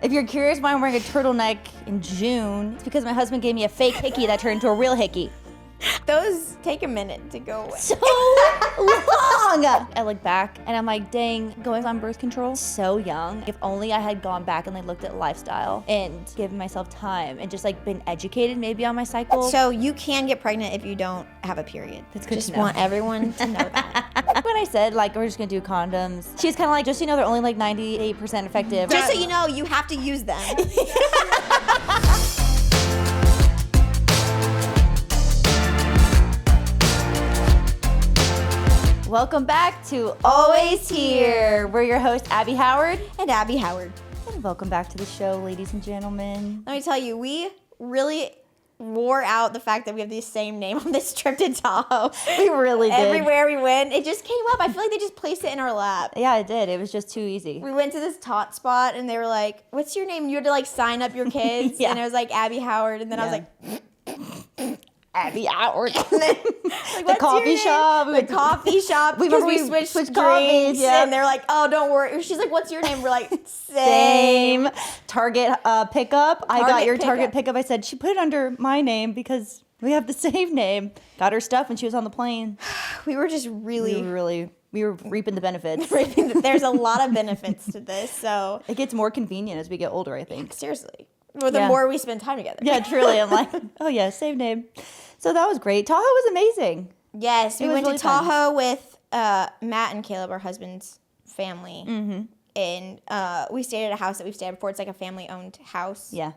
If you're curious why I'm wearing a turtleneck in June, it's because my husband gave me a fake hickey that turned into a real hickey. Those take a minute to go away. So long! I look back and I'm like, dang, going on birth control, so young. If only I had gone back and like looked at lifestyle and given myself time and just like been educated maybe on my cycle. So you can get pregnant if you don't have a period. That's good Just to know. want everyone to know that. When I said like, we're just gonna do condoms, she's kind of like, just so you know, they're only like 98% effective. Just so you know, you have to use them. Welcome back to Always Here. We're your hosts, Abby Howard. And Abby Howard. And welcome back to the show, ladies and gentlemen. Let me tell you, we really wore out the fact that we have the same name on this trip to Tahoe. We really did. Everywhere we went, it just came up. I feel like they just placed it in our lap. Yeah, it did. It was just too easy. We went to this tot spot and they were like, what's your name? You had to like sign up your kids. Yeah. And it was like Abby Howard. And then I was like, Abby Howard. and then, like, The coffee your name? shop. The coffee shop. Because we switched coffees, drinks. yeah. And they're like, oh, don't worry. She's like, what's your name? We're like, Same. Target pickup. I got your Target pickup. pickup. I said, she put it under my name because we have the same name. Got her stuff when she was on the plane. We were just really We were reaping the benefits. There's a lot of benefits to this, so It gets more convenient as we get older, I think. seriously. Well, the Yeah. more we spend time together. Yeah, truly. I'm like, oh yeah, same name. So that was great. Tahoe was amazing. Yes, we It was went really to fun. Tahoe with Matt and Caleb, our husband's family. Mm-hmm. And we stayed at a house that we've stayed at before. It's like a family-owned house. Yeah.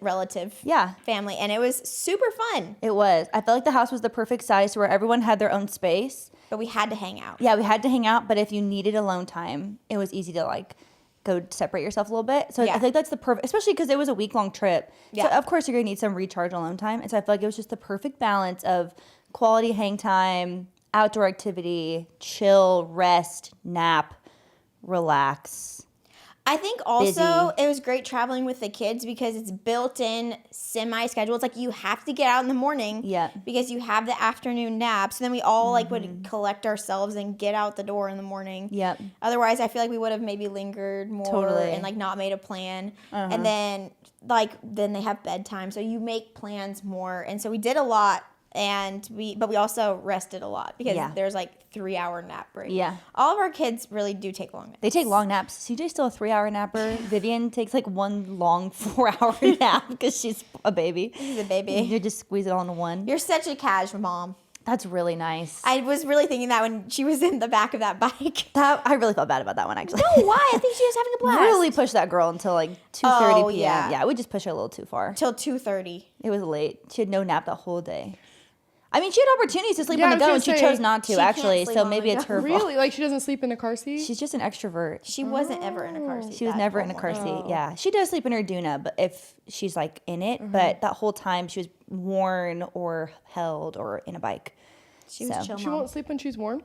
Relative Yeah. family. And it was super fun. It was. I felt like the house was the perfect size to where everyone had their own space. But we had to hang out. Yeah, we had to hang out, but if you needed alone time, it was easy to like go separate yourself a little bit. So Yeah. I think that's the perfect, especially because it was a week-long trip. Yeah. So of course you're going to need some recharge alone time. And so I feel like it was just the perfect balance of quality hang time, outdoor activity, chill, rest, nap, relax. I think also Busy. it was great traveling with the kids because it's built-in semi-schedule. It's like you have to get out in the morning Yeah. because you have the afternoon nap. So then we all like would collect ourselves and get out the door in the morning. Yep. Otherwise, I feel like we would have maybe lingered more Totally. and like not made a plan. Uh-huh. And then then they have bedtime, so you make plans more. And so we did a lot. But we also rested a lot because Yeah. there's like 3-hour nap break. Yeah. All of our kids really do take long naps. They take long naps. CJ's still a 3-hour napper. Vivian takes like one long 4-hour nap because she's a baby. She's a baby. You just squeeze it all into one. You're such a casual mom. That's really nice. I was really thinking that when she was in the back of that bike. I really felt bad about that one actually. No, why? I think she was having a blast. Really pushed that girl until like 2:30 Oh, p.m. yeah. Yeah, we just pushed her a little too far. Till 2:30. It was late. She had no nap the whole day. I mean, she had opportunities to sleep Yeah, on I the was go, gonna and she say, chose not to, she can't actually. sleep So on the maybe it's go. her fault. Really? Like she doesn't sleep in a car seat? She's just an extrovert. She wasn't ever in a car seat. She was that never in whole a car morning. seat. Yeah, she does sleep in her Duna, but if she's like in it, but that whole time she was worn or held or in a bike. She was So. chill She mom. won't sleep when she's warm?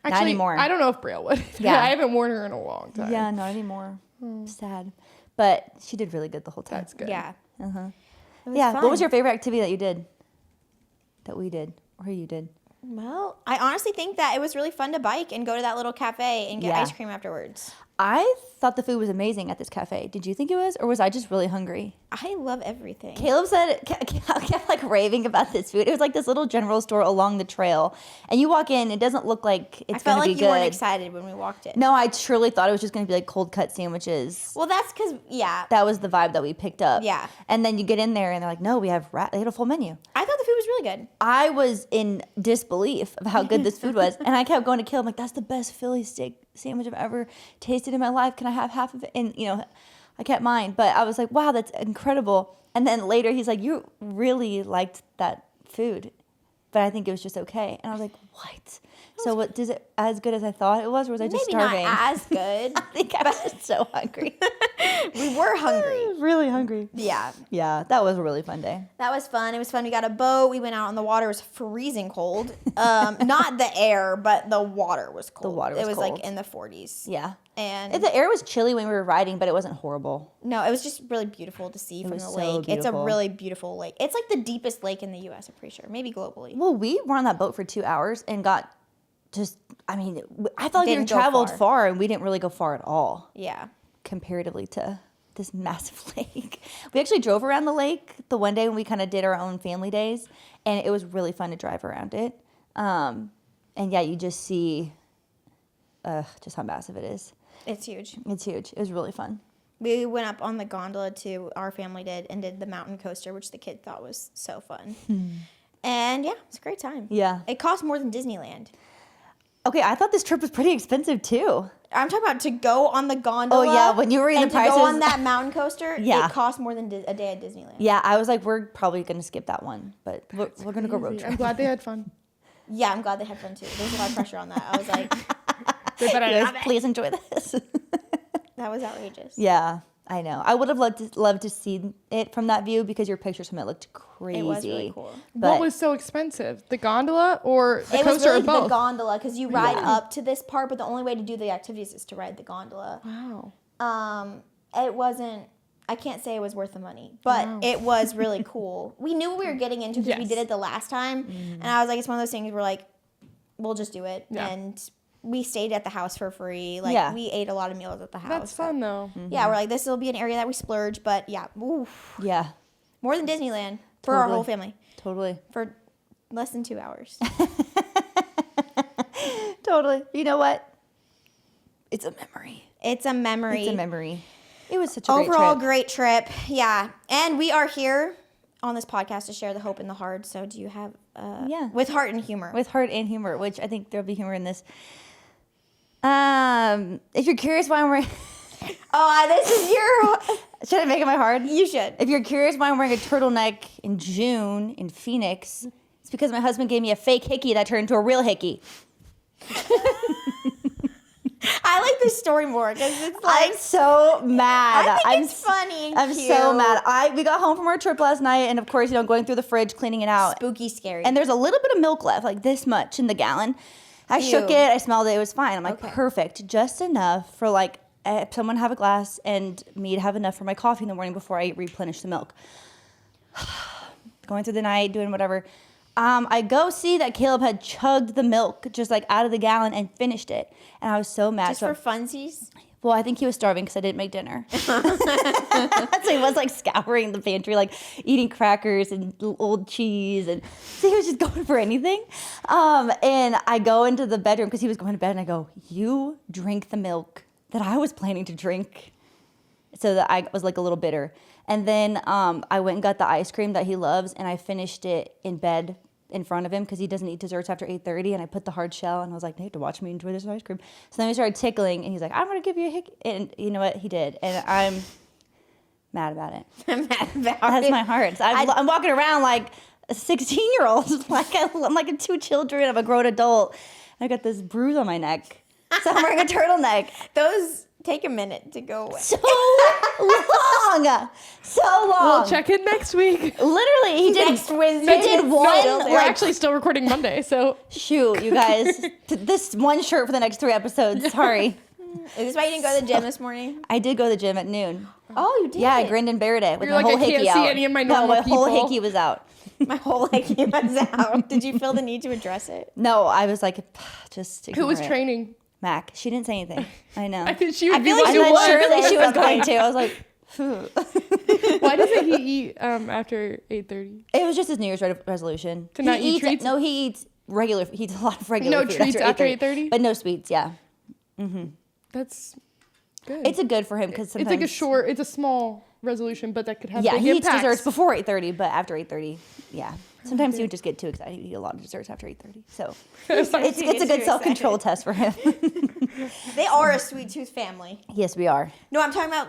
anymore. I don't know if Braille would. Yeah. I haven't worn her in a long time. Yeah, not anymore. Sad, but she did really good the whole time. That's good. Yeah. Uh-huh. It was Yeah. fun. What was your favorite activity that you did? That we did, or you did? Well, I honestly think that it was really fun to bike and go to that little cafe and get Yeah. ice cream afterwards. I thought the food was amazing at this cafe. Did you think it was, or was I just really hungry? I love everything. Caleb said, kept like raving about this food. It was like this little general store along the trail, and you walk in, it doesn't look like I it's felt going to like be you weren't good. excited when we walked in. No, I truly thought it was just going to be like cold cut sandwiches. Well, that's because, yeah. That was the vibe that we picked up. Yeah. And then you get in there, and they're like, "No, we have they had a full menu." I thought the food was really good. I was in disbelief of how good this food was, and I kept going to Caleb, like, "That's the best Philly steak sandwich I've ever tasted in my life. Can I have half of it?" And I kept mine, but I was like, "Wow, that's incredible." And then later, he's like, "You really liked that food, but I think it was just okay." And I was like, "What?" So what, is it as good as I thought it was, or was I just Maybe starving? not as good. I think I was just so hungry. We were hungry. Really hungry. Yeah. Yeah, that was a really fun day. That was fun. It was fun. We got a boat. We went out on the water. It was freezing cold. Not the air, but the water was cold. The water was It was cold. like in the 40s. Yeah. And The air was chilly when we were riding, but it wasn't horrible. no, it was just really beautiful to see from was the so lake. It's a beautiful. really beautiful lake. It's like the deepest lake in the U.S., I'm pretty sure. Maybe globally. Well, we were on that boat for 2 hours and got just, I mean, I felt like we Didn't go traveled far. far and we didn't really go far at all Yeah. comparatively to this massive lake. We actually drove around the lake the one day when we kind of did our own family days, and it was really fun to drive around it. And yeah, you just see just how massive it is. It's huge. It's huge. It was really fun. We went up on the gondola too. Our family did, and did the mountain coaster, which the kid thought was so fun. And yeah, it's a great time. Yeah. It cost more than Disneyland. Okay, I thought this trip was pretty expensive too. I'm talking about to go on the gondola. Oh yeah, when you were in the and prices. to go on that mountain coaster, Yeah. it cost more than a day at Disneyland. Yeah, I was like, we're probably gonna skip that one, but we're gonna go road trip. I'm glad they had fun. Yeah, I'm glad they had fun too. There's a lot of pressure on that. I was like, They better Yes, have it. please enjoy this. that was outrageous. Yeah, I know. I would have loved to see it from that view because your pictures from it looked crazy. It was really cool. But What was so expensive? The gondola or the It was coaster really or both? the gondola because you ride up to this part, but the only way to do the activities is to ride the gondola. Wow. It wasn't. I can't say it was worth the money, but it was really cool. We knew what we were getting into because we Yes. did it the last time, and I was like, it's one of those things where like, we'll just do it, Yeah. and we stayed at the house for free. Like Yeah. we ate a lot of meals at the house. That's fun though. Yeah, we're like, this will be an area that we splurge, but yeah, oof, Yeah, more than Disneyland for our Totally. whole family totally. for less than 2 hours. Totally. You know what? It's a memory. It's a memory. It's a memory. It was such a Overall, great trip. great trip. Yeah, and we are here on this podcast to share the hope and the hard. So, do you have Yeah. with heart and humor? With heart and humor, which I think there'll be humor in this. If you're curious why I'm wearing, This is your. should I make it my hard? You should. If you're curious why I'm wearing a turtleneck in June in Phoenix, it's because my husband gave me a fake hickey that turned into a real hickey. I like this story more because it's like I'm so mad. I think I'm it's funny. And I'm cute. so mad. We got home from our trip last night, and of course, going through the fridge, cleaning it out. Spooky, scary. And there's a little bit of milk left, like this much in the gallon. I shook Ew. it, I smelled it, it was fine. I'm like, Okay. perfect. Just enough for like someone have a glass and me to have enough for my coffee in the morning before I replenish the milk. Going through the night, doing whatever. I go see that Caleb had chugged the milk just like out of the gallon and finished it. And I was so mad. just for funsies. Well, I think he was starving because I didn't make dinner. So he was like scouring the pantry, like eating crackers and old cheese. And so he was just going for anything. And I go into the bedroom because he was going to bed and I go, you drink the milk that I was planning to drink. So that I was like a little bitter. And then I went and got the ice cream that he loves and I finished it in bed in front of him because he doesn't eat desserts after 8:30, and I put the hard shell and I was like, you have to watch me enjoy this ice cream. So then we started tickling and he's like, I'm gonna give you a hickey, and you know what, he did, and I'm mad about it. I'm mad about That's it. my heart. So I'm walking around like a 16-year-old, like I'm like 2 children, I'm a grown adult, and I got this bruise on my neck, so I'm wearing a turtleneck. Those take a minute to go away. So long, so long. We'll check in next week. Literally, he did. Next Wednesday. He did It's one. still there. We're actually still recording Monday, so Shoot, you guys. This one shirt for the next 3 episodes. Sorry. Is this why you didn't go to the gym this morning? I did go to the gym at noon. Oh, you did? Yeah, I grinned and bared it with You're my like, whole I can't hickey see out. any of my No, normal my whole people. hickey was out. My whole hickey was out. Did you feel the need to address it? No, I was like, just who ignore was it. training? Mac. She didn't say anything. I know. I think she would I be feel like, like I'm she not would. sure that she was Something. going to. I was like, phew. why doesn't he eat after 8:30? It was just his New Year's resolution. To not eat eats, treats? No, he eats regular. He eats a lot of regular No food treats after 8:30? But no sweets. Yeah, That's good. it's a good for him because It's sometimes like a short, it's a small resolution, but that could have Yeah, big he eats impacts. desserts before 8:30, but after 8:30, yeah. Sometimes he would just get too excited. He'd eat a lot of desserts after 8:30. So it's He a gets good too self-control excited. test for him. They are a sweet tooth family. Yes, we are. No, I'm talking about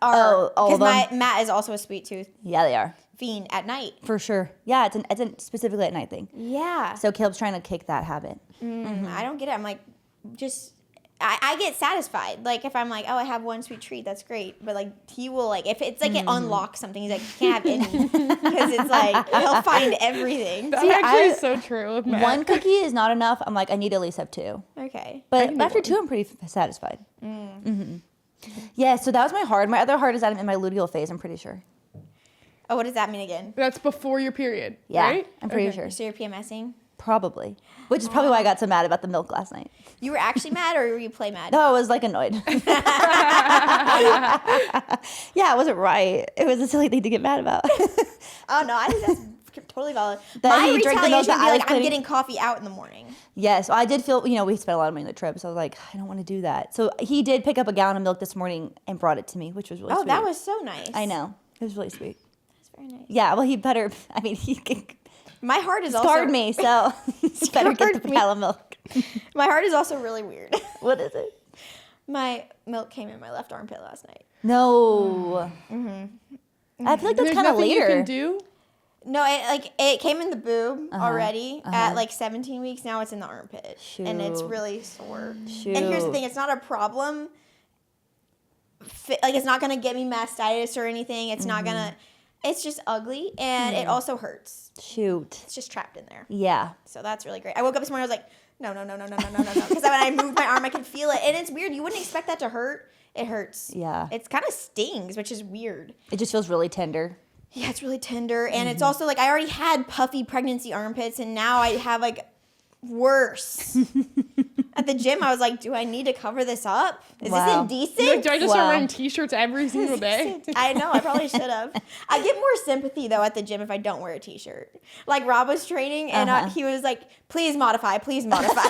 our. all of Because them? Matt is also a sweet tooth Yeah, they are fiend at night. for sure. Yeah, it's a specifically at night thing. Yeah. So Caleb's trying to kick that habit. I don't get it. I'm like, just. I get satisfied. Like, if I'm like, oh, I have one sweet treat, that's great. But, like, he will, like, if it's like it unlocks something, he's like, you can't have any. Because it's like, he'll find everything. That See, actually is so true with Matt. One cookie is not enough. I'm like, I need to at least have 2. Okay. But can do after one. 2, I'm pretty satisfied. Yeah, so that was my hard. My other hard is that I'm in my luteal phase, I'm pretty sure. Oh, what does that mean again? That's before your period, Yeah, right? I'm pretty Okay. sure. So you're PMSing? Probably. Which is probably why I got so mad about the milk last night. You were actually mad, or were you play mad? No, I was like annoyed. Yeah, it wasn't right. It was a silly thing to get mad about. Oh no, I think that's totally valid. That My he drank the milk retaliation would that be I was like, I'm putting- getting coffee out in the morning. Yes, I did feel, we spent a lot of money on the trip, so I was like, I don't want to do that. So he did pick up a gallon of milk this morning and brought it to me, which was really Oh, sweet. that was so nice. I know. It was really sweet. That's very nice. Yeah, well, he better, he My heart is also scarred me, so he better get the Scarred me. gallon of milk. My heart is also really weird. What is it? My milk came in my left armpit last night. No. I feel like that's There's kind of nothing you later. can do. No, it came in the boob already at like 17 weeks. Now it's in the armpit, and it's Shoot. really sore. Shoot. And here's the thing: it's not a problem. Like it's not gonna get me mastitis or anything. It's not gonna. It's just ugly, and it also hurts. Shoot. It's just trapped in there. Yeah. So that's really great. I woke up this morning. I was like, no. Because when I moved my arm, I could feel it, and it's weird. You wouldn't expect that to hurt. It hurts. Yeah. It's kind of stings, which is weird. It just feels really tender. Yeah, it's really tender, and it's also like I already had puffy pregnancy armpits, and now I have like worse. At the gym, I was like, "Do I need to cover this up? Is Wow. this indecent?" Like, do I just start wearing T-shirts every single day? I know, I probably should have. I get more sympathy though at the gym if I don't wear a T-shirt. Like Rob was training, and he was like, "Please modify, please modify."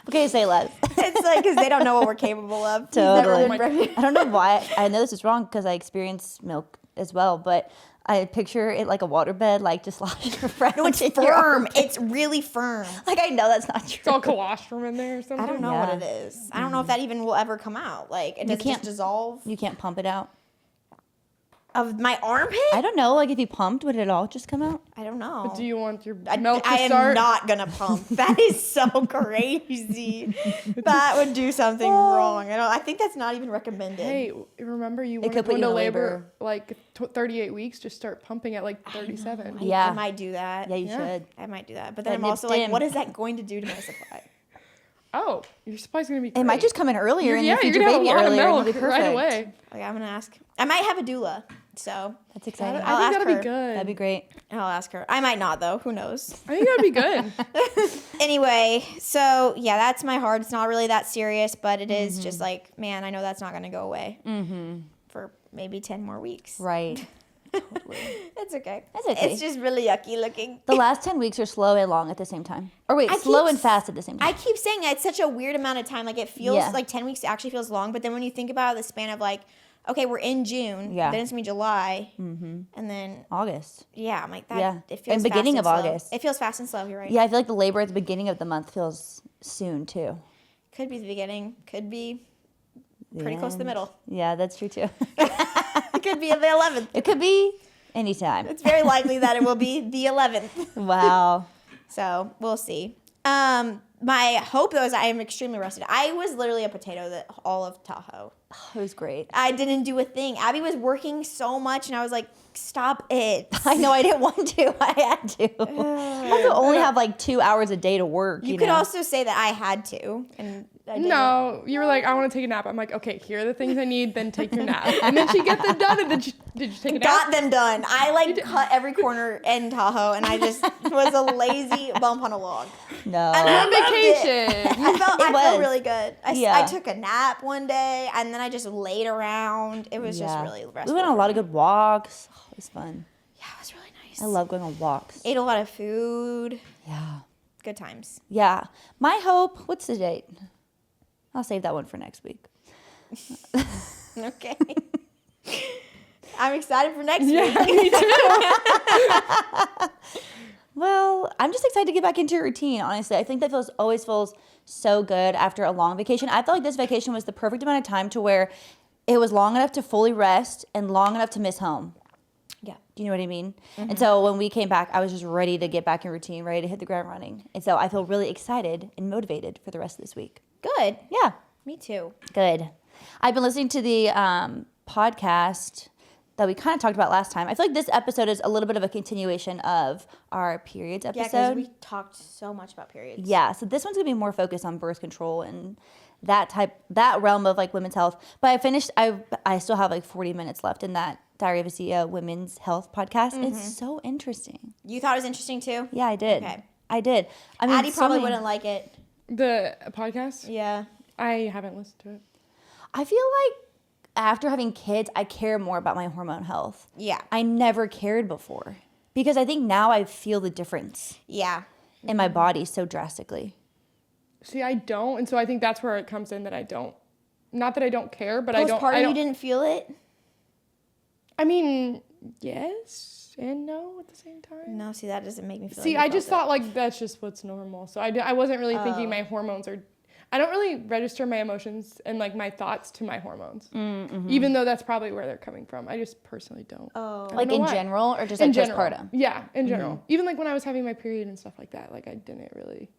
Okay, say less. It's like because they don't know what we're capable of. Totally. He's never been pregnant. I don't know why. I know this is wrong because I experienced milk as well, but I picture it like a waterbed, like just sloshing around. No, it's in your firm. armpit. It's really firm. Like I know that's not true. It's all colostrum in there or something. I don't know Yeah. what it is. I don't know if that even will ever come out. Like, it does it can't- just dissolve You can't pump it out. of my armpit? I don't know. Like if you pumped, would it all just come out? I don't know. But do you want your I, milk to I am start? not gonna pump. That is so crazy. That would do something wrong. I think that's not even recommended. Hey, remember you It want to could go put you into in labor labor. like 38 weeks? Just start pumping at like 37. Yeah. I might do that. Yeah, you Yeah. should. I might do that. But then That I'm nip's also like, dim. what is that going to do to my supply? Oh, your supply's gonna be. It might just come in earlier and yeah, you feed you're your gonna baby have a lot of earlier and milk it'll be perfect. right away. Like, I'm gonna ask. I might have a doula. So That's exciting. I'll I ask think that'll her. be good. That'd be great. I'll ask her. I might not though. Who knows? I think that'd be good. Anyway, so yeah, that's my heart. It's not really that serious, but it is just like, man, I know that's not going to go away for maybe 10 more weeks. Right. It's okay. That's okay. It's just really yucky looking. The last 10 weeks are slow and long at the same time. Or wait, I slow keep and fast at the same time. I keep saying that it's such a weird amount of time. Like it feels Yeah. like 10 weeks actually feels long, but then when you think about the span of like, okay, we're in June, Yeah. then it's gonna be July, and then August. yeah, I'm like that. Yeah. It feels And beginning fast of and slow. August. It feels fast and slow. You're right. Yeah, I feel like the labor at the beginning of the month feels soon too. Could be the beginning. Could be pretty close to the Yeah. middle. Yeah, that's true too. It could be the 11th. It could be anytime. It's very likely that it will be the 11th. Wow. So we'll see. My hope though is I am extremely rested. I was literally a potato all of Tahoe. It was great. I didn't do a thing. Abby was working so much, and I was like, "Stop it!" I know I didn't want to. I had to. I also only have like 2 hours a day to work. You You could know? also say that I had to, and I didn't. No, you were like, I want to take a nap. I'm like, okay, here are the things I need. Then take your nap. And then she gets them done. And then did you take a nap? Got them done. I like cut every corner in Tahoe, and I just was a lazy bump on a log. No. And I On loved it. vacation. I felt was. really good. I Yeah. took a nap one day, and then I just laid around. It was just really restful. We went on a lot of good walks. Oh, it was fun. Yeah, it was really nice. I love going on walks. Ate a lot of food. Yeah. Good times. Yeah. My hope, what's the date? I'll save that one for next week. Okay. I'm excited for next Yeah, week. me too. Well, I'm just excited to get back into a routine, honestly. I think that always feels so good after a long vacation. I felt like this vacation was the perfect amount of time to where it was long enough to fully rest and long enough to miss home. Yeah. Do you know what I mean? And so when we came back, I was just ready to get back in routine, ready to hit the ground running. And so I feel really excited and motivated for the rest of this week. Good. Yeah. Me too. Good. I've been listening to the podcast that we kind of talked about last time. I feel like this episode is a little bit of a continuation of our periods Yeah, because episode. we talked so much about periods. Yeah, so this one's gonna be more focused on birth control and that realm of like women's health. But I still have like 40 minutes left in that Diary of a CEO women's health podcast. It's so interesting. You thought it was interesting too? Yeah, I did. Okay. I did. I mean, Addie probably wouldn't like it. The podcast? Yeah. I haven't listened to it. I feel like after having kids, I care more about my hormone health. Yeah. I never cared before because I think now I feel the difference Yeah. in my body so drastically. See, I don't, and so I think that's where it comes in that I don't. Not that I don't care, but I don't. Postpartum, you didn't feel it? I mean, yes and no at the same time. No, see, that doesn't make me feel See, like I just thought like that's just what's normal. So I wasn't really thinking my hormones are. I don't really register my emotions and like my thoughts to my hormones, even though that's probably where they're coming from. I just personally don't. Oh. Like in general or just like postpartum? Yeah, in general. Even like when I was having my period and stuff like that, like I didn't really.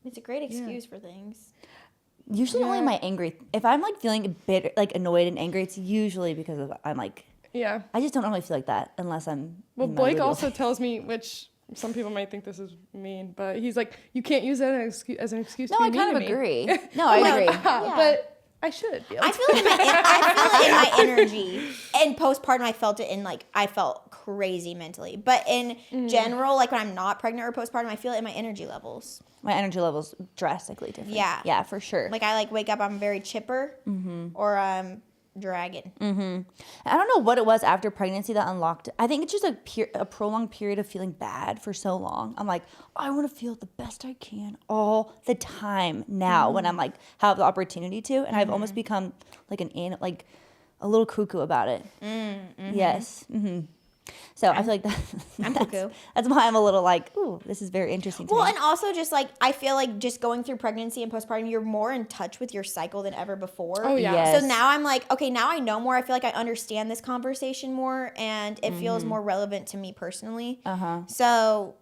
It's a great excuse for things. Usually only my angry. If I'm like feeling a bit like annoyed and angry, it's usually because of I'm like. Yeah. I just don't normally feel like that unless I'm. Well, in my Blake luteal also phase. tells me, which some people might think this is mean, but he's like, you can't use that as an excuse. No, to be I mean kind of to me. agree. No, I agree. Yeah. But I should be. I feel it in my energy. In postpartum, I felt it in like I felt crazy mentally. But in general, like when I'm not pregnant or postpartum, I feel it in my energy levels. My energy level's drastically different. Yeah. Yeah, for sure. Like I like wake up, I'm very chipper, or I'm dragging. I don't know what it was after pregnancy that unlocked it. I think it's just a prolonged period of feeling bad for so long. I'm like, I want to feel the best I can all the time now when I'm like have the opportunity to, and I've almost become like like a little cuckoo about it. Yes. So I feel like I'm cuckoo. that's why I'm a little like, ooh, this is very interesting to Well, me. and also just like I feel like just going through pregnancy and postpartum, you're more in touch with your cycle than ever before. Oh, yeah. Yes. So now I'm like, okay, now I know more. I feel like I understand this conversation more, and it feels more relevant to me personally. So,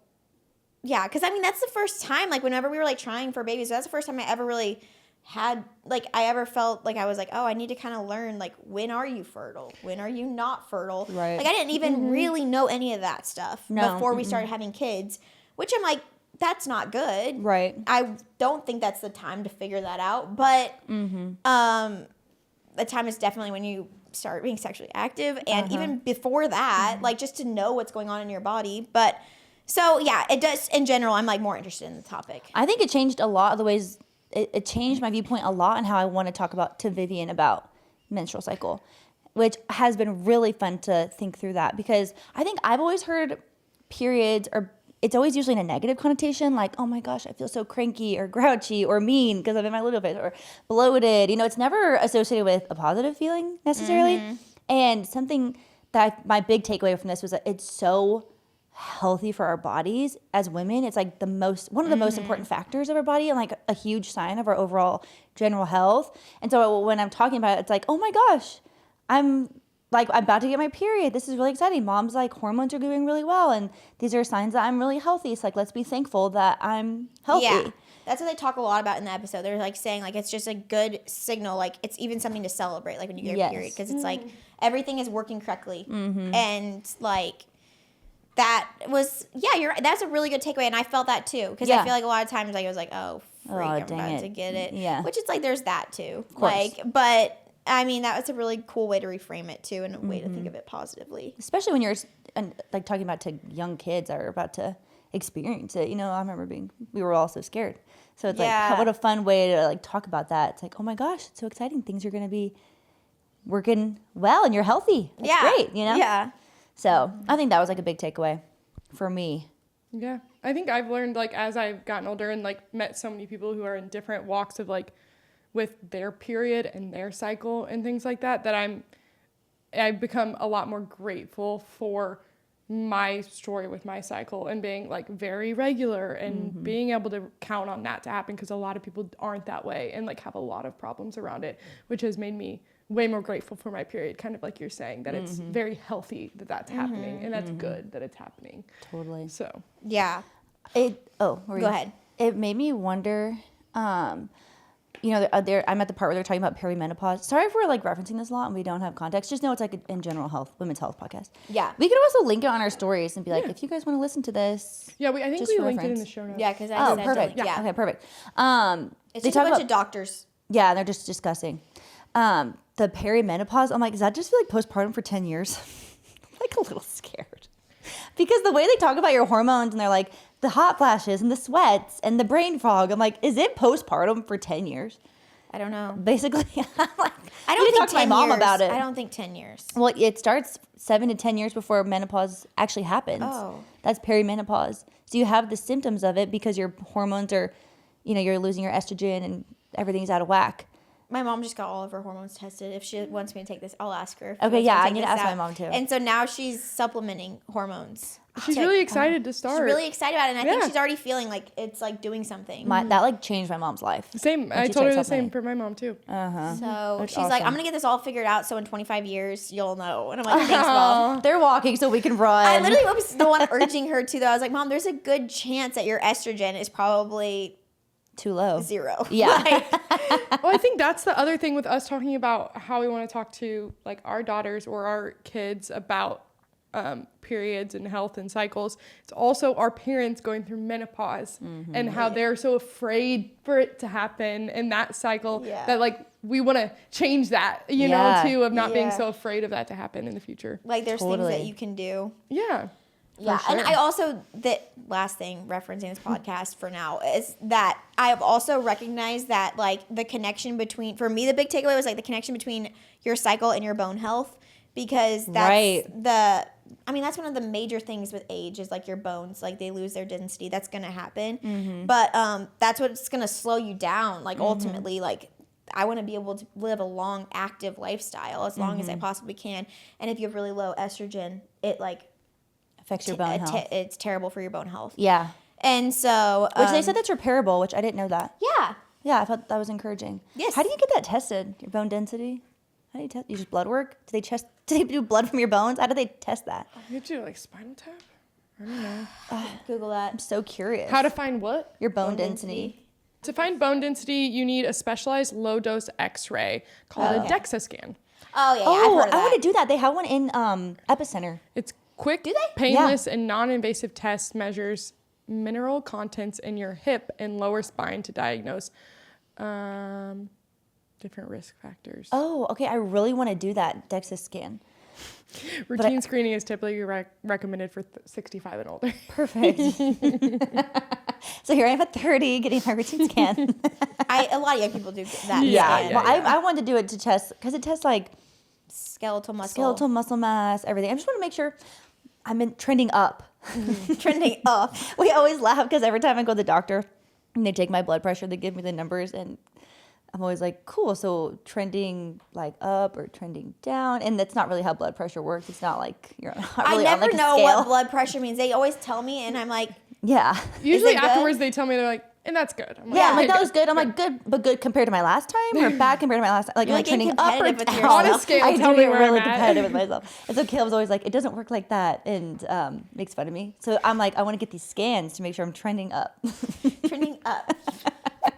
yeah, because I mean that's the first time. Like whenever we were like trying for babies, that's the first time I ever really had I ever felt like I was like, oh, I need to kind of learn like when are you fertile, when are you not fertile. Right. Like I didn't even really know any of that stuff before we started having kids, which I'm like, that's not good. Right. I don't think that's the time to figure that out, but the time is definitely when you start being sexually active, and even before that, like just to know what's going on in your body. But so yeah, it does in general. I'm like more interested in the topic. I think it changed a lot of the ways. It changed my viewpoint a lot on how I want to talk to Vivian about menstrual cycle, which has been really fun to think through that, because I think I've always heard periods it's always usually in a negative connotation, like, oh my gosh, I feel so cranky or grouchy or mean because I'm in my luteal phase, or bloated. It's never associated with a positive feeling necessarily. And something that my big takeaway from this was that it's so healthy for our bodies as women. It's like one of the most important factors of our body, and like a huge sign of our overall general health. And so when I'm talking about it, it's like, oh my gosh, I'm about to get my period. This is really exciting. Mom's like, hormones are doing really well, and these are signs that I'm really healthy. It's like, let's be thankful that I'm healthy. Yeah. That's what they talk a lot about in the episode. They're like saying like it's just a good signal. Like it's even something to celebrate, like when you get your period, because it's like everything is working correctly, and like that was you're right. That's a really good takeaway, and I felt that too, because I feel like a lot of times like I was like, oh freak, I'm about to get it. Yeah. Which is like there's that too. Of course. Like, but I mean that was a really cool way to reframe it too, and a way to think of it positively. Especially when you're like talking about to young kids that are about to experience it. I remember we were all so scared. So it's like, what a fun way to like talk about that. It's like, oh my gosh, it's so exciting. Things are going to be working well and you're healthy. That's great, Yeah. So I think that was like a big takeaway for me. Yeah. I think I've learned like as I've gotten older and like met so many people who are in different walks of like with their period and their cycle and things like that, I've become a lot more grateful for my story with my cycle and being like very regular and being able to count on that to happen, because a lot of people aren't that way and like have a lot of problems around it, which has made me way more grateful for my period, kind of like you're saying, that it's very healthy that that's happening, and that's good that it's happening. Totally. So Yeah. Go ahead. It made me wonder, I'm at the part where they're talking about perimenopause. Sorry if we're like referencing this a lot and we don't have context. Just know it's like a in general health, women's health podcast. Yeah. We could also link it on our stories and be like, if you guys want to listen to this. yeah, I think just we for linked it in reference. the show notes. Yeah, because I said Perfect. to link. Yeah. Okay, perfect. It's they just a talk bunch of doctors. Yeah, they're just discussing the perimenopause. I'm like, does that just feel like postpartum for 10 years? Like a little scared. Because the way they talk about your hormones, and they're like, the hot flashes and the sweats and the brain fog. I'm like, is it postpartum for 10 years? I don't know. Basically, I'm like, I don't need to think talk to my 10 mom years. about it. I don't think 10 years. Well, it starts 7 to 10 years before menopause actually happens. Oh. That's perimenopause. So you have the symptoms of it because your hormones are, you're losing your estrogen and everything's out of whack. My mom just got all of her hormones tested. If she wants me to take this, I'll ask her. Okay, yeah, I need to ask my mom too. And so now she's supplementing hormones. She's really excited to start. She's really excited about it, and I think Yeah. she's already feeling like it's like doing something. That like changed my mom's life. Same. when I she told her started the same supplementing. for my mom too. So That's she's like, awesome. I'm gonna get this all figured out. So in 25 years, you'll know. And I'm like, thanks, mom. They're walking so we can run. I literally was the one urging her to, though. I was like, Mom, there's a good chance that your estrogen is probably too low. 0. Yeah. Like, Well, I think that's the other thing with us talking about how we want to talk to like our daughters or our kids about periods and health and cycles. It's also our parents going through menopause and how they're so afraid for it to happen in that cycle that like we want to change that, you know, too, of not being so afraid of that to happen in the future. like there's things Totally. that you can do. Yeah. Yeah, sure. and I also, the last thing referencing this podcast for now is that I have also recognized that like the connection between, for me, the big takeaway was like the connection between your cycle and your bone health, because that's that's one of the major things with age is like your bones, like they lose their density. That's going to happen. But that's what's going to slow you down. Like ultimately, like I want to be able to live a long, active lifestyle as long as I possibly can. And if you have really low estrogen, it like Affects your bone health. it's terrible for your bone health. Yeah. And so, Which they said that's repairable, which I didn't know that. yeah, Yeah, I thought that was encouraging. Yes. How do you get that tested? Your bone density? How do you test? You just blood work? Do they do blood from your bones? How do they test that? You do like spinal tap? I don't know. Google that. I'm so curious. How to find what? your bone density. To find bone density, you need a specialized low-dose X-ray called a DEXA scan. Oh yeah, I've Oh, heard of I that. want to do that. They have one in Epicenter. It's quick, Do they? painless, and non-invasive test measures mineral contents in your hip and lower spine to diagnose different risk factors. Oh, okay. I really want to do that DEXA scan. Routine screening is typically recommended for 65 and older. Perfect. So here I am at 30 getting my routine scan. A lot of young people do that. Yeah. scan. Well, I wanted to do it to test because it tests like Skeletal muscle. skeletal muscle mass, everything. I just want to make sure I'm trending up. Trending up. We always laugh because every time I go to the doctor and they take my blood pressure, they give me the numbers, and I'm always like, cool. So trending like up or trending down, and that's not really how blood pressure works. It's not like you're not really I on never like a know scale. what blood pressure means. They always tell me, and I'm like, Yeah. Usually it good? afterwards they tell me, they're like, and that's good. I'm like, Yeah, I'm like, "Okay, that was good. I'm like, good, but good compared to my last time, or bad compared to my last time? Like, You're am I like getting trending up or competitive with down? yourself. On a scale, I tell do me get where really I'm at. competitive with myself. And so Caleb's always like, it doesn't work like that, and makes fun of me. So I'm like, I want to get these scans to make sure I'm trending up. trending up.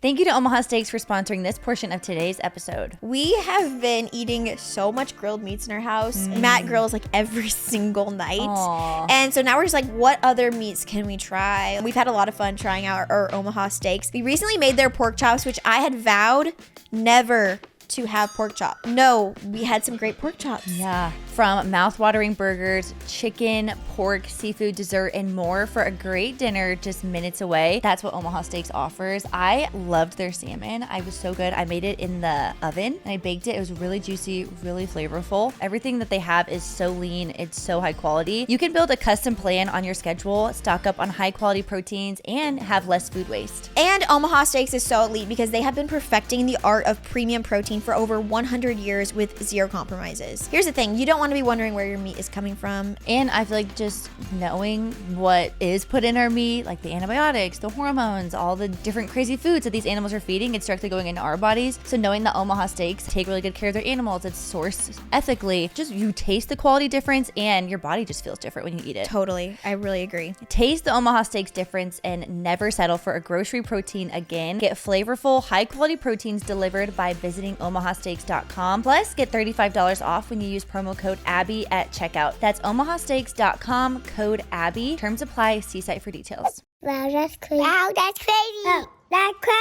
Thank you to Omaha Steaks for sponsoring this portion of today's episode. We have been eating so much grilled meats in our house. Matt grills like every single night. Aw. And so now we're just like, what other meats can we try? We've had a lot of fun trying out our Omaha steaks. We recently made their pork chops, which I had vowed never to have pork chop. No, we had some great pork chops. Yeah. From mouth-watering burgers, chicken, pork, seafood, dessert, and more for a great dinner just minutes away. That's what Omaha Steaks offers. I loved their salmon. It was so good. I made it in the oven and I baked it. It was really juicy, really flavorful. Everything that they have is so lean. It's so high quality. You can build a custom plan on your schedule, stock up on high quality proteins, and have less food waste. And Omaha Steaks is so elite because they have been perfecting the art of premium protein for over 100 years with zero compromises. Here's the thing, you don't want to be wondering where your meat is coming from. And I feel like just knowing what is put in our meat, like the antibiotics, the hormones, all the different crazy foods that these animals are feeding, it's directly going into our bodies. So knowing that Omaha Steaks take really good care of their animals, it's sourced ethically, just you taste the quality difference and your body just feels different when you eat it. Totally, I really agree. Taste the Omaha Steaks difference and never settle for a grocery protein again. Get flavorful, high quality proteins delivered by visiting omahasteaks.com. Plus, get $35 off when you use promo code ABBY at checkout. That's omahasteaks.com, code ABBY. Terms apply. See site for details. Wow, that's crazy. Wow, that's crazy. Oh, that's crazy.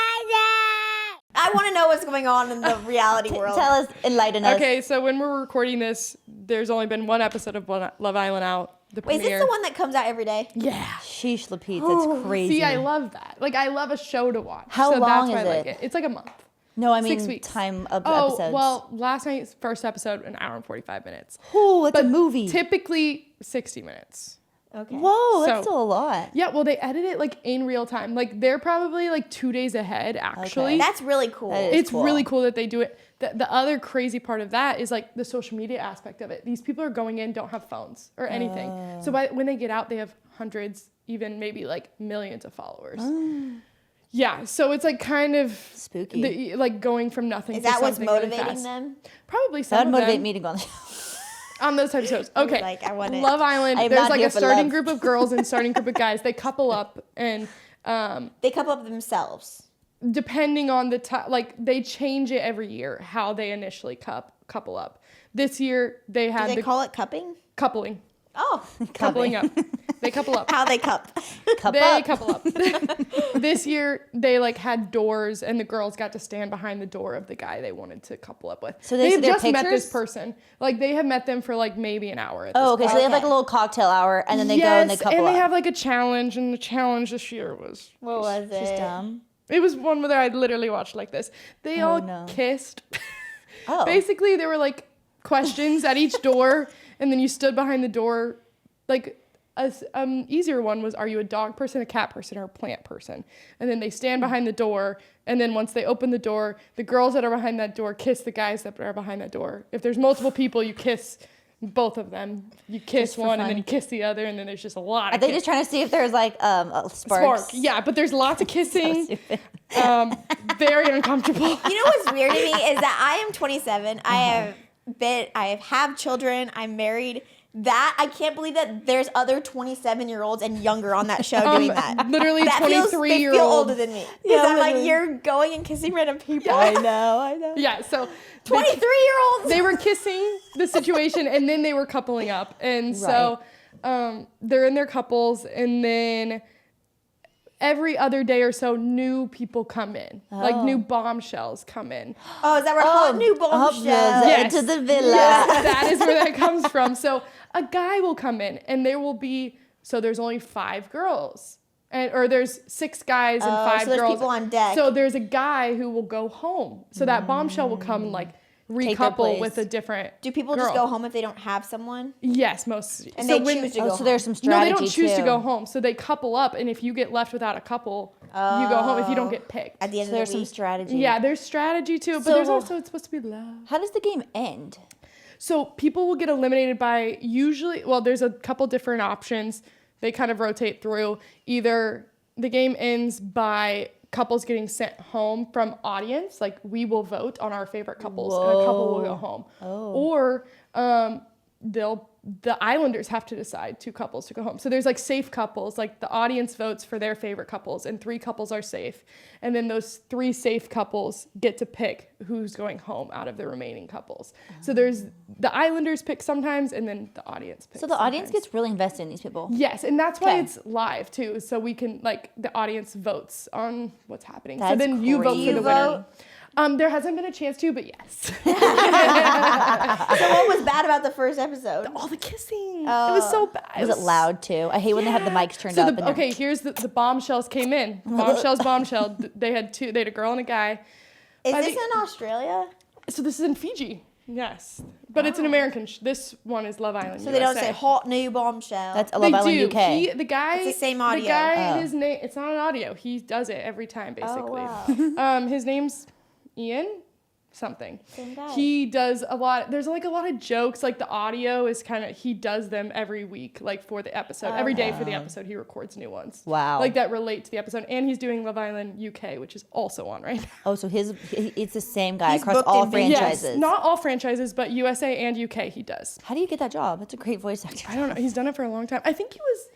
I want to know what's going on in the reality world. Tell us, enlighten us. Okay, so when we're recording this, there's only been one episode of Love Island out. the Wait, is premiere. this the one that comes out every day? Yeah. Sheesh, Lapete, that's crazy. See, I love that. Like, I love a show to watch. How so long that's why is I like it? it. It's like a month. No, I mean 6 weeks. time of the Oh, episodes. well, last night's first episode, an hour and 45 minutes. Oh, it's a movie. Typically 60 minutes. Okay. Whoa, that's So- still a lot. Yeah, well, they edit it like in real time. Like they're probably like 2 days ahead, actually. Okay. That's really cool. That is It's cool. really cool that they do it. The other crazy part of that is like the social media aspect of it. These people are going in, don't have phones or anything. So when they get out, they have hundreds, even maybe like millions of followers. Yeah, so it's like kind of Spooky. like going from nothing Is to that what's something really motivating fast. them? Probably some That would of motivate them. me to go on the show. On those types of shows. I was Okay. like, I want it. Love Island. I am There's not like here a for starting love. group of girls and starting group of guys. They couple up and They couple up themselves. depending on the time, like they change it every year how they initially couple up. This year they Do had they the call it cupping? coupling. Oh, Coupling up. They couple up. how they cup. Cup They up. couple up. This year they like had doors and the girls got to stand behind the door of the guy they wanted to couple up with. So they see have their just met this pictures? person. Like they have met them for like maybe an hour. At Oh, this okay. So they have like a Okay. little cocktail hour, and then they go and they couple they up. have like a challenge, and the challenge this year was What was She's it? dumb. it was one where I literally watched like this. They Oh, all no. kissed. Oh. Basically, there were like questions at each door, and then you stood behind the door. Like a easier one was, are you a dog person, a cat person, or a plant person? And then they stand behind the door, and then once they open the door, the girls that are behind that door kiss the guys that are behind that door. If there's multiple people, you kiss both of them. You kiss Just for one, and fun. then you kiss the other, and then there's just a lot Are of they kiss- just trying to see if there's like a spark? Yeah, but there's lots of kissing. stupid. Very uncomfortable. You know what's weird to me is that I am 27. I have children. I'm married. That I can't believe that there's other 27-year-olds and younger on that show doing that. Literally That feels, they 23-year-old. feel older than me. Because Yeah, I'm like, literally. you're going and kissing random people. I know. Yeah, so 23-year-olds. they were kissing the situation, and then they were coupling up, and so they're in their couples, and then every other day or so, new people come in, like new bombshells come in. Oh, is that where hot new bombshell? Yes. To the villa. Yes, that is where that comes from. So a guy will come in, and there will be, so there's only 5 girls. Or there's 6 guys and 5 so there's girls. people on deck. So there's a guy who will go home. So that bombshell will come and like their recouple place. with a different Do people girl. just go home if they don't have someone? Yes, most. And so they choose to go Oh, so there's some No, strategy they don't choose too. to go home. So they couple up, and if you get left without a couple, you go home if you don't get picked. At the end So of there's the some week? strategy. Yeah, there's strategy too, but So- there's also, it's supposed to be love. How does the game end? So people will get eliminated by usually, well, there's a couple different options. They kind of rotate through. Either the game ends by couples getting sent home from audience, like we will vote on our favorite couples and a couple will go home. Or the islanders have to decide 2 couples to go home. So there's like safe couples, like the audience votes for their favorite couples, and 3 couples are safe. And then those 3 safe couples get to pick who's going home out of the remaining couples. So there's the islanders pick sometimes, and then the audience picks. So the audience sometimes. gets really invested in these people. Yes, and that's why Okay. it's live too. So we can, like, the audience votes on what's happening. So That's then you vote crazy. for You the winner. vote? There hasn't been a chance to, but yes. So what was bad about the first episode? All the kissing. It was so bad. Was it loud too? I hate when they have the mics turned So up. the, and okay, here's the bombshells came in. Bombshell. They had 2. They had a girl and a guy. Is I this think- in Australia? So this is in Fiji. Yes, but it's an American. This one is Love Island. So they don't USA. say hot new bombshell. That's a They Love Island do. UK. The guy. It's the same audio. The guy. Oh. His name. It's not an audio. He does it every time, basically. wow. His name's Ian. Something. Same guy. He does a lot. There's like a lot of jokes. Like the audio is kind of. He does them every week, like for the episode. Every day for the episode, he records new ones. Wow. Like that relate to the episode, and he's doing Love Island UK, which is also on right now. Oh, so it's the same guy He's across booked all in Fiji. franchises. Yes, not all franchises, but USA and UK he does. How do you get that job? That's a great voice actor. I don't know. He's done it for a long time. I think he was.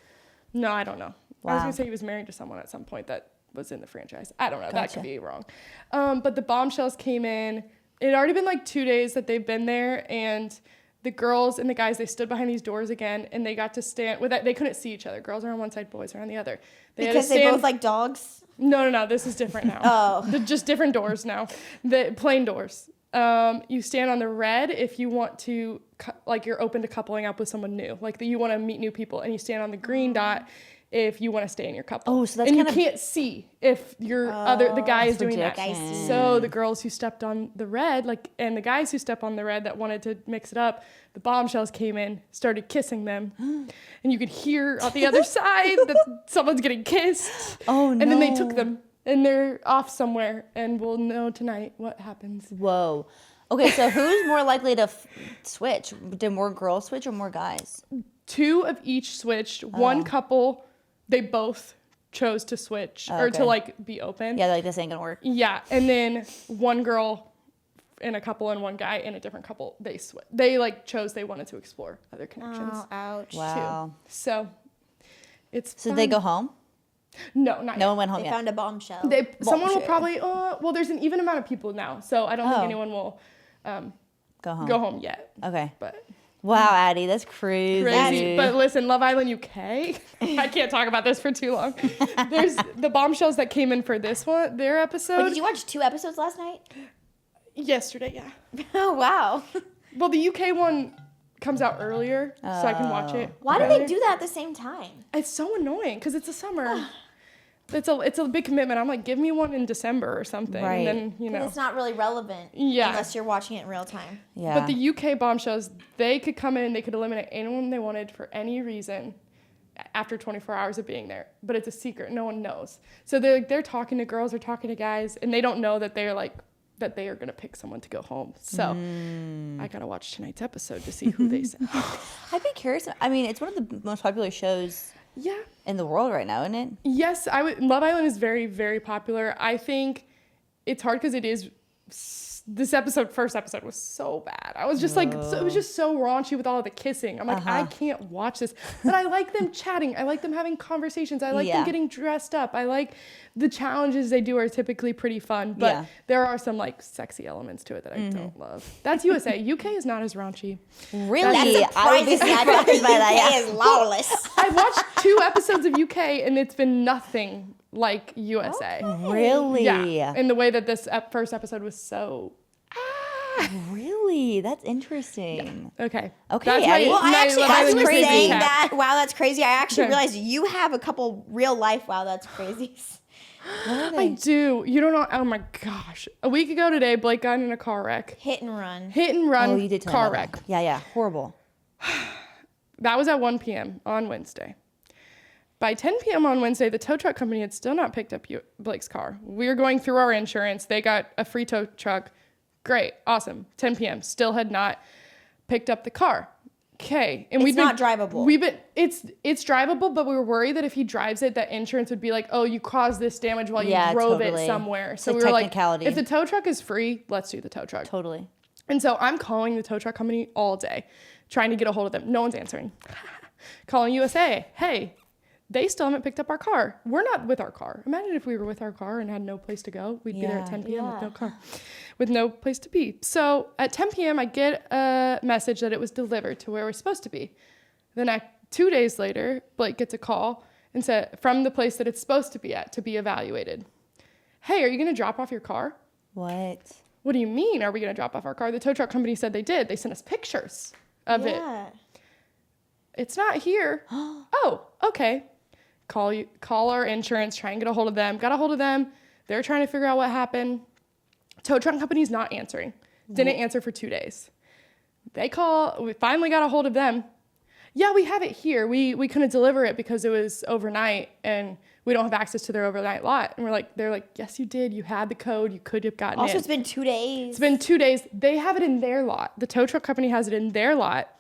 No, I don't know. I was Wow. gonna say he was married to someone at some point that was in the franchise. I don't know. That Gotcha. could be wrong. But the bombshells came in. It had already been like 2 days that they've been there, and the girls and the guys, they stood behind these doors again, and they got to stand with that. They couldn't see each other. Girls are on one side, boys are on the other. They had to Because they stand- both like dogs? No. This is different now. Oh. Just different doors now. The plain doors. You stand on the red if you want to, like you're open to coupling up with someone new, like that you want to meet new people, and you stand on the green dot if you want to stay in your couple. Oh, so that's and you kind of- can't see if the guy is doing that. Rejection. So the girls who stepped on the red, and the guys who stepped on the red that wanted to mix it up, the bombshells came in, started kissing them, and you could hear on the other side that someone's getting kissed. Oh, no. And then they took them. And they're off somewhere, and we'll know tonight what happens. Whoa. Okay, so who's more likely to switch? Did more girls switch or more guys? 2 of each switched. One couple, they both chose to switch or to okay. be open. Yeah, like this ain't gonna work. Yeah, and then one girl in a couple and one guy in a different couple, they chose they wanted to explore other connections. Oh, ouch. Wow. Too. So it's So fun. they go home? No, not No yet. one went home They yet. found a bombshell. Someone will Bullshit. probably. Well, there's an even amount of people now, so I don't think anyone will Go home. go home yet. Okay. But Wow, Addie, that's crazy. crazy. But listen, Love Island UK. I can't talk about this for too long. There's the bombshells that came in for this one, their episode. Wait, did you watch 2 episodes last night? Yesterday, yeah. Oh, wow. Well, the UK one comes out earlier, so I can watch it. Why do they do that at the same time? It's so annoying because it's a summer. It's a big commitment. I'm like, give me one in December or something, Right. and then It's not really relevant Yeah. unless you're watching it in real time. Yeah. But the UK bombshells, they could come in, they could eliminate anyone they wanted for any reason after 24 hours of being there. But it's a secret. No one knows. So they're talking to girls or talking to guys, and they don't know that they're like, that they are going to pick someone to go home. So I got to watch tonight's episode to see who they send. I'd be curious. I mean, it's one of the most popular shows Yeah. in the world right now, isn't it? Yes, Love Island is very, very popular. I think it's hard because it is. This first episode was so bad. I was just like, it was just so raunchy with all of the kissing. I'm like, I can't watch this. But I like them chatting. I like them having conversations. I like them getting dressed up. I like the challenges they do are typically pretty fun. But there are some like sexy elements to it that I don't love. That's USA. UK is not as raunchy. Really? That I would be surprises me. I surprised thought the by that. UK is lawless. I watched 2 episodes of UK and it's been nothing like USA. Really? Yeah, and the way that this first episode was so. Really? That's interesting. Okay. Okay, That's Addie. Well, I actually, Love as Island you were crazy saying cat. that, wow, that's crazy, I actually Okay. realized you have a couple real life wow, that's crazies. I do. You don't know. Oh my gosh. A week ago today, Blake got in a car wreck. Hit and run. Hit and run Oh, you did tell me car about wreck. that. Yeah. Horrible. That was at 1 p.m. on Wednesday. By 10 p.m. on Wednesday, the tow truck company had still not picked up Blake's car. We were going through our insurance. They got a free tow truck. Great. Awesome. 10 p.m. Still had not picked up the car. Okay. And It's not drivable. It's drivable, but we were worried that if he drives it, that insurance would be like, oh, you caused this damage while you Yeah, drove totally. it somewhere. So It's a we were like, technicality. if the tow truck is free, let's do the tow truck. Totally. And so I'm calling the tow truck company all day, trying to get a hold of them. No one's answering. Calling USA. Hey, they still haven't picked up our car. We're not with our car. Imagine if we were with our car and had no place to go. We'd be there at 10 p.m. with no car, with no place to be. So at 10 p.m., I get a message that it was delivered to where we're supposed to be. Then 2 days later, Blake gets a call and said from the place that it's supposed to be at to be evaluated. Hey, are you going to drop off your car? What? What do you mean, are we going to drop off our car? The tow truck company said they did. They sent us pictures of it. It's not here. Oh, okay. Call our insurance, try and get a hold of them. Got a hold of them. They're trying to figure out what happened. Tow truck company's not answering. Didn't answer for 2 days. We finally got a hold of them. Yeah, we have it here. We couldn't deliver it because it was overnight and we don't have access to their overnight lot. And they're like, yes, you did. You had the code. You could have gotten it. Also, it's been 2 days. It's been 2 days. They have it in their lot. The tow truck company has it in their lot.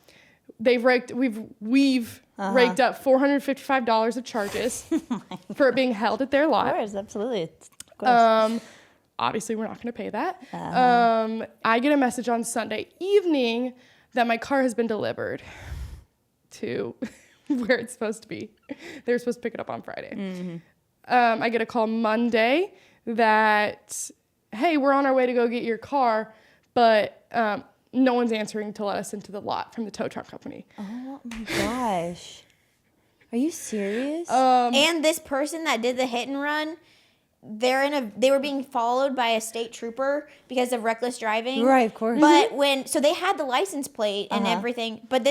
We've raked up $455 of charges for it being held at their lot. Of course, absolutely. Of course. Obviously, we're not going to pay that. I get a message on Sunday evening that my car has been delivered to where it's supposed to be. They were supposed to pick it up on Friday. Mm-hmm. I get a call Monday that, hey, we're on our way to go get your car, but no one's answering to let us into the lot from the tow truck company. Oh my gosh. Are you serious? And this person that did the hit and run they were being followed by a state trooper because of reckless driving. Right, of course. But so they had the license plate and everything, but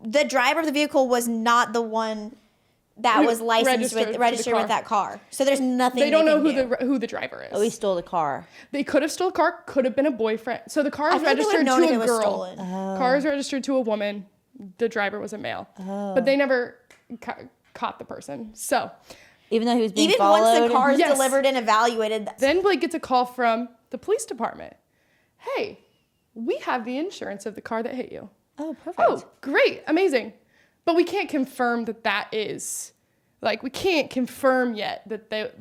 the driver of the vehicle was not the one that was licensed registered with that car. So there's nothing They don't know can do. who the driver is. Oh, he stole the car. They could have stole a car, could have been a boyfriend. So the car is I feel like they registered would've known if to it a was girl. stolen. Car is registered to a woman. The driver was a male. But they never caught the person. So Even though he was being Even followed. once the car is Yes. delivered and evaluated. then Blake gets a call from the police department. Hey, we have the insurance of the car that hit you. Oh, perfect. Oh, great, amazing. But we can't confirm that is, like, we can't confirm yet that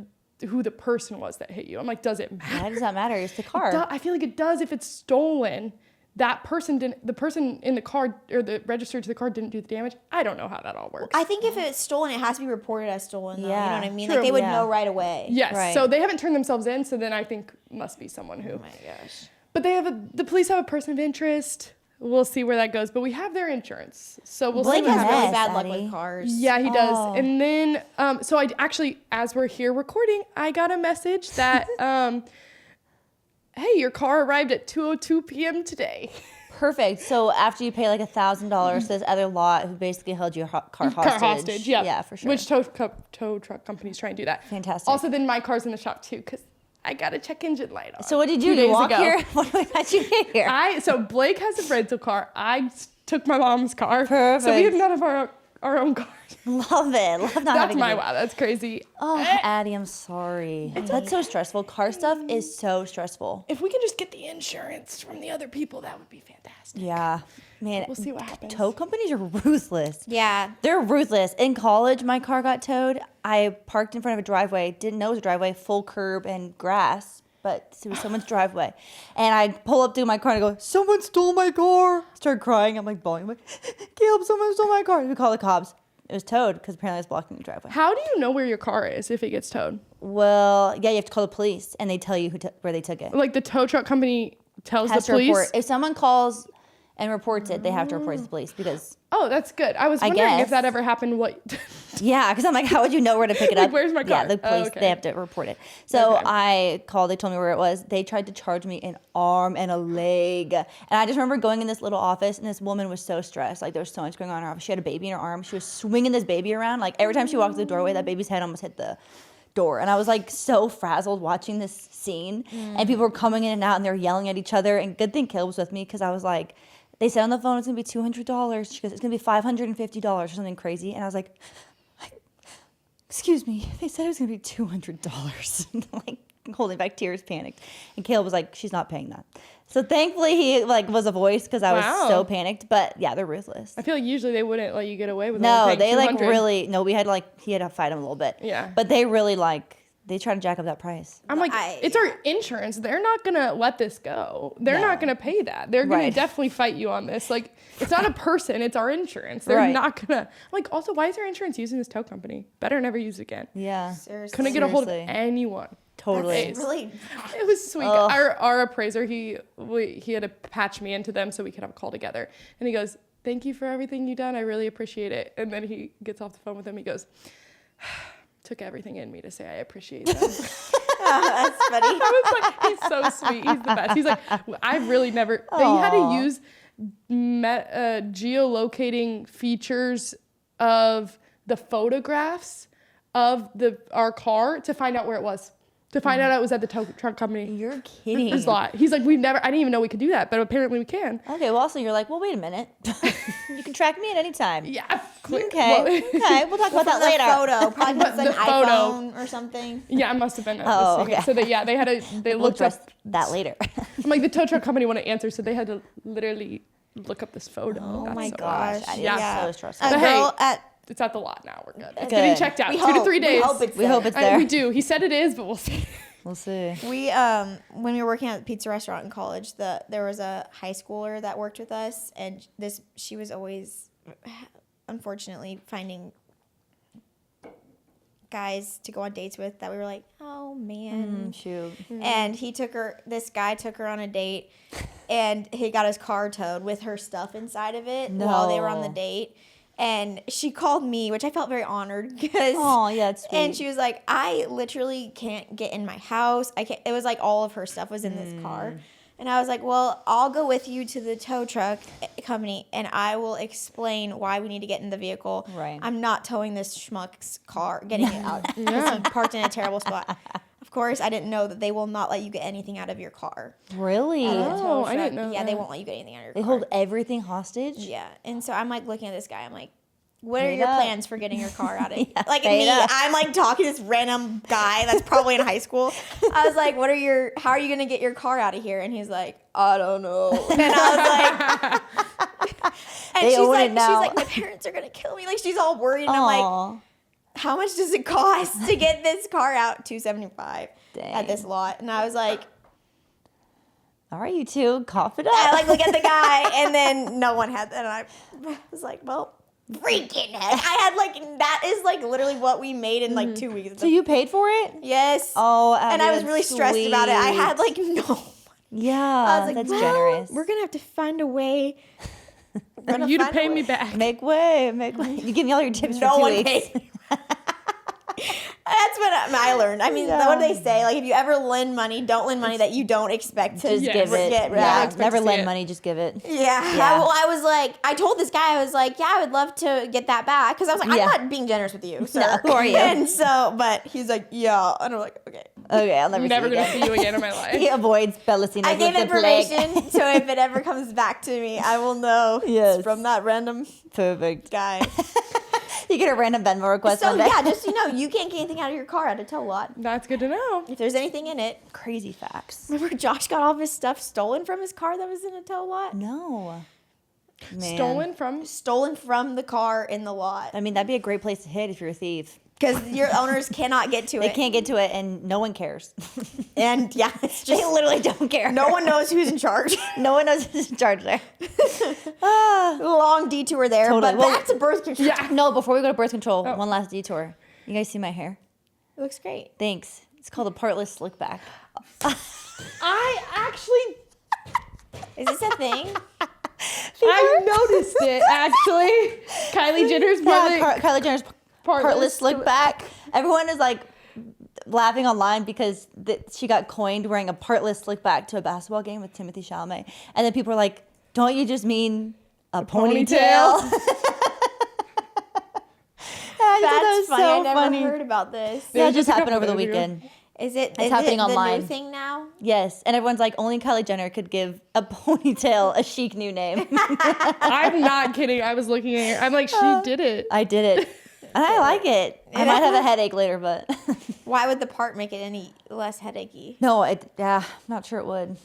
who the person was that hit you. I'm like, does it matter? Why does that matter? It's the car. I feel like it does if it's stolen. The person in the car or the registered to the car didn't do the damage. I don't know how that all works. I think if it's stolen, it has to be reported as stolen, though. You know Yeah. what I mean? True. Like, they would Yeah. know right away. Yes. Right. So they haven't turned themselves in. So then I think must be someone who. Oh, my gosh. But the police have a person of interest. We'll see where that goes. But we have their insurance. So we'll Blake see what has happens. really Yes, bad luck Addie. with cars. Yeah, he does. Oh. And then, so I actually, as we're here recording, I got a message that, hey, your car arrived at 2:02 p.m. today. Perfect. So after you pay like $1,000 to this other lot who basically held your car hostage. Car hostage, yeah. Yeah, for sure. Which tow truck companies try and do that. Fantastic. Also, then my car's in the shop too, because I got a check engine light on. So what did 2 you do? days Walk ago. here? How'd you get here? So Blake has a rental car. I took my mom's car. Perfect. So we have none of our own cars. Love it. Love not That's having my to- wow. That's crazy. Oh, Addie, I'm sorry. That's so stressful. Car stuff is so stressful. If we can just get the insurance from the other people, that would be fantastic. Yeah. Man, We'll see what happens. tow companies are ruthless. Yeah. They're ruthless. In college, my car got towed. I parked in front of a driveway. Didn't know it was a driveway, full curb and grass, but it was someone's driveway. And I pull up to my car and I go, someone stole my car. Start crying. I'm like bawling. I'm like, Caleb, someone stole my car. We call the cops. It was towed because apparently I was blocking the driveway. How do you know where your car is if it gets towed? Well, yeah, you have to call the police and they tell you where they took it. Like the tow truck company tells Has the to police? report. If someone calls and reports it, they have to report it to the police because, Oh, that's good. I was I wondering guess. if that ever happened. What? yeah, because I'm like, how would you know where to pick it Like, up? where's my Yeah, car? the police, Oh, okay. they have to report it. So Okay. I called, they told me where it was. They tried to charge me an arm and a leg. And I just remember going in this little office and this woman was so stressed. Like there was so much going on in her office. She had a baby in her arm. She was swinging this baby around. Like every time she walked through the doorway, that baby's head almost hit the door. And I was like so frazzled watching this scene. And people were coming in and out and they were yelling at each other. And good thing Caleb was with me because I was like, they said on the phone it's gonna be $200. She goes, it's gonna be $550 or something crazy. And I was like, excuse me, they said it was gonna be $200. Like holding back tears, panicked. And Caleb was like, she's not paying that. So thankfully he like was a voice because I was Wow. so panicked. But yeah, they're ruthless. I feel like usually they wouldn't let you get away with No, only they paying like 200. really he had to fight him a little bit. Yeah. But they really they try to jack up that price. I'm like, I- it's our insurance. They're not gonna let this go. They're No. not gonna pay that. They're gonna Right. definitely fight you on this. Like, it's not a person. It's our insurance. They're Right. not gonna. Like, also, why is our insurance using this tow company? Better never use it again. Yeah. Seriously. Couldn't get a hold of Seriously. anyone. Totally. That's really. It was sweet. Ugh. Our appraiser, he had to patch me into them so we could have a call together. And he goes, "Thank you for everything you've done. I really appreciate it." And then he gets off the phone with him. He goes, "Took everything in me to say I appreciate that." That's funny. I was like, he's so sweet. He's the best. He's like, I've really never. They had to Aw. use geolocating features of the photographs of our car to find out where it was. To find out it was at the tow truck company. You're kidding. His lot. He's like, I didn't even know we could do that, but apparently we can. Okay, well also you're like, well wait a minute. You can track me at any time. Yeah. Okay. Well, Okay, we'll talk about that The later. photo. Probably But it's an the photo. iPhone or something. yeah, it must have been. Oh, okay. okay. So they had to. They We'll looked address up. that later. I'm like, the tow truck company wouldn't answer, so they had to literally look up this photo. Oh That's my so gosh. bad. Addie, Yeah. that's so A stressful. But girl hey, at. It's at the lot now. We're good. It's Good. getting checked out. We 2 to hope- 3 days. We hope it's We hope it's there. We do. He said it is, but we'll see. We'll see. We when we were working at the pizza restaurant in college, there was a high schooler that worked with us, and she was always, unfortunately, finding guys to go on dates with that we were like, oh man. Shoot. And this guy took her on a date, and he got his car towed with her stuff inside of it while they were on the No. date. And she called me, which I felt very honored because. Oh, yeah, it's sweet. And she was like, I literally can't get in my house. I can't. It was like all of her stuff was in this car. And I was like, well, I'll go with you to the tow truck company and I will explain why we need to get in the vehicle. Right. I'm not towing this schmuck's car, getting it out. Because he parked in a terrible spot. Of course, I didn't know that they will not let you get anything out of your car. Really? At a tow Oh, I didn't truck. know Yeah, they that. won't let you get anything out of your They car. hold everything hostage? Yeah. And so I'm like looking at this guy. I'm like, what are Paid your up. plans for getting your car out of here? Yeah, like paid me, up. I'm like talking to this random guy that's probably in high school. I was like, how are you going to get your car out of here? And he's like, I don't know. And I was like, and They she's own like, it now. my parents are going to kill me. Like she's all worried. And I'm like, Aw. how much does it cost to get this car out? $275 Dang. at this lot. And I was like, All right, you two, cough it up. I like look at the guy, and then no one had that. And I was like, well, freaking heck. I had like, that is like literally what we made in like 2 weeks. So you paid for it? Yes. Oh, and I was that's really stressed about it. I had like no. Yeah, I was like, that's well, generous. we're gonna have to find a way. We're gonna You to find a pay me way. back. Make way, make way. You give me all your tips No for 2 one weeks. paid. That's what I learned. I mean, Yeah. what do they say? Like, if you ever lend money, don't lend money that you don't expect to Just Yes. give it. get Never Yeah, expect never to see lend it. money, just give it. Yeah. Yeah. I was like, I told this guy, I was like, yeah, I would love to get that back. Because I was like, Yeah. I'm not being generous with you, sir. No, who are you? And so, but he's like, yeah. And I'm like, okay. Okay, I'll never, Never see gonna you see again. you again in my life. He avoids Pelicinos I gave with the plague. information, so if it ever comes back to me, I will know Yes. it's from that random Perfect. guy. You get a random Venmo request So one day. yeah, just you can't get anything out of your car at a tow lot. That's good to know. If there's anything in it. Crazy facts. Remember Josh got all of his stuff stolen from his car that was in a tow lot? No. Man. Stolen from the car in the lot. I mean, that'd be a great place to hit if you're a thief. Because your owners cannot get to They it. can't get to it, and no one cares. And yeah, it's They just literally don't care. no one knows who's in charge. No one knows who's in charge there. Ah. Long detour there, Totally. but Well- back to birth control. Yeah. No, before we go to birth control, Oh. one last detour. You guys see my hair? It looks great. Thanks. It's called a partless slickback. I actually, Is this a thing? I noticed it actually. Kylie Jenner's Yeah, partly Kylie Jenner's partless slickback. Everyone is like laughing online because she got coined wearing a partless slickback to a basketball game with Timothée Chalamet. And then people are like, don't you just mean a ponytail? I just thought that was That's funny. I so never funny. heard about this. Yeah, it was just just a happened couple over the days ago. weekend. Is it? It's happening it the online. new thing now? Yes, and everyone's like, only Kylie Jenner could give a ponytail a chic new name. I'm not kidding. I was looking at her. I'm like, she did it. I did it. And I like it. I might have a headache later, but Why would the part make it any less headachy? no, I'm not sure it would.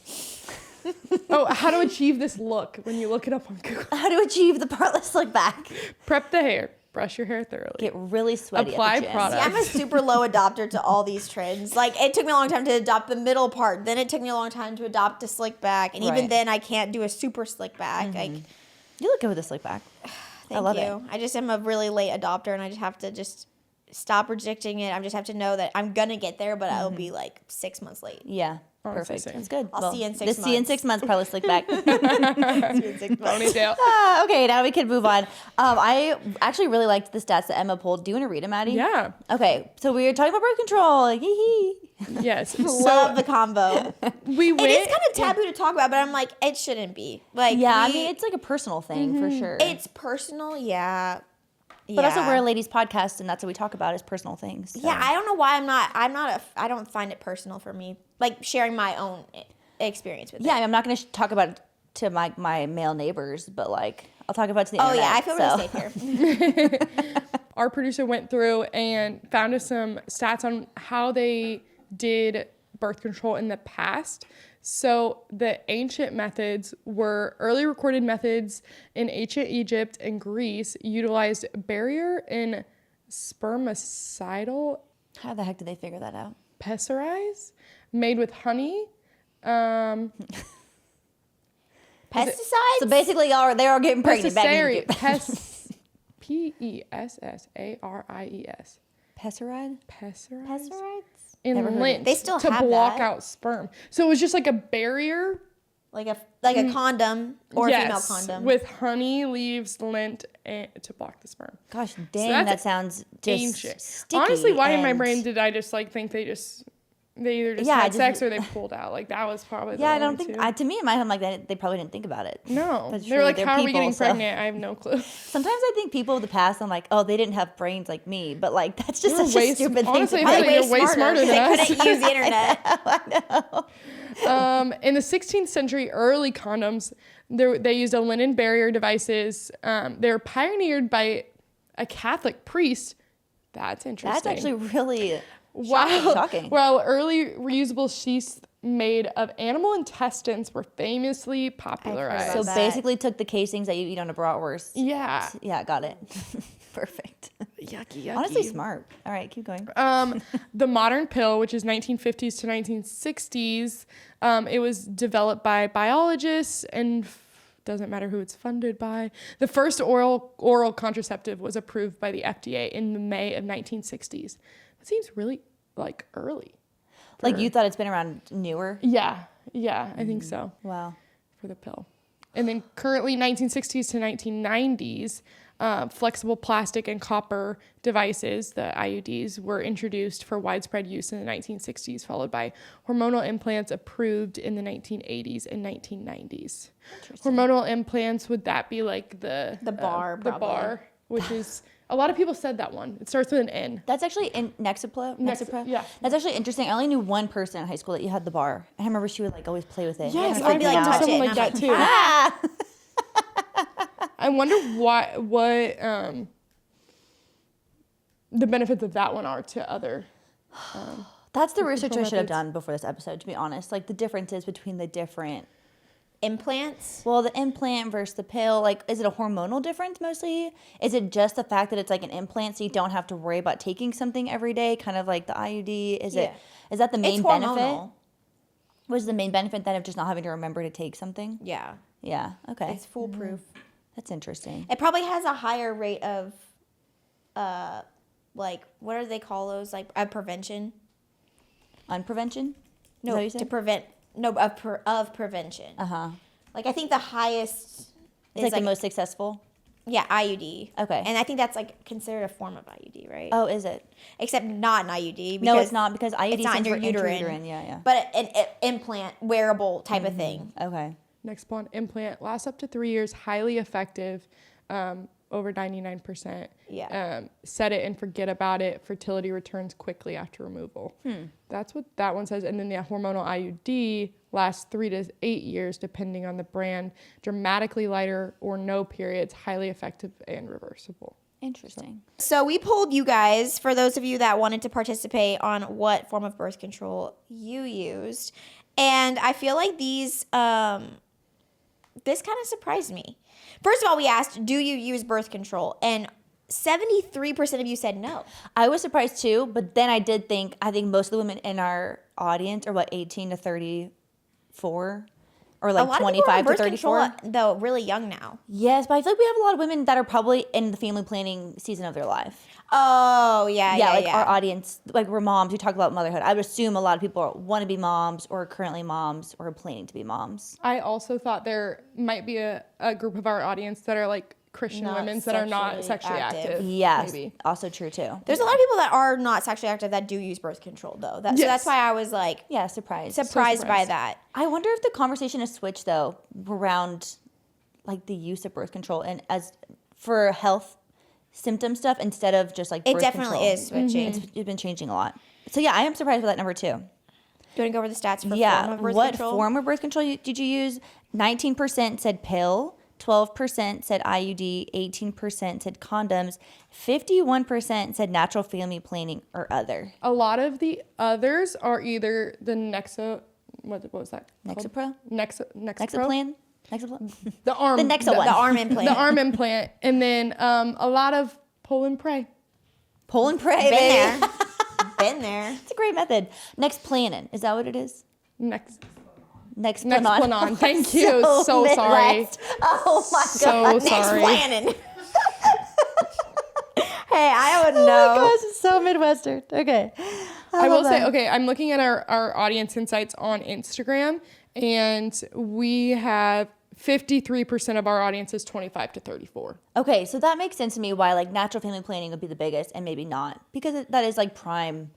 Oh, how to achieve this look when you look it up on Google. How to achieve the partless slickback? Prep the hair. Brush your hair thoroughly. Get really sweaty. Apply at the gym. product. See, I'm a super low adopter to all these trends. Like, it took me a long time to adopt the middle part. Then it took me a long time to adopt a slick back. And even Right. then, I can't do a super slick back. Like, You look good with a slickback. thank love you. it. I just am a really late adopter, and I just have to just stop rejecting it. I just have to know that I'm going to get there, but I'll be like 6 months late. Yeah. Honestly, Perfect. same. That's good. I'll see you in 6 See you in months. 6 months, partless slickback. Ponytail. Okay, now we can move on. I actually really liked the stats that Emma pulled. Do you want to read them, Maddie? Yeah. Okay, so we were talking about birth control. Hee hee. Yes. Love So the combo. we went. It is kind of taboo to talk about, but I'm like, it shouldn't be. Like, Yeah, I mean, it's like a personal thing for sure. it's personal, yeah. But also, Yeah. we're a ladies' podcast, and that's what we talk about is personal things. so. Yeah, I don't know why I don't find it personal for me. Like sharing my own experience with Yeah, it. I'm not going to talk about it to my male neighbors, but like I'll talk about it to the Oh internet. yeah, I feel really safe here. Our producer went through and found us some stats on how they did birth control in the past. So the ancient methods were early recorded methods in ancient Egypt and Greece utilized barrier and spermicidal How the heck did they figure that out? pessarize made with honey. Pesticides? So basically, they are getting pregnant. back in Egypt. P-E-S-S-A-R-I-E-S. Pesseride? Pessarize? Pesticides? In Never heard of lint it. They still to have block that. out sperm. So it was just like a barrier Like a condom or a female Yes, condom. with honey, leaves, lint to block the sperm. Gosh, So dang, that's that sounds just ancient. sticky. Honestly, why in my and- brain did I just like think they either just Yeah, had just- sex or they pulled out? Like that was probably Yeah, I the don't only think. two. To me, in my head, I'm like they probably didn't think about it. No, But they're surely like, they're how are we people, getting so- pregnant? I have no clue. Sometimes I think people of the past, I'm like, oh, they didn't have brains like me, but like that's just You're such way a stupid honestly, thing. I To feel think. like you're way smarter than They us. couldn't use the internet. In the 16th century, early condoms, they used a linen barrier devices. They were pioneered by a Catholic priest. That's interesting. That's actually really Wow. shocking. While early reusable sheaths made of animal intestines were famously popularized. So that. basically, took the casings that you eat on a bratwurst. Yeah. Yeah, got it. Perfect. Yucky, yucky. Honestly, smart. All right, keep going. The modern pill, which is 1950s to 1960s, it was developed by biologists and doesn't matter who it's funded by. The first oral contraceptive was approved by the FDA in the May of 1960s. That seems really like early. Like you thought it's been around newer. Yeah, I think so. Wow. For the pill. And then currently 1960s to 1990s, flexible plastic and copper devices, the IUDs, were introduced for widespread use in the 1960s, followed by hormonal implants approved in the 1980s and 1990s. Hormonal implants, would that be like the bar, the probably. bar, which is, a lot of people said that one. It starts with an N. That's actually in Nexapro. Yeah. That's actually interesting. I only knew one person in high school that you had the bar. I remember she would like always play with it. Yes, And I'd I'd be freak like, out. touch it, someone and like I'm that like, too. Ah! I wonder what the benefits of that one are to other. That's the research I control should have methods. done before this episode, to be honest. Like the differences between the different, Implants. well, the implant versus the pill. Like, is it a hormonal difference mostly? Is it just the fact that it's like an implant, so you don't have to worry about taking something every day, kind of like the IUD? Is that the main It's benefit? hormonal. Was the main benefit then of just not having to remember to take something? Yeah. Yeah. Okay. It's foolproof. That's interesting. It probably has a higher rate of, like, what do they call those? Like, prevention? Unprevention? Is that No, what you to said? prevent. No, of prevention. Uh-huh. Like, I think the highest It's is like the most successful? yeah, IUD. Okay. And I think that's like considered a form of IUD, right? Oh, is it? Except not an IUD. No, because it's not, because IUD it's not stands for intrauterine. intrauterine. Yeah. But an implant, wearable type of thing. Okay. Next one, implant lasts up to 3 years, highly effective, over 99%. Yeah. Set it and forget about it. Fertility returns quickly after removal. That's what that one says. And then the hormonal IUD lasts 3 to 8 years, depending on the brand. Dramatically lighter or no periods, highly effective and reversible. Interesting. So we polled you guys, for those of you that wanted to participate, on what form of birth control you used. And I feel like these, this kind of surprised me. First of all, we asked, do you use birth control? And 73% of you said no. I was surprised too, but then I think most of the women in our audience are 18 to 34 or like a lot 25 of people are on to birth 34. control, though, really young now. Yes, but I feel like we have a lot of women that are probably in the family planning season of their life. Oh, yeah. Our audience, like we're moms, we talk about motherhood. I would assume a lot of people want to be moms or are currently moms or are planning to be moms. I also thought there might be a group of our audience that are like Christian Not women that are not sexually sexually active. active. Yes, Maybe. also true too. There's a lot of people that are not sexually active that do use birth control, though. So Yes. that's why I was like Yeah, surprised. surprised by surprised. that. I wonder if the conversation has switched though around like the use of birth control and as for health symptom stuff instead of just like It birth definitely control. is switching. It's been changing a lot. So yeah, I am surprised by that number too. Do you want to go over the stats for form Yeah, of birth what control? form of birth control did you use? 19% said pill, 12% said IUD, 18% said condoms, 51% said natural family planning or other. A lot of the others are either the what was that called? Nexapro? Nexapro? Nexaplan? Nexaplan? The arm. The Nexa one. The arm implant. The arm implant. And then a lot of pull and pray. Pull and pray, Been baby. there. Been there. It's a great method. Next planning. Is that what it is? Next Next Nexplanon. Thank you. So sorry. Midwest. Oh my So god. Next sorry. planning. Hey, I would Oh know. my gosh, it's so Midwestern. Okay. I will love say, that. okay, I'm looking at our audience insights on Instagram, And we have 53% of our audience is 25 to 34. Okay, so that makes sense to me why like natural family planning would be the biggest and maybe not, because that is like prime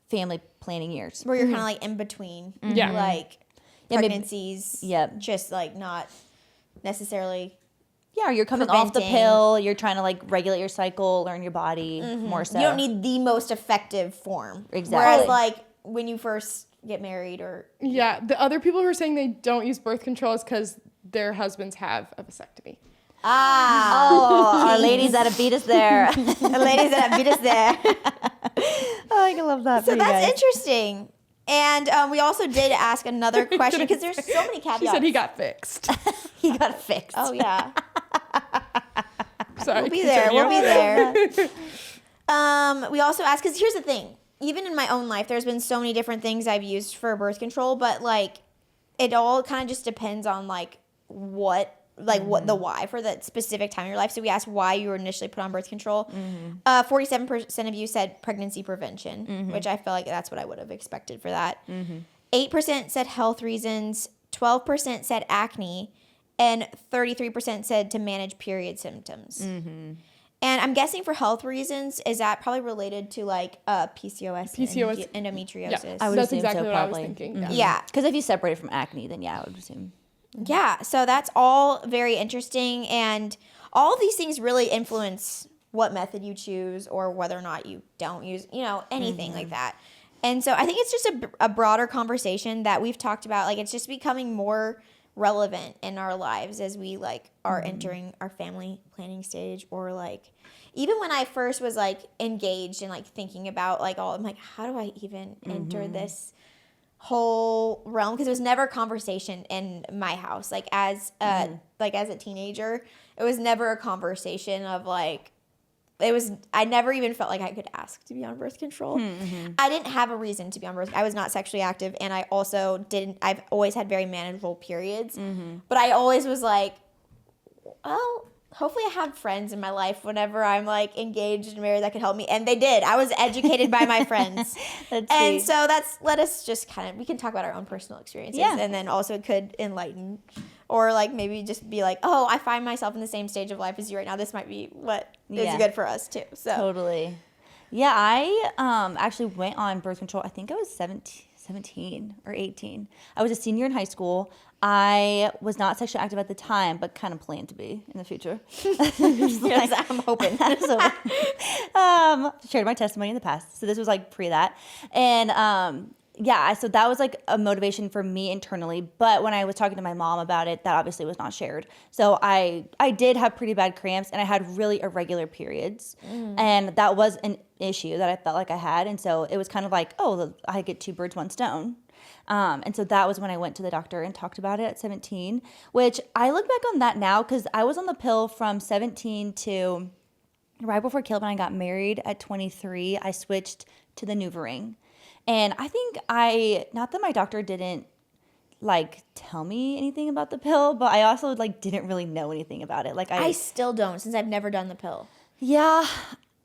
family planning years. Where you're kind of like in between. Yeah. Like maybe- pregnancies. Yep. Just like not necessarily. Yeah, or you're coming off the Preventing. pill, you're trying to like regulate your cycle, learn your body more so. You don't need the most effective form. Exactly. Whereas like when you first get married or. Yeah, the other people who are saying they don't use birth control is because their husbands have a vasectomy. Oh, our ladies that have beat us there. The ladies that beat us there. Oh, I love that. So that's interesting. And we also did ask another question because there's so many caveats. She said he got fixed. He got fixed. Oh, yeah. Sorry. We'll be there. continue. We'll be there. We also asked, because here's the thing. Even in my own life, there's been so many different things I've used for birth control, but like it all kind of just depends on like what the why for that specific time in your life. So we asked why you were initially put on birth control. 47% of you said pregnancy prevention, which I feel like that's what I would have expected for that. 8% said health reasons, 12% said acne, and 33% said to manage period symptoms. And I'm guessing for health reasons, is that probably related to like PCOS, PCOS. and endometriosis? Yeah, I would that's assume exactly so, what I was probably. thinking. Yeah. Yeah. Because if you separate it from acne, then yeah, I would assume. Yeah, so that's all very interesting, and all of these things really influence what method you choose or whether or not you don't use, anything like that. And so I think it's just a broader conversation that we've talked about. Like, it's just becoming more relevant in our lives as we like are entering our family planning stage, or like even when I first was like engaged and like thinking about like I'm like, how do I even enter this whole realm? Because it was never a conversation in my house. Like as a teenager, it was never a conversation of like, I never even felt like I could ask to be on birth control. I didn't have a reason to be on birth. I was not sexually active, and I also I've always had very manageable periods. But I always was like, well, hopefully I have friends in my life whenever I'm like engaged and married that could help me. And they did. I was educated by my friends. That's and sweet. so let us just we can talk about our own personal experiences. Yeah. And then also it could enlighten, or like maybe just be like, oh, I find myself in the same stage of life as you right now. This might be what is good for us too. So Totally. Yeah, I actually went on birth control. I think I was 17 or 18. I was a senior in high school. I was not sexually active at the time, but kind of planned to be in the future. yes, I'm hoping. Shared my testimony in the past. So this was like pre that. And so that was like a motivation for me internally. But when I was talking to my mom about it, that obviously was not shared. So I did have pretty bad cramps, and I had really irregular periods. And that was an issue that I felt like I had. And so it was kind of like, oh, I get two birds, one stone. And so that was when I went to the doctor and talked about it at 17, which I look back on that now because I was on the pill from 17 to right before Caleb and I got married at 23. I switched to the NuvaRing. And I think not that my doctor didn't like tell me anything about the pill, but I also like didn't really know anything about it. Like I still don't, since I've never done the pill. Yeah,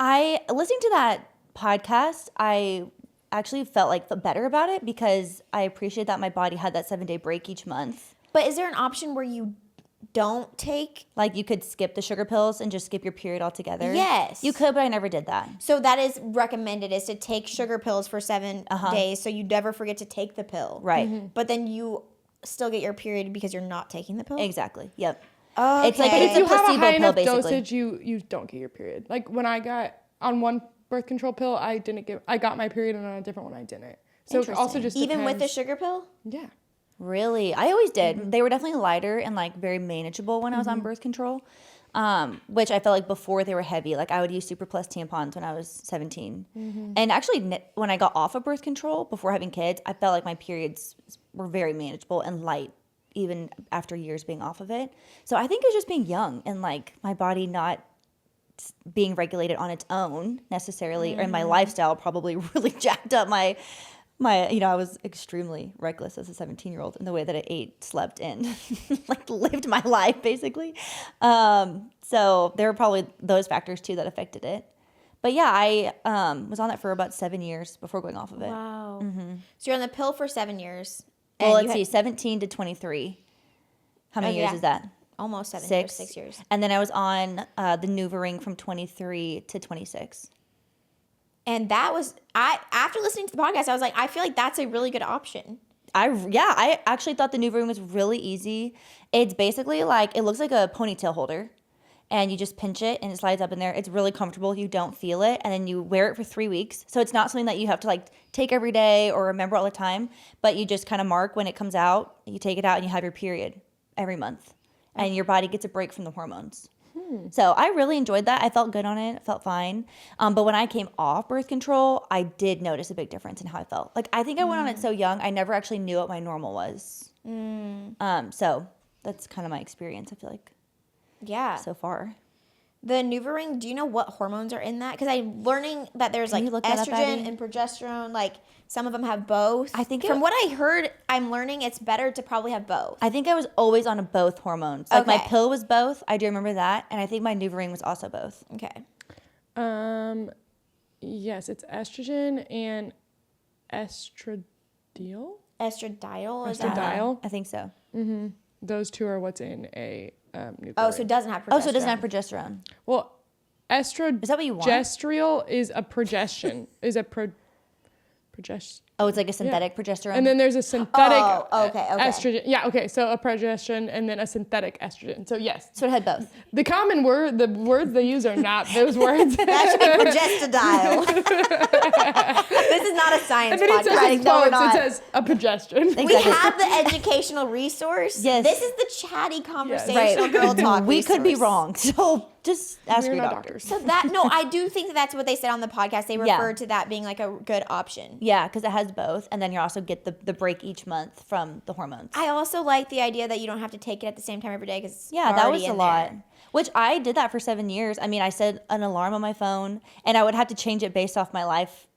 listening to that podcast, I actually felt better about it because I appreciate that my body had that 7-day break each month. But is there an option where you don't take? Like you could skip the sugar pills and just skip your period altogether? Yes. You could, but I never did that. So that is recommended, is to take sugar pills for 7 days so you never forget to take the pill. Right. But then you still get your period because you're not taking the pill? Exactly. Yep. Okay. It's like But it's if a you have a placebo high pill, enough basically. dosage, you don't get your period. Like when I got on one birth control pill, I got my period, and on a different one I didn't. So it also just Even with the depends. sugar pill? Yeah. Really? I always did. They were definitely lighter and like very manageable when I was on birth control, which I felt like before they were heavy. Like I would use Super Plus tampons when I was 17. And actually when I got off of birth control before having kids, I felt like my periods were very manageable and light even after years being off of it. So I think it was just being young and like my body not being regulated on its own necessarily, and my lifestyle probably really jacked up my I was extremely reckless as a 17-year-old in the way that I ate, slept, and like lived my life basically. So there were probably those factors too that affected it. But yeah, I was on that for about 7 years before going off of it. Wow. So you're on the pill for 7 years, Well, And let's see, 17 to 23. How many years is that? Almost 7 6. years, 6 years. And then I was on the NuvaRing from 23 to 26. And that was, after listening to the podcast, I was like, I feel like that's a really good option. I actually thought the NuvaRing was really easy. It's basically like, it looks like a ponytail holder. And you just pinch it and it slides up in there. It's really comfortable. You don't feel it. And then you wear it for 3 weeks. So it's not something that you have to like take every day or remember all the time. But you just kind of mark when it comes out. You take it out and you have your period every month. And your body gets a break from the hormones. So I really enjoyed that. I felt good on it. I felt fine. But when I came off birth control, I did notice a big difference in how I felt. Like I think I went on it so young, I never actually knew what my normal was. So that's kind of my experience, I feel like. Yeah. So far. The NuvaRing, do you know what hormones are in that? Because I'm learning that there's Can like you look that up, estrogen Abby? and progesterone. Like some of them have both. I think from what I heard, I'm learning it's better to probably have both. I think I was always on both hormones. Like my Okay. pill was both. I do remember that. And I think my NuvaRing was also both. Okay. Yes, it's estrogen and estradiol. Estradiol? Is that? Estradiol. I think so. Those two are what's in a NuvaRing. Oh, so it doesn't have progesterone. Oh, so it doesn't have progesterone. Well, estradiol Is that what you want? is a progestion. Progest. Oh, it's like a synthetic progesterone. And then there's a synthetic okay. estrogen. Yeah, okay. So a progestion and then a synthetic estrogen. So yes. So it had both. The common word, the words they use are not those words. That should be progestadiol. This is not a science And then it says, podcast. in quotes, it says a progestion. We have the educational resource. Yes. This is the chatty conversational Right. girl talk We could be resource. wrong. So just ask We're your not doctor. doctors. So I do think that's what they said on the podcast. They Yeah. referred to that being like a good option. Yeah, because it has both. And then you also get the break each month from the hormones. I also like the idea that you don't have to take it at the same time every day because Yeah, that was a lot. Which I did that for 7 years. I mean, I set an alarm on my phone, and I would have to change it based off my life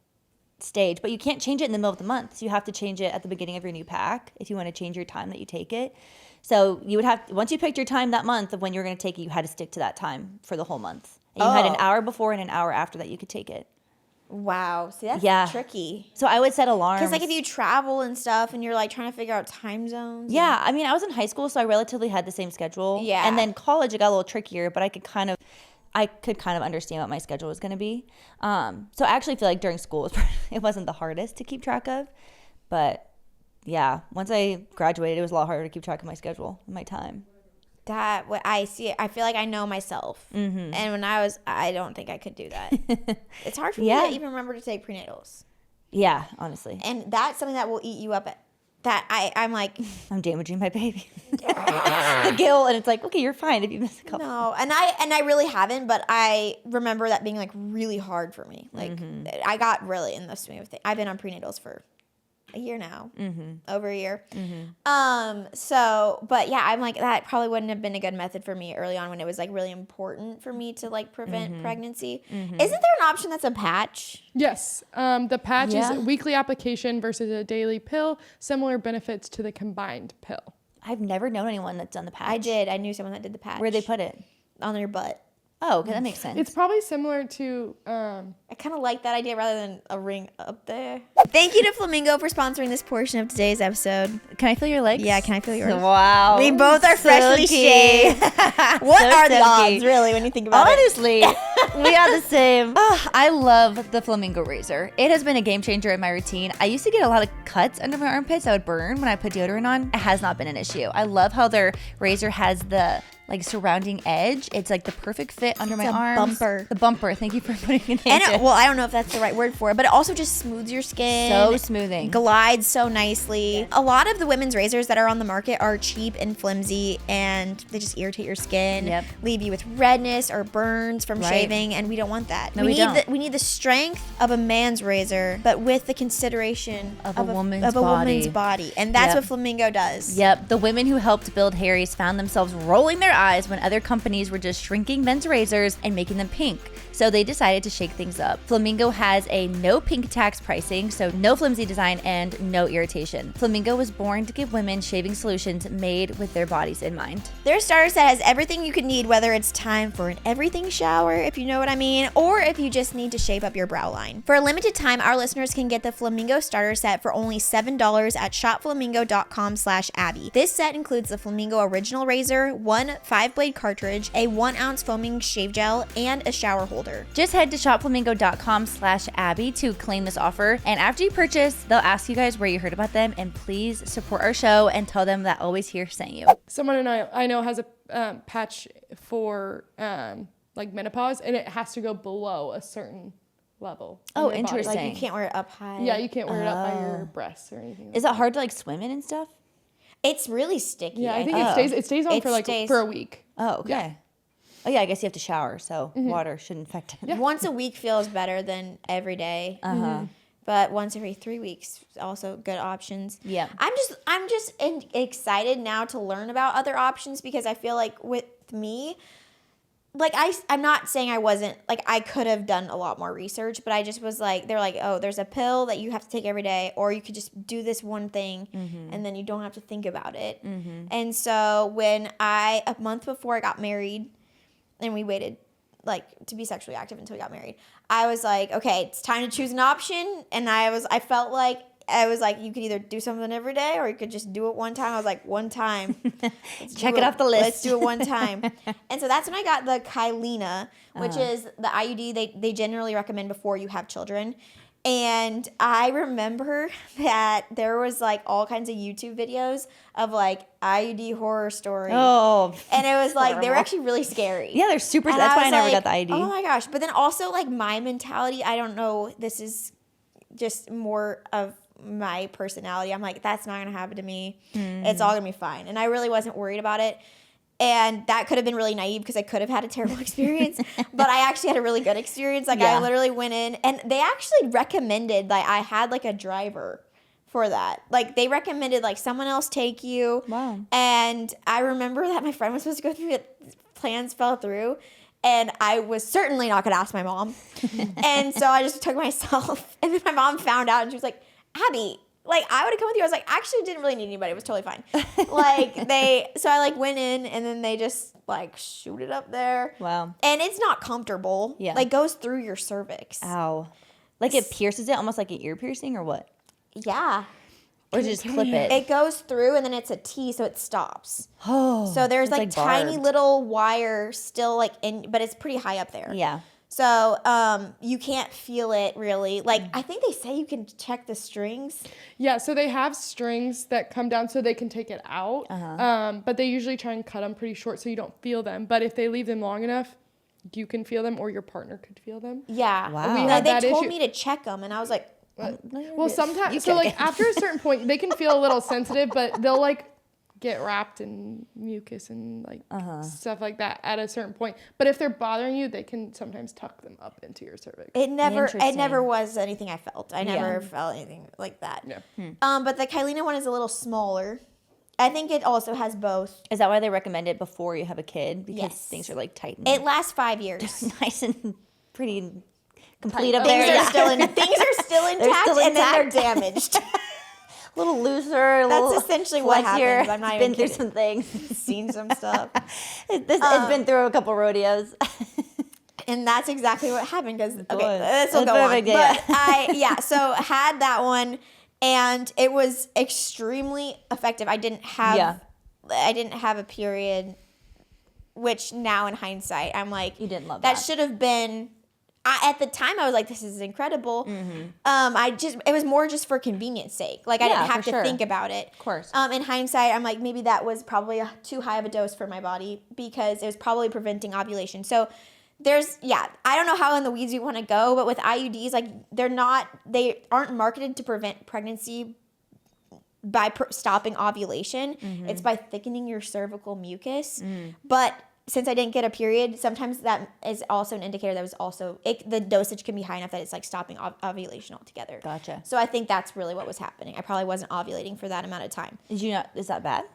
stage. But you can't change it in the middle of the month. So you have to change it at the beginning of your new pack if you want to change your time that you take it. So you would have, once you picked your time that month of when you were going to take it, you had to stick to that time for the whole month. And you had an hour before and an hour after that you could take it. Wow. See, that's Yeah. tricky. So I would set alarms. Because like if you travel and stuff and you're like trying to figure out time zones. Yeah, I mean, I was in high school, so I relatively had the same schedule. Yeah. And then college, it got a little trickier, but I could kind of understand what my schedule was going to be. So I actually feel like during school, it wasn't the hardest to keep track of. But yeah, once I graduated, it was a lot harder to keep track of my schedule and my time. That what I see, I feel like I know myself. Mm-hmm. And when I don't think I could do that. It's hard for me Yeah. to even remember to take prenatals. Yeah, honestly. And that's something that will eat you up. I'm like, I'm damaging my baby. The gill, and it's like, okay, you're fine if you miss a couple. no. And I really haven't, but I remember that being like really hard for me. Like I got really in the swing of things. I've been on prenatals for a year now, over a year. So, but yeah, I'm like, that probably wouldn't have been a good method for me early on when it was like really important for me to like prevent pregnancy. Isn't there an option that's a patch? Yes. The patch Yeah. is weekly application versus a daily pill. Similar benefits to the combined pill. I've never known anyone that's done the patch. I did. I knew someone that did the patch. Where'd they put it? On your butt. Oh, okay, that makes sense. It's probably similar to I kind of like that idea rather than a ring up there. Thank you to Flamingo for sponsoring this portion of today's episode. Can I feel your legs? Yeah, can I feel yours? Wow. We both are freshly Silky. shaved. What So are the silky. odds, really, when you think about it? Honestly, we are the same. I love the Flamingo razor. It has been a game changer in my routine. I used to get a lot of cuts under my armpits that would burn when I put deodorant on. It has not been an issue. I love how their razor has the like surrounding edge. It's like the perfect fit under my a arms. bumper. The bumper. Thank you for putting it in. And I don't know if that's the right word for it, but it also just smooths your skin. So smoothing. Glides so nicely. A lot of the women's razors that are on the market are cheap and flimsy, and they just irritate your skin, Yep. leave you with redness or burns from Right. shaving, and we don't want that. No, we don't. We need the strength of a man's razor, but with the consideration Of a woman's woman's body, and that's Yep. what Flamingo does. Yep, the women who helped build Harry's found themselves rolling their eyes when other companies were just shrinking men's razors and making them pink. So they decided to shake things up. Flamingo has a no pink tax pricing, so no flimsy design and no irritation. Flamingo was born to give women shaving solutions made with their bodies in mind. Their starter set has everything you could need, whether it's time for an everything shower, if you know what I mean, or if you just need to shape up your brow line. For a limited time, our listeners can get the Flamingo starter set for only $7 at shopflamingo.com/Abby. This set includes the Flamingo original razor, one 5-blade cartridge, a 1-ounce foaming shave gel, and a shower holder. Just head to shopflamingo.com/Abby to claim this offer. And after you purchase, they'll ask you guys where you heard about them. And please support our show and tell them that Always Here sent you. Someone I know has a patch for like menopause, and it has to go below a certain level. Oh, on your body. interesting. Like, you can't wear it up high. Yeah, you can't wear it up by your breasts or anything. Is it hard to like swim in and stuff? It's really sticky. Yeah, I think it stays on for a week. Oh, okay. Yeah. Oh yeah, I guess you have to shower, so water shouldn't affect it. Yeah. Once a week feels better than every day. But once every 3 weeks, also good options. Yeah. I'm just excited now to learn about other options, because I feel like with me, like I'm not saying I wasn't, like I could have done a lot more research, but I just was like, they're like, oh, there's a pill that you have to take every day, or you could just do this one thing and then you don't have to think about it. And so when a month before I got married, and we waited like to be sexually active until we got married, I was like, okay, it's time to choose an option. And I felt like you could either do something every day or you could just do it one time. I was like, one time. Check it off the list. Let's do it one time. And so that's when I got the Kyleena, which is the IUD they generally recommend before you have children. And I remember that there was like all kinds of YouTube videos of like IUD horror stories. Oh, and it was like, they were horrible. actually really scary. Yeah, they're super. And That's why I was never like, got the ID. Oh my gosh. But then also like my mentality, I don't know, this is just more of my personality. I'm like, that's not going to happen to me. It's all going to be fine. And I really wasn't worried about it. And that could have been really naive because I could have had a terrible experience, but I actually had a really good experience. Like I literally went in and they actually recommended, like I had like a driver for that. Like they recommended like someone else take you. Wow. And I remember that my friend was supposed to go through it. Plans fell through. And I was certainly not going to ask my mom. And so I just took myself. And then my mom found out and she was like, Abby, like I would have come with you. I was like, actually didn't really need anybody. It was totally fine. So I like went in and then they just like shoot it up there. Wow. And it's not comfortable. Yeah. Like goes through your cervix. Ow. Like it pierces it almost like an ear piercing or what? Yeah. Or just clip it? It goes through and then it's a T, so it stops. Oh. So there's it's like tiny barbed. little wire still like in, but it's pretty high up there. Yeah. So you can't feel it really. Like I think they say you can check the strings. Yeah, so they have strings that come down so they can take it out. But they usually try and cut them pretty short so you don't feel them. But if they leave them long enough, you can feel them or your partner could feel them. Yeah. Wow. We Like, had they that told issue. me to check them, and I was like, Well, sometimes, so like after a certain point, they can feel a little sensitive, but they'll like get wrapped in mucus and like stuff like that at a certain point. But if they're bothering you, they can sometimes tuck them up into your cervix. it never Interesting. was anything I felt. I never felt anything like that. Yeah. But the Kyleena one is a little smaller. I think it also has both. Is that why they recommend it before you have a kid? Because Yes. things are like tight and It lasts 5 years. nice and pretty complete up Things there. are still intact, still and then they're intact. damaged. A little looser. That's essentially what fleshier. happens. I'm not even been through kidding. some things. Seen some stuff. It's been through a couple rodeos. And that's exactly what happened because, okay, Boy. this will That's go on. perfect, But yeah. so had that one and it was extremely effective. I didn't have a period, which now in hindsight, I'm like, You didn't love that that. should have been, at the time I was like, this is incredible. It was more just for convenience sake. Like I Yeah, didn't have for to sure. think about it. Of course. In hindsight, I'm like, maybe that was probably too high of a dose for my body because it was probably preventing ovulation. So I don't know how in the weeds we want to go, but with IUDs, like they aren't marketed to prevent pregnancy by stopping ovulation. It's by thickening your cervical mucus. But since I didn't get a period, sometimes that is also an indicator that was also, the dosage can be high enough that it's like stopping ovulation altogether. Gotcha. So I think that's really what was happening. I probably wasn't ovulating for that amount of time. Did you not? Is that bad?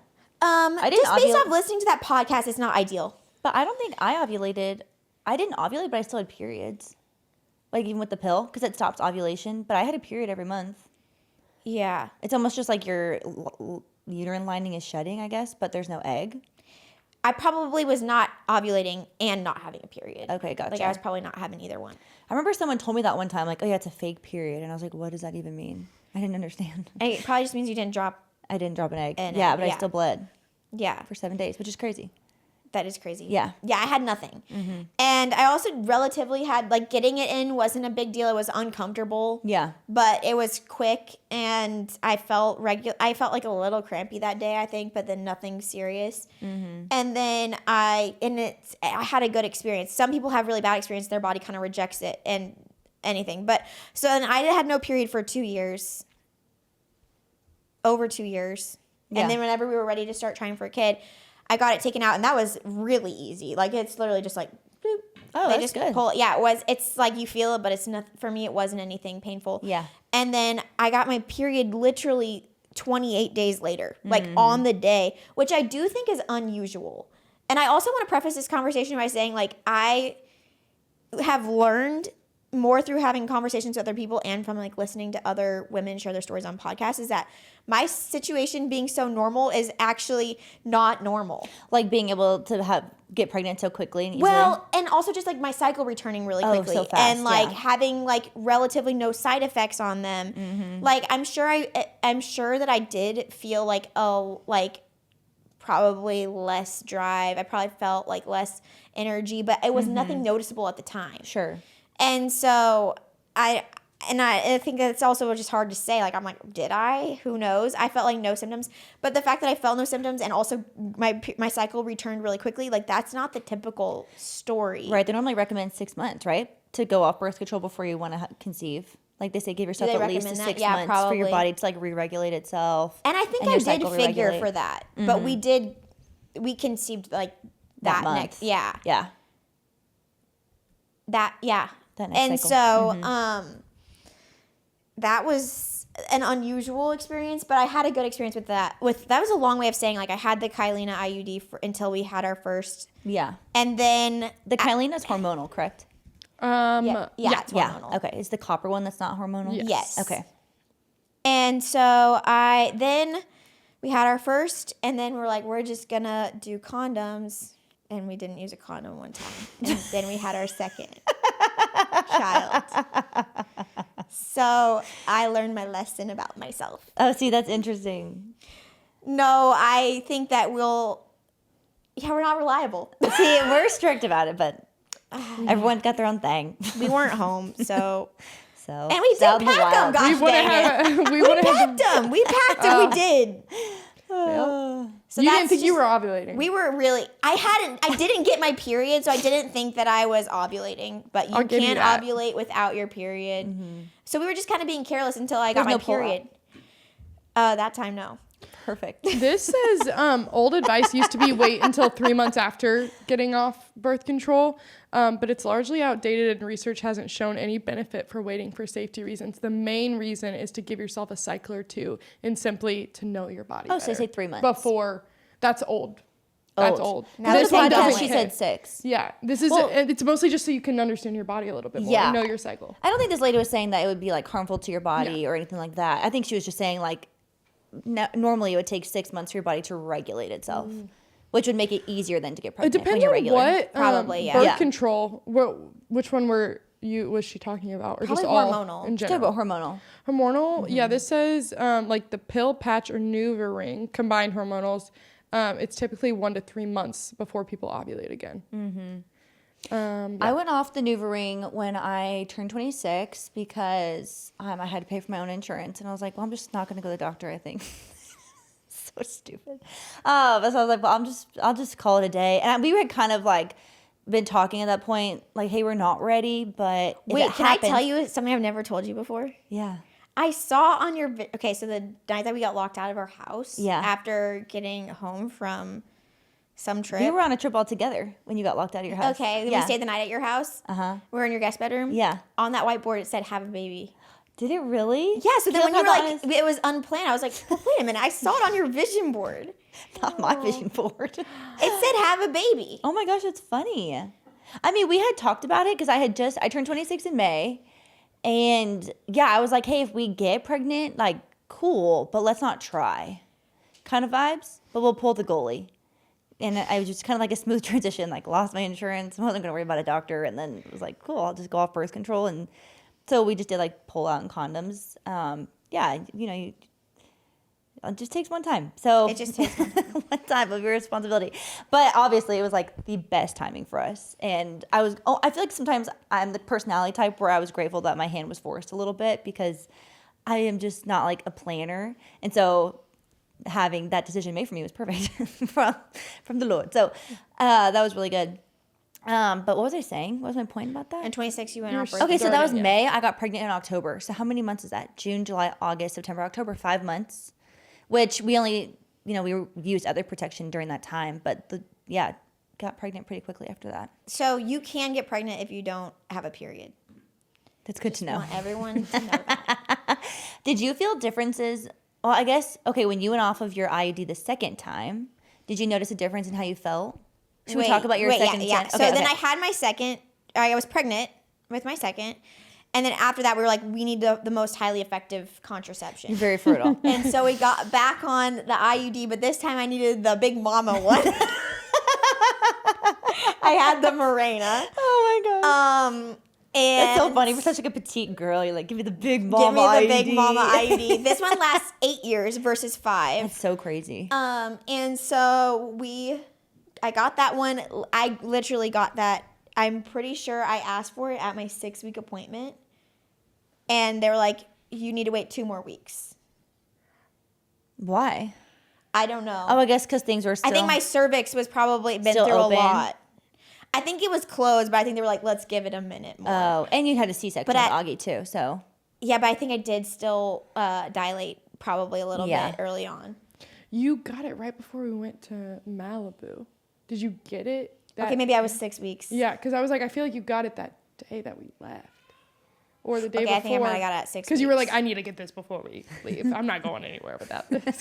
I didn't just based ovulate. off listening to that podcast, it's not ideal. But I don't think I ovulated. I didn't ovulate, but I still had periods. Like even with the pill, because it stops ovulation. But I had a period every month. Yeah. It's almost just like your uterine lining is shedding, I guess, but there's no egg. I probably was not ovulating and not having a period. Okay, gotcha. Like I was probably not having either one. I remember someone told me that one time, like, oh yeah, it's a fake period. And I was like, what does that even mean? I didn't understand. It probably just means you didn't drop. I didn't drop an egg. An Yeah, egg, but yeah. I still bled Yeah. for 7 days, which is crazy. That is crazy. Yeah. Yeah, I had nothing. And I also relatively had, like, getting it in wasn't a big deal. It was uncomfortable. Yeah. But it was quick, and I felt I felt like a little crampy that day, I think, but then nothing serious. And then I had a good experience. Some people have really bad experience. Their body kind of rejects it and anything. But so then I had no period for 2 years. Over 2 years. Yeah. And then whenever we were ready to start trying for a kid, I got it taken out, and that was really easy. Like, it's literally just like, boop. Oh, They that's just good. pull it. Yeah, it's like you feel it, but it's not, for me, it wasn't anything painful. Yeah. And then I got my period literally 28 days later, like on the day, which I do think is unusual. And I also want to preface this conversation by saying, like, I have learned more through having conversations with other people and from, like, listening to other women share their stories on podcasts, is that my situation being so normal is actually not normal. Like being able to get pregnant so quickly and easily. Well, and also just, like, my cycle returning really quickly. so fast, and, like, yeah. having, like, relatively no side effects on them. Like, I'm sure that I did feel like, probably less drive. I probably felt, like, less energy, but it was nothing noticeable at the time. Sure. And so I think that it's also just hard to say. Like, I'm like, did I? Who knows? I felt like no symptoms. But the fact that I felt no symptoms and also my cycle returned really quickly, like, that's not the typical story. Right. They normally recommend 6 months, right? To go off birth control before you want to conceive. Like they say, give yourself they at least recommend that? 6 Yeah, months for your probably. body to, like, re-regulate itself. And I think and I your did cycle figure re-regulate. for that. But we conceived, like, that month. next. Yeah. Yeah. That next and cycle. so that was an unusual experience, but I had a good experience with that. That was a long way of saying, like, I had the Kyleena IUD until we had our first, Yeah. and then The Kyleena is hormonal, correct? it's hormonal. Yeah. Okay. Is the copper one that's not hormonal? Yes. Okay. And so then we had our first, and then we're like, we're just gonna do condoms, and we didn't use a condom one time, and then we had our second child. So I learned my lesson about myself. Oh, see, that's interesting. No, I think that we're not reliable. See, we're strict about it, but everyone's got their own thing. We weren't home, so. So, And we did out in the pack them, wild. gosh dang it. We We would have. packed them. We packed them. We did. So You didn't that's think you just- were ovulating. We were really. I didn't get my period, so I didn't think that I was ovulating. But you I'll give you can't that. ovulate without your period. So we were just kind of being careless until I got There's my no pull-out. period. That time, no. Perfect. This says old advice used to be wait until 3 months after getting off birth control, but it's largely outdated and research hasn't shown any benefit for waiting for safety reasons. The main reason is to give yourself a cycle or two and simply to know your body Oh, so better say 3 months. before. That's old. That's old. Now This the one pandemic does. She hit. said 6. Yeah, this is. Well- It's mostly just so you can understand your body a little bit more. Yeah. And know your cycle. I don't think this lady was saying that it would be, like, harmful to your body or anything like that. I think she was just saying, like, normally it would take 6 months for your body to regulate itself, which would make it easier than to get It pregnant when depends you're on regular. what Probably, yeah. birth Yeah. control. Which one was she talking about, or Probably just all hormonal. in Talk general? about hormonal. Hormonal, yeah. This says like the pill, patch, or NuvaRing combined hormonals. It's typically 1 to 3 months before people ovulate again. I went off the NuvaRing when I turned 26 because I had to pay for my own insurance, and I was like, well, I'm just not going to go to the doctor, I think. So stupid. So I was like, well, I'll just call it a day. And we had kind of, like, been talking at that point, like, hey, we're not ready, but if Wait, it can happens, I tell you something I've never told you before? Yeah. I saw on your so the night that we got locked out of our house, Yeah. after getting home from some trip. We were on a trip all together when you got locked out of your house. Okay, then Yeah. we stayed the night at your house. Uh-huh. We were in your guest bedroom. Yeah. On that whiteboard, it said, "Have a baby." Did it really? Yeah. So then Caleb when you were had like, that on it was unplanned. I was like, well, wait a minute. I saw it on your vision board. Not my vision board. It said have a baby. Oh my gosh, that's funny. I mean, we had talked about it because I turned 26 in May. And yeah, I was like, hey, if we get pregnant, like, cool, but let's not try. Kind of vibes, but we'll pull the goalie. And I was just kind of like a smooth transition, like lost my insurance, wasn't going to worry about a doctor. And then it was like, cool, I'll just go off birth control. And so we just did like pull out and condoms. Yeah, it just takes one time. So It just takes one time of your responsibility. But obviously it was like the best timing for us. And I feel like sometimes I'm the personality type where I was grateful that my hand was forced a little bit because I am just not like a planner. And so having that decision made for me was perfect from the Lord. So that was really good. But what was I saying? What was my point about that? And 26, you went off birth. Okay, so that was Yeah. May. I got pregnant in October. So how many months is that? June, July, August, September, October. 5 months. Which we only, we used other protection during that time. But got pregnant pretty quickly after that. So you can get pregnant if you don't have a period. That's good to know. Want everyone to know that. Did you feel differences? Well, I guess, okay, when you went off of your IUD the second time, did you notice a difference in how you felt? Should we talk about your second? Yeah. So then I had my second. I was pregnant with my second. And then after that, we were like, we need the most highly effective contraception. You're very fertile. And so we got back on the IUD, but this time I needed the big mama one. I had the Mirena. Oh my God. And That's so funny. For such like a petite girl, you're like, give me the big mama give me the IUD. big mama IUD. This one lasts 8 years versus 5. That's so crazy. And so I got that one. I literally got that. I'm pretty sure I asked for it at my 6-week appointment. And they were like, you need to wait 2 more weeks. Why? I don't know. Oh, I guess because things were still... I think my cervix was probably been Still through open? a lot. I think it was closed, but I think they were like, let's give it a minute more. Oh, and you had a C-section But with Augie too, so... Yeah, but I think I did still dilate probably a little bit early on. You got it right before we went to Malibu. Did you get it? Okay, maybe I was 6 weeks. Yeah, because I was like, I feel like you got it that day that we left. Or the day before. I think I might have got it at 6 weeks. Because you were like, I need to get this before we leave. I'm not going anywhere without this.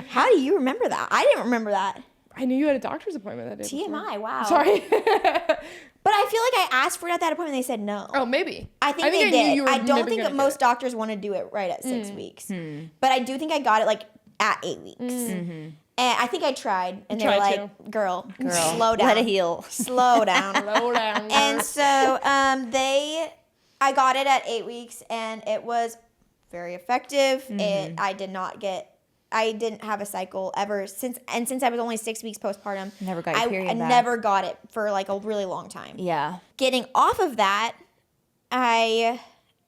How do you remember that? I didn't remember that. I knew you had a doctor's appointment that day before. TMI, wow. Sorry. But I feel like I asked for it at that appointment. They said no. Oh, maybe. I think they knew did. you were I don't maybe think gonna that get most it. doctors want to do it right at 6 weeks. But I do think I got it like at 8 weeks. And I think I tried. And they were tried like, girl, slow down. Let it heal. Slow down. Slow down. And so I got it at 8 weeks, and it was very effective. I didn't have a cycle ever since I was only 6 weeks postpartum. Never got your period I back. never got it for like a really long time. Yeah. Getting off of that, I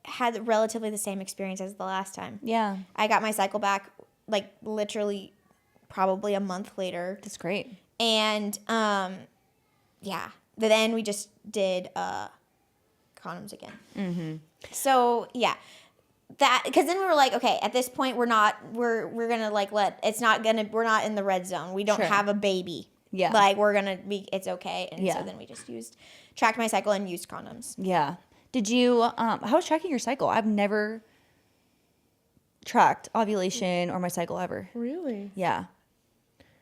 had relatively the same experience as the last time. Yeah. I got my cycle back like literally probably a month later. That's great. And then we just did condoms again. So yeah, that because then we were like, okay, at this point we're gonna like we're not in the red zone. We don't Sure. have a baby. Yeah. Like we're gonna be, it's okay. And Yeah. so then we just tracked my cycle and used condoms. Yeah. Did you, how was tracking your cycle? I've never tracked ovulation or my cycle ever. Really? Yeah.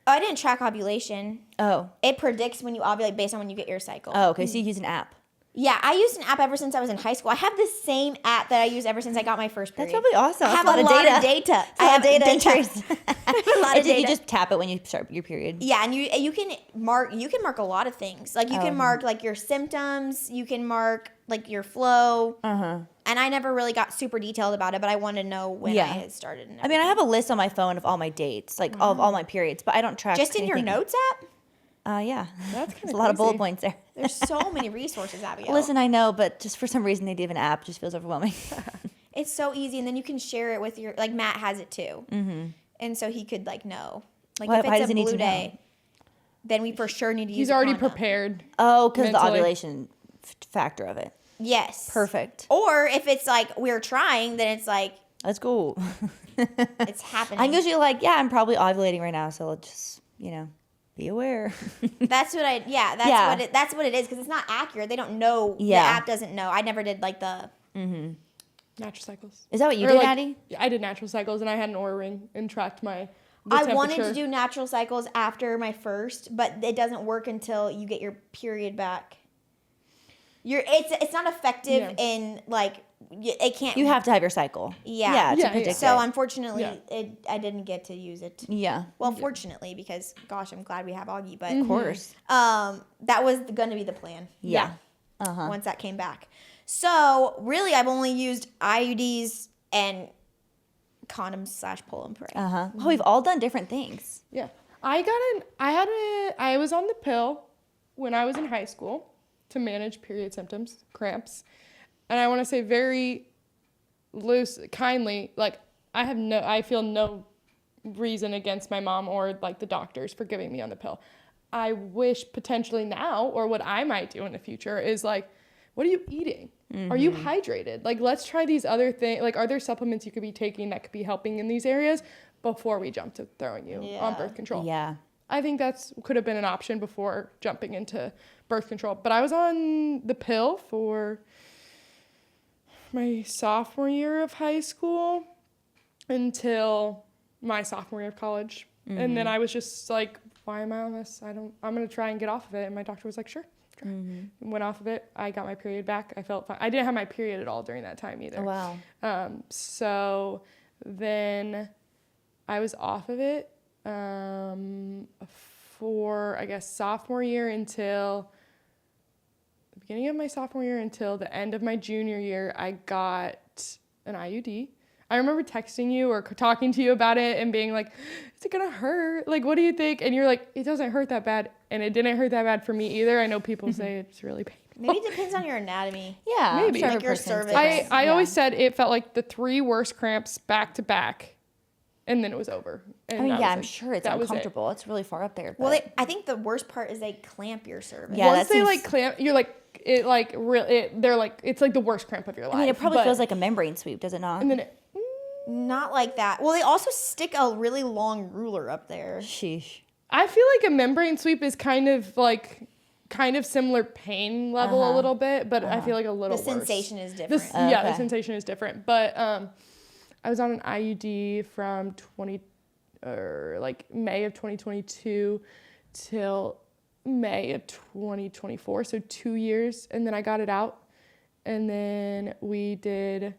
Oh, I didn't track ovulation. Oh. It predicts when you ovulate based on when you get your cycle. Oh, okay. So you use an app. Yeah, I used an app ever since I was in high school. I have the same app that I used ever since I got my first period. That's probably awesome. I That's have a lot of data. I have data data. entries. I have a lot of data. You just tap it when you start your period. Yeah, and you can mark a lot of things. Like you can mark like your symptoms, you can mark like your flow. And I never really got super detailed about it, but I wanted to know when I had started. And I mean, I have a list on my phone of all my dates, like of all my periods, but I don't track just in your anything. notes app. Yeah. That's There's kind a of lot of bullet points there. There's so many resources, Abigail. Listen, I know, but just for some reason they give an app just feels overwhelming. It's so easy, and then you can share it with your like Matt has it too, and so he could like know like Why if does it's he a need to blue know? day, then we for sure need to use. He's a already condom. prepared. Oh, because the Mentally. ovulation factor of it. Yes, Perfect. Or if it's like we're trying, then it's like That's cool. it's happening. I'm usually like, yeah, I'm probably ovulating right now, so let's just, be aware. That's what I. Yeah, that's Yeah. what it. That's what it is because it's not accurate. They don't know. Yeah. The app doesn't know. I never did like the. Natural cycles. Is that what you Or, did, like, Addie? I did natural cycles, and I had an Oura ring and tracked my I wanted to temperature. do natural cycles after my first, but it doesn't work until you get your period back. It's not effective in like it can't. You have to have your cycle. Yeah. to predict So it. unfortunately, I didn't get to use it. Yeah. Well, fortunately, because gosh, I'm glad we have Augie. But Of course. that was going to be the plan. Yeah. Uh-huh. Once that came back. So really, I've only used IUDs and condoms / pull and pray. Uh-huh. Oh, we've all done different things. Yeah. I was on the pill when I was in high school to manage period symptoms, cramps. And I want to say very kindly, like I feel no reason against my mom or like the doctors for giving me on the pill. I wish potentially now, or what I might do in the future is like, what are you eating? Are you hydrated? Like, let's try these other things. Like, are there supplements you could be taking that could be helping in these areas before we jump to throwing you on birth control? Yeah. I think could have been an option before jumping into birth control. But I was on the pill for my sophomore year of high school until my sophomore year of college. And then I was just like, why am I on this? I'm going to try and get off of it. And my doctor was like, sure. Try. Went off of it. I got my period back. I felt fine. I didn't have my period at all during that time either. Oh, wow. So then I was off of it for, I guess, sophomore year until the beginning of my sophomore year until the end of my junior year. I got an IUD. I remember texting you or talking to you about it and being like, is it going to hurt? Like, what do you think? And you're like, it doesn't hurt that bad. And it didn't hurt that bad for me either. I know people say it's really painful. Maybe it depends on your anatomy. Yeah. Maybe. I'm sure Like every your person's cervix. different. I always said it felt like the 3 worst cramps back to back, and then it was over. And I mean, that yeah, was I'm it. sure it's That was it. uncomfortable. It's really far up there. Well, but- I think the worst part is they clamp your cervix. Yeah, Once that they seems- like clamp, you're like it like real. They're like it's like the worst cramp of your life. I mean, it probably but- feels like a membrane sweep, does it not? And then it, Not like that. Well, they also stick a really long ruler up there. Sheesh. I feel like a membrane sweep is kind of similar pain level a little bit, but I feel like a little The worse. sensation is different. Yeah, the Okay. sensation is different. But I was on an IUD from May of 2022 till May of 2024, so 2 years, and then I got it out, and then we did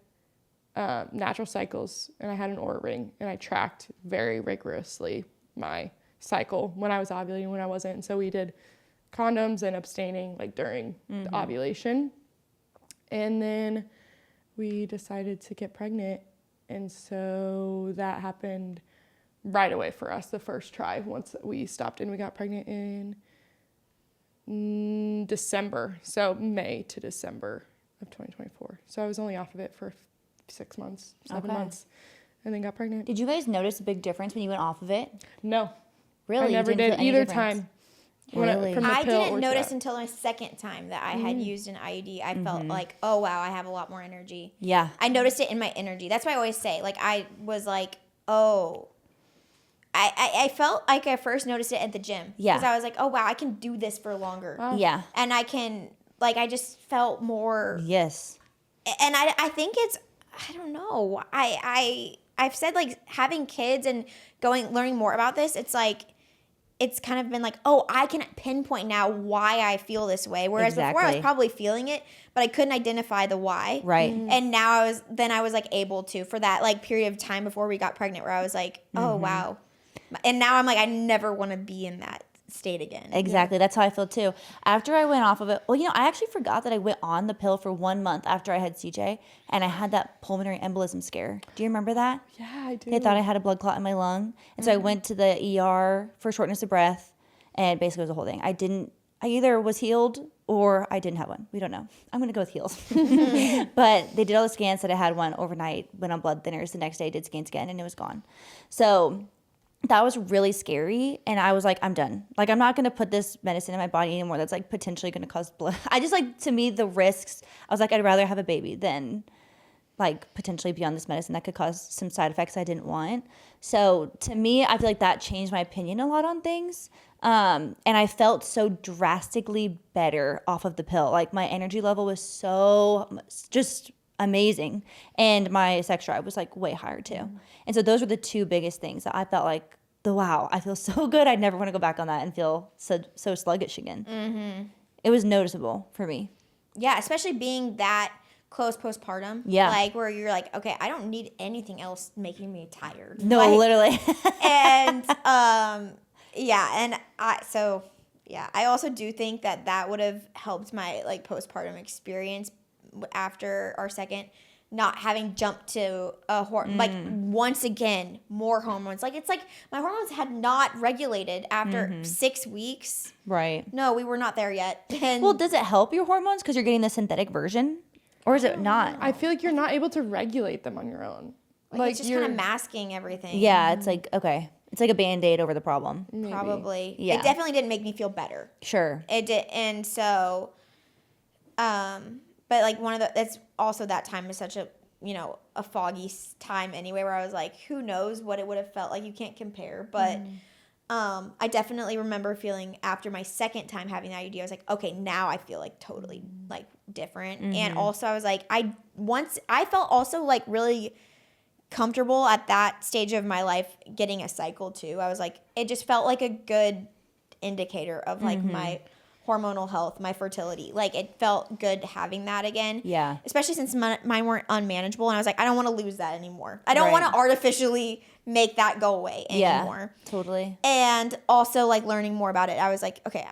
natural cycles, and I had an Oura ring, and I tracked very rigorously my cycle when I was ovulating, when I wasn't, and so we did condoms and abstaining like during the ovulation, and then we decided to get pregnant, and so that happened right away for us the first try. Once we stopped and we got pregnant in December, so May to December of 2024. So I was only off of it for 6 months, 7 Okay. months, and then got pregnant. Did you guys notice a big difference when you went off of it? No, Really? I You never didn't feel did any either difference? time. Really? From the I pill or didn't to notice that. until my second time that I had used an IUD. I felt like, oh wow, I have a lot more energy. Yeah. I noticed it in my energy. That's why I always say, like, I was like, oh. I felt like I first noticed it at the gym. Yeah. Because I was like, oh wow, I can do this for longer. Wow. Yeah. And I can, like, I just felt more. Yes. And I think it's, I don't know. I've said, like, having kids and learning more about this, it's like, it's kind of been like, oh, I can pinpoint now why I feel this way. Whereas before I was Exactly. probably feeling it, but I couldn't identify the why. Right. And now I was like able to, for that like period of time before we got pregnant, where I was like, oh wow. And now I'm like, I never want to be in that state again. Exactly. That's how I feel too. After I went off of it, well, I actually forgot that I went on the pill for 1 month after I had CJ, and I had that pulmonary embolism scare. Do you remember that? Yeah, I do. They thought I had a blood clot in my lung. And so I went to the ER for shortness of breath, and basically it was a whole thing. I either was healed or I didn't have one. We don't know. I'm going to go with healed. But they did all the scans, said I had one overnight, went on blood thinners. The next day did scans again, and it was gone. So that was really scary. And I was like, I'm done. Like, I'm not going to put this medicine in my body anymore that's like potentially going to cause blood. I just like, to me, the risks, I was like, I'd rather have a baby than like potentially be on this medicine that could cause some side effects I didn't want. So to me, I feel like that changed my opinion a lot on things. And I felt so drastically better off of the pill. Like, my energy level was so just amazing. And my sex drive was like way higher too. And so those were the two biggest things that I felt like wow, I feel so good. I never want to go back on that and feel so sluggish again. Mm-hmm. It was noticeable for me. Yeah, especially being that close postpartum. Yeah. Like where you're like, okay, I don't need anything else making me tired. No, Like, literally. and I also do think that would have helped my like postpartum experience after our second, not having jumped to a like once again more hormones. Like it's like my hormones had not regulated after 6 weeks. Right. No, we were not there yet. And Well, does it help your hormones because you're getting the synthetic version, or is it not? I feel like you're not able to regulate them on your own. like it's just kind of masking everything. Yeah, it's like okay, it's like a Band-Aid over the problem. Maybe. Probably. Yeah. It definitely didn't make me feel better. Sure. It did, and so, but like that's also that time is such a a foggy time anyway, where I was like, who knows what it would have felt like. You can't compare, but I definitely remember feeling after my second time having the IUD, I was like, okay, now I feel like totally like different, and also I was like, I felt also like really comfortable at that stage of my life getting a cycle too. I was like, it just felt like a good indicator of like my hormonal health, my fertility. Like it felt good having that again. Yeah. Especially since mine weren't unmanageable, and I was like, I don't want to lose that anymore. I don't Right. want to artificially make that go away anymore. Yeah, totally. And also like learning more about it, I was like, okay,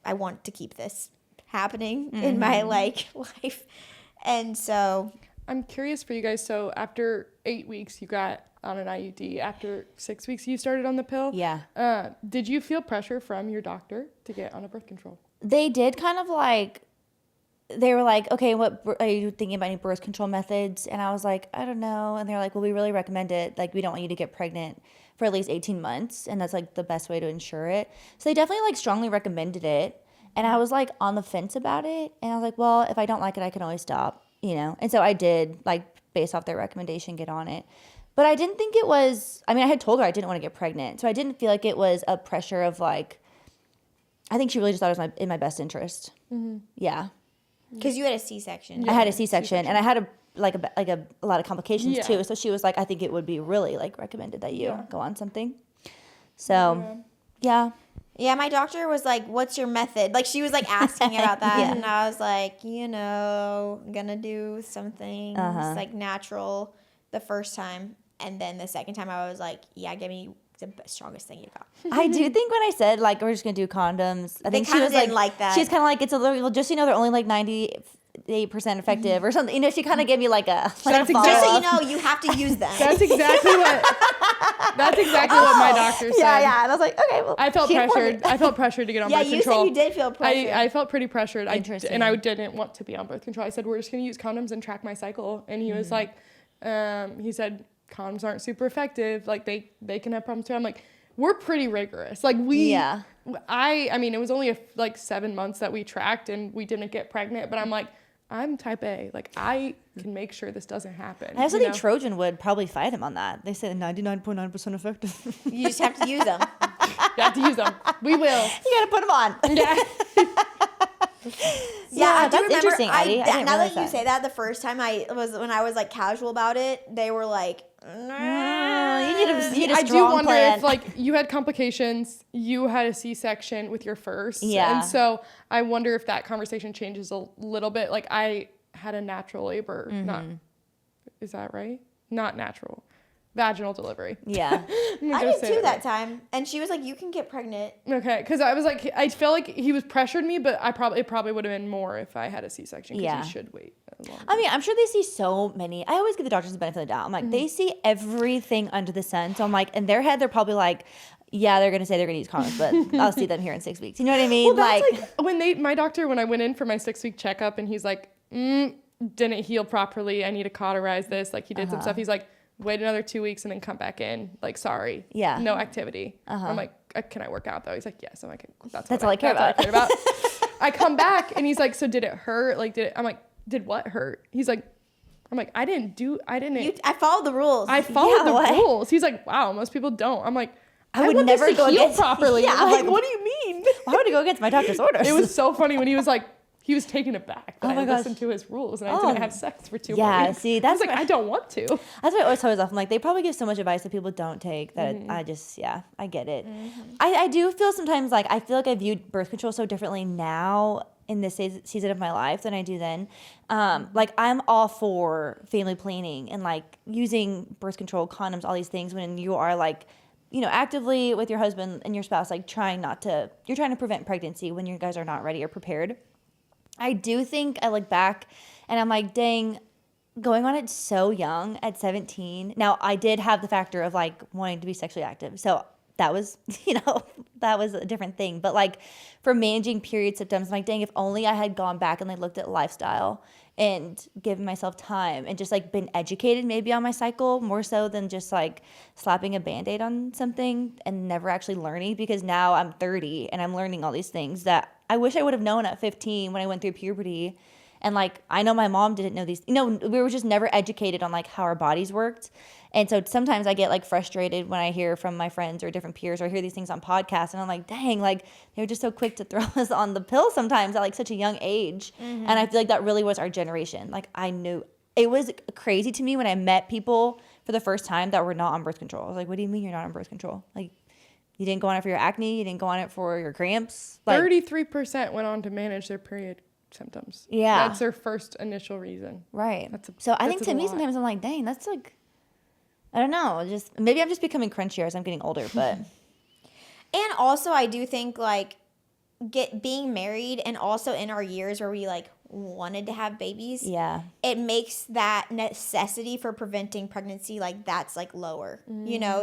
I want to keep this happening in my like life. And so I'm curious for you guys. So after 8 weeks, you got on an IUD. After 6 weeks, you started on the pill. Yeah. Did you feel pressure from your doctor to get on a birth control? They did kind of like, they were like, okay, what are you thinking about any birth control methods? And I was like, I don't know. And they're like, well, we really recommend it. Like, we don't want you to get pregnant for at least 18 months. And that's like the best way to ensure it. So they definitely like strongly recommended it. And I was like on the fence about it. And I was like, well, if I don't like it, I can always stop, And so I did, like, based off their recommendation, get on it. But I didn't think it was, I had told her I didn't want to get pregnant. So I didn't feel like it was a pressure of like, I think she really just thought it was in my best interest. Mm-hmm. Yeah. because you had a C-section. I had a C-section, and I had a lot of complications too. So she was like, I think it would be really like recommended that you go on something. So, yeah. Yeah, my doctor was like, what's your method? Like, she was like asking about that. And I was like, I'm going to do something like natural the first time. And then the second time I was like, yeah, give me the strongest thing you got. I do think when I said like we're just gonna do condoms, I think she kinda was didn't like that. She was kind of like, it's a little, well, just they're only like 98% effective or something. She kind of gave me like a That's a exactly- Just so follow-up. you know, you have to use them. That's exactly what my doctor said. Yeah. And I was like, okay, well, I felt she informed pressured. me. I felt pressured to get on Yeah, birth you control. said you did feel pressure. I felt pretty pressured. Interesting. I didn't want to be on birth control. I said, we're just going to use condoms and track my cycle. And he was like, he said, condoms aren't super effective. Like they can have problems too. I'm like, we're pretty rigorous. Like it was only like 7 months that we tracked and we didn't get pregnant, but I'm like, I'm type A. Like I can make sure this doesn't happen. I also think Trojan would probably fight him on that. They said 99.9% effective. You just have to use them. You have to use them. We will. You gotta put them on. Yeah. Yeah, I do that's remember. interesting, Eddie. I didn't Now that realize you that. say that, the first time when I was like casual about it, they were like, You need a I do strong wonder plan. if like you had complications, you had a C-section with your first. Yeah. And so I wonder if that conversation changes a little bit. Like I had a natural labor, is that right? Not natural. Vaginal delivery. Yeah. I did too that time. And she was like, you can get pregnant. Okay, because I was like, I felt like he was pressured me, but it probably would have been more if I had a C-section because Yeah. you should wait longer. I'm sure they see so many. I always give the doctors the benefit of the doubt. I'm like, they see everything under the sun. So I'm like, in their head, they're probably like, yeah, they're going to say they're going to use condoms, but I'll see them here in 6 weeks. You know what I mean? Well, that's like my doctor, when I went in for my 6-week checkup and he's like, didn't heal properly. I need to cauterize this. Like he did some stuff. He's like, wait another 2 weeks and then come back in. Like, sorry. Yeah. No activity. I'm like, can I work out though? He's like, yes. I'm like, That's all I care about. I come back and he's like, so did it hurt? Like, I'm like, did what hurt? He's like, I'm like, I didn't. I followed the rules. I followed the what? rules. He's like, wow, most people don't. I'm like, I would want never this to go heal against properly. Yeah, I'm like, like, what do you mean? Why would I go against my doctor's orders? It was so funny when he was like, he was taken aback that Oh my I gosh. listened to his rules and I didn't have sex for 2 Yeah, weeks. see, I that's was like, what- I don't want to. That's what I always tell myself. I'm like, they probably give so much advice that people don't take that I just, I get it. I do feel sometimes like, I feel like I viewed birth control so differently now in this season of my life than I do then. Like, I'm all for family planning and like using birth control, condoms, all these things when you are like, you know, actively with your husband and your spouse, like you're trying to prevent pregnancy when you guys are not ready or prepared. I do think I look back and I'm like, dang, going on it so young at 17. Now, I did have the factor of like wanting to be sexually active. So that was, that was a different thing. But like for managing period symptoms, I'm like, dang, if only I had gone back and like looked at lifestyle and given myself time and just like been educated maybe on my cycle more so than just like slapping a Band-Aid on something and never actually learning, because now I'm 30 and I'm learning all these things that I wish I would have known at 15 when I went through puberty. And like, I know my mom didn't know these, we were just never educated on like how our bodies worked. And so sometimes I get like frustrated when I hear from my friends or different peers or I hear these things on podcasts and I'm like, dang, like they're just so quick to throw us on the pill sometimes at like such a young age. And I feel like that really was our generation. Like I knew it was crazy to me when I met people for the first time that were not on birth control. I was like, what do you mean you're not on birth control? Like, you didn't go on it for your acne. You didn't go on it for your cramps. Like 33% went on to manage their period symptoms. Yeah. That's their first initial reason. Right. That's I think to a me lot. sometimes I'm like, dang, that's like, I don't know. Just maybe I'm just becoming crunchier as I'm getting older, but And also, I do think like being married and also in our years where we like wanted to have babies, yeah. it makes that necessity for preventing pregnancy like that's like lower,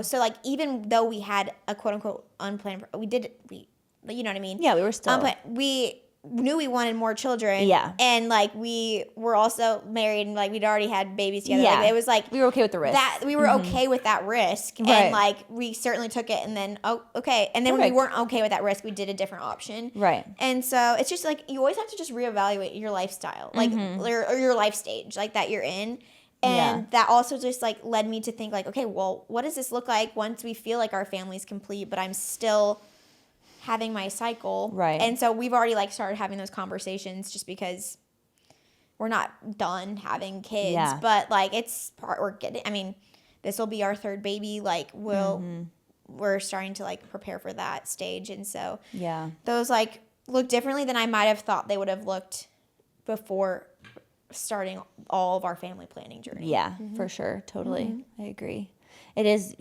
So like even though we had a quote unquote unplanned, you know what I mean? Yeah, we were still. We knew we wanted more children. Yeah. And like we were also married and like we'd already had babies together. Yeah. Like, it was like We were okay with the risk. that we were okay with that risk. Right. And like we certainly took it and then okay. And then when we Perfect. weren't okay with that risk, we did a different option. Right. And so it's just like you always have to just reevaluate your lifestyle, like or your life stage like that you're in. And that also just like led me to think like, okay, well, what does this look like once we feel like our family's complete, but I'm still having my cycle. Right. And so we've already like started having those conversations just because we're not done having kids. Yeah. But like we're getting, I mean, this will be our third baby. Like we're starting to like prepare for that stage. And so Yeah. those like look differently than I might have thought they would have looked before starting all of our family planning journey. Yeah, for sure. Totally. I agree. It is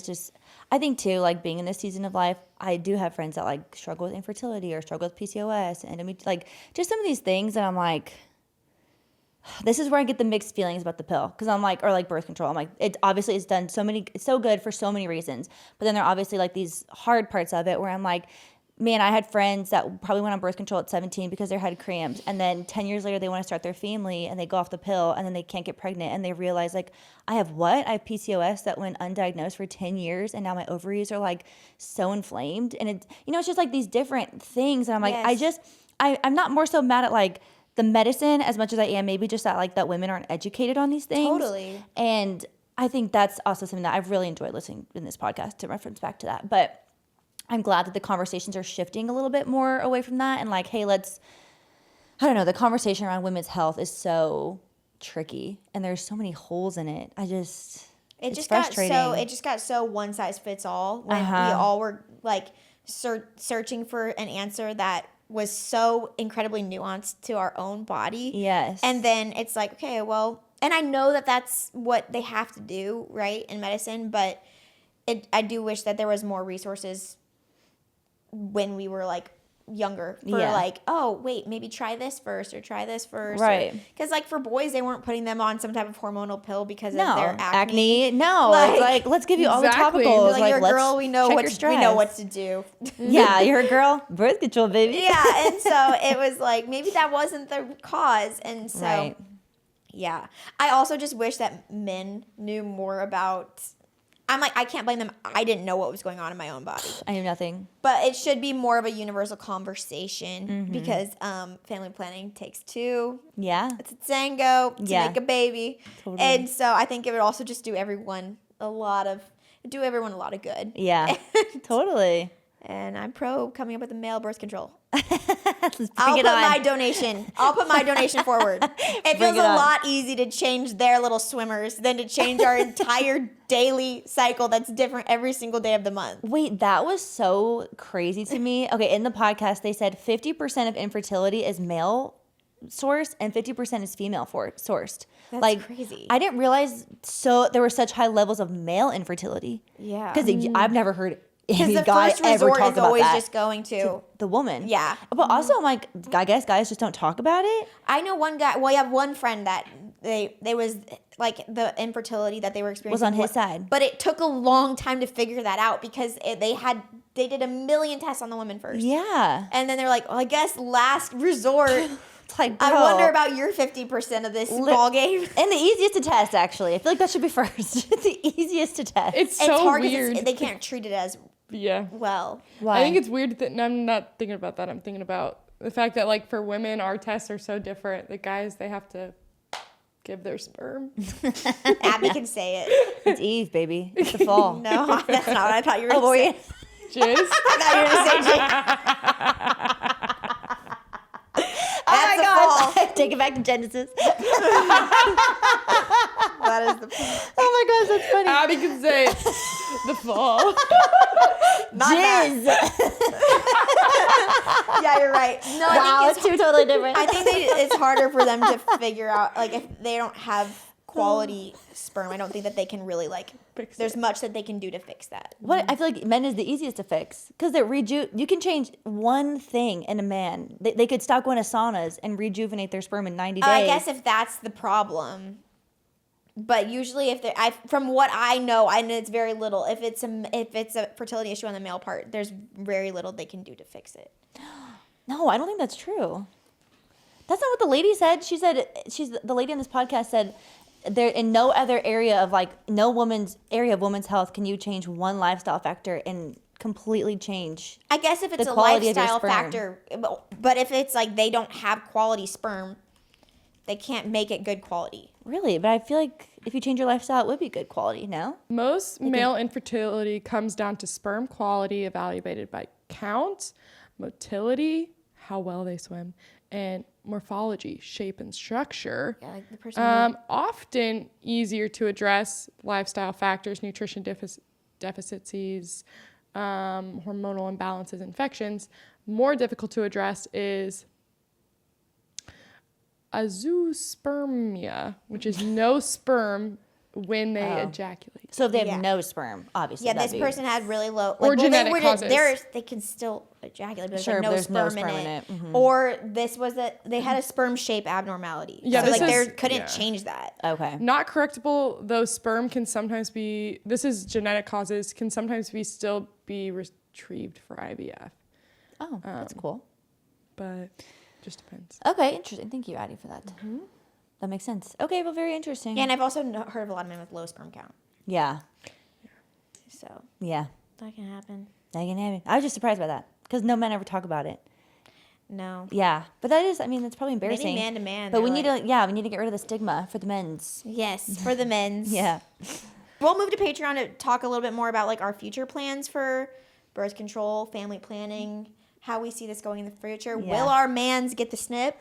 just, I think too, like being in this season of life, I do have friends that like struggle with infertility or struggle with PCOS and I mean, like just some of these things that I'm like, this is where I get the mixed feelings about the pill. Cause I'm like, or like birth control. I'm like, it obviously it's done it's so good for so many reasons, but then there are obviously like these hard parts of it where I'm like, man, I had friends that probably went on birth control at 17 because they had cramps. And then 10 years later, they want to start their family and they go off the pill and then they can't get pregnant. And they realize like, I have PCOS that went undiagnosed for 10 years. And now my ovaries are like so inflamed. And it's just like these different things. And I'm like, Yes. I'm not more so mad at like the medicine as much as I am maybe just that wewomen aren't educated on these things. Totally. And I think that's also something that I've really enjoyed listening in this podcast to reference back to that. But I'm glad that the conversations are shifting a little bit more away from that and like, hey, I don't know, the conversation around women's health is so tricky and there's so many holes in it. It's frustrating. It just got so one size fits all when we all were like searching for an answer that was so incredibly nuanced to our own body. Yes. And then it's like, okay, well, and I know that that's what they have to do, right, in medicine, but I do wish that there was more resources when we were like younger for like, oh wait, maybe try this first or try this first, right? Because like for boys, they weren't putting them on some type of hormonal pill because of No, their acne. No, Like- it's like let's give you all the Exactly. topicals. Like, you're a let's girl, we know check what your we stress. know what to do. Yeah, you're a girl. Birth control, baby. Yeah, and so it was like maybe that wasn't the cause, and so Right. yeah. I also just wish that men knew more about. I'm like, I can't blame them. I didn't know what was going on in my own body. I knew nothing. But it should be more of a universal conversation because family planning takes two. Yeah. It's a tango to Yeah. make a baby. Totally. And so I think it would also just do everyone a lot of good. Yeah. Totally. And I'm pro coming up with a male birth control. Let's bring I'll it put on. my donation. I'll put my donation forward. It feels it a on. lot easy to change their little swimmers than to change our entire daily cycle that's different every single day of the month. Wait, that was so crazy to me. Okay, in the podcast, they said 50% of infertility is male sourced and 50% is female sourced. That's crazy. I didn't realize there were such high levels of male infertility. Yeah. Because I've never heard any the guy first ever resort talk is about always that. just going to The woman. Yeah. But also, I'm like, I guess guys just don't talk about it. I know one guy. Well, you have one friend that they was like the infertility that they were experiencing Was on his side. but it took a long time to figure that out because they did a million tests on the woman first. Yeah. And then they're like, well, I guess last resort. It's like, I bro. wonder about your 50% of this ball game. And the easiest to test, actually. I feel like that should be first. The easiest to test. It's It's so hard weird. because they can't treat it as Yeah. well. Why? I think it's weird that I'm not thinking about that. I'm thinking about the fact that like for women, our tests are so different. The guys, they have to give their sperm. Abby can say it. It's Eve, baby. It's the fall. No, that's not what I thought you were Oh, were going to you? say. Jizz. I thought you were going to say Jake. Oh my the gosh. fall. Take it back to Genesis. That is the Oh my gosh, that's funny. Abby can say it. The fall. not that. Jizz. Yeah, you're right. No, Wow, I it's think two totally different. I think it's harder for them to figure out, like, if they don't have quality sperm, I don't think that they can really, like, Fix there's it. much that they can do to fix that. What I feel like men is the easiest to fix because you can change one thing in a man. They could stop going to saunas and rejuvenate their sperm in 90 days. I guess if that's the problem. But usually, from what I know it's very little. If it's a fertility issue on the male part, there's very little they can do to fix it. No, I don't think that's true. That's not what the lady said. She said the lady on this podcast said there in no other area of women's health can you change one lifestyle factor and completely change. I guess if it's The a quality of your lifestyle sperm. factor, but if it's like they don't have quality sperm, they can't make it good quality. Really, but I feel like if you change your lifestyle, it would be good quality. No. Most male infertility comes down to sperm quality evaluated by count, motility, how well they swim, and morphology, shape and structure. Yeah, like the person. Often easier to address lifestyle factors, nutrition deficiencies, hormonal imbalances, infections. More difficult to address is azoospermia, which is no sperm when they ejaculate. So if they have Yeah. no sperm, obviously. Yeah, that'd this be- person had really low. Or genetic causes. They can still ejaculate, but there's Sure, like but no there's no sperm in sperm in it. it. Mhm. Or this was they had a sperm shape abnormality. Yeah, so this like is- they couldn't yeah. change that. Okay. Not correctable, though sperm can sometimes be, this is genetic causes, can sometimes still be retrieved for IVF, Oh, that's cool. but just depends. Okay, interesting. Thank you, Addie, for that. That makes sense. Okay, well, very interesting. Yeah, and I've also heard of a lot of men with low sperm count. Yeah. So Yeah. that can happen. That can happen. I was just surprised by that because no men ever talk about it. No. Yeah, but that is, that's probably embarrassing. Maybe man to man. But we they're need like- we need to get rid of the stigma for the men's. Yes, for the men's. Yeah. We'll move to Patreon to talk a little bit more about like our future plans for birth control, family planning, how we see this going in the future. Yeah. Will our mans get the snip?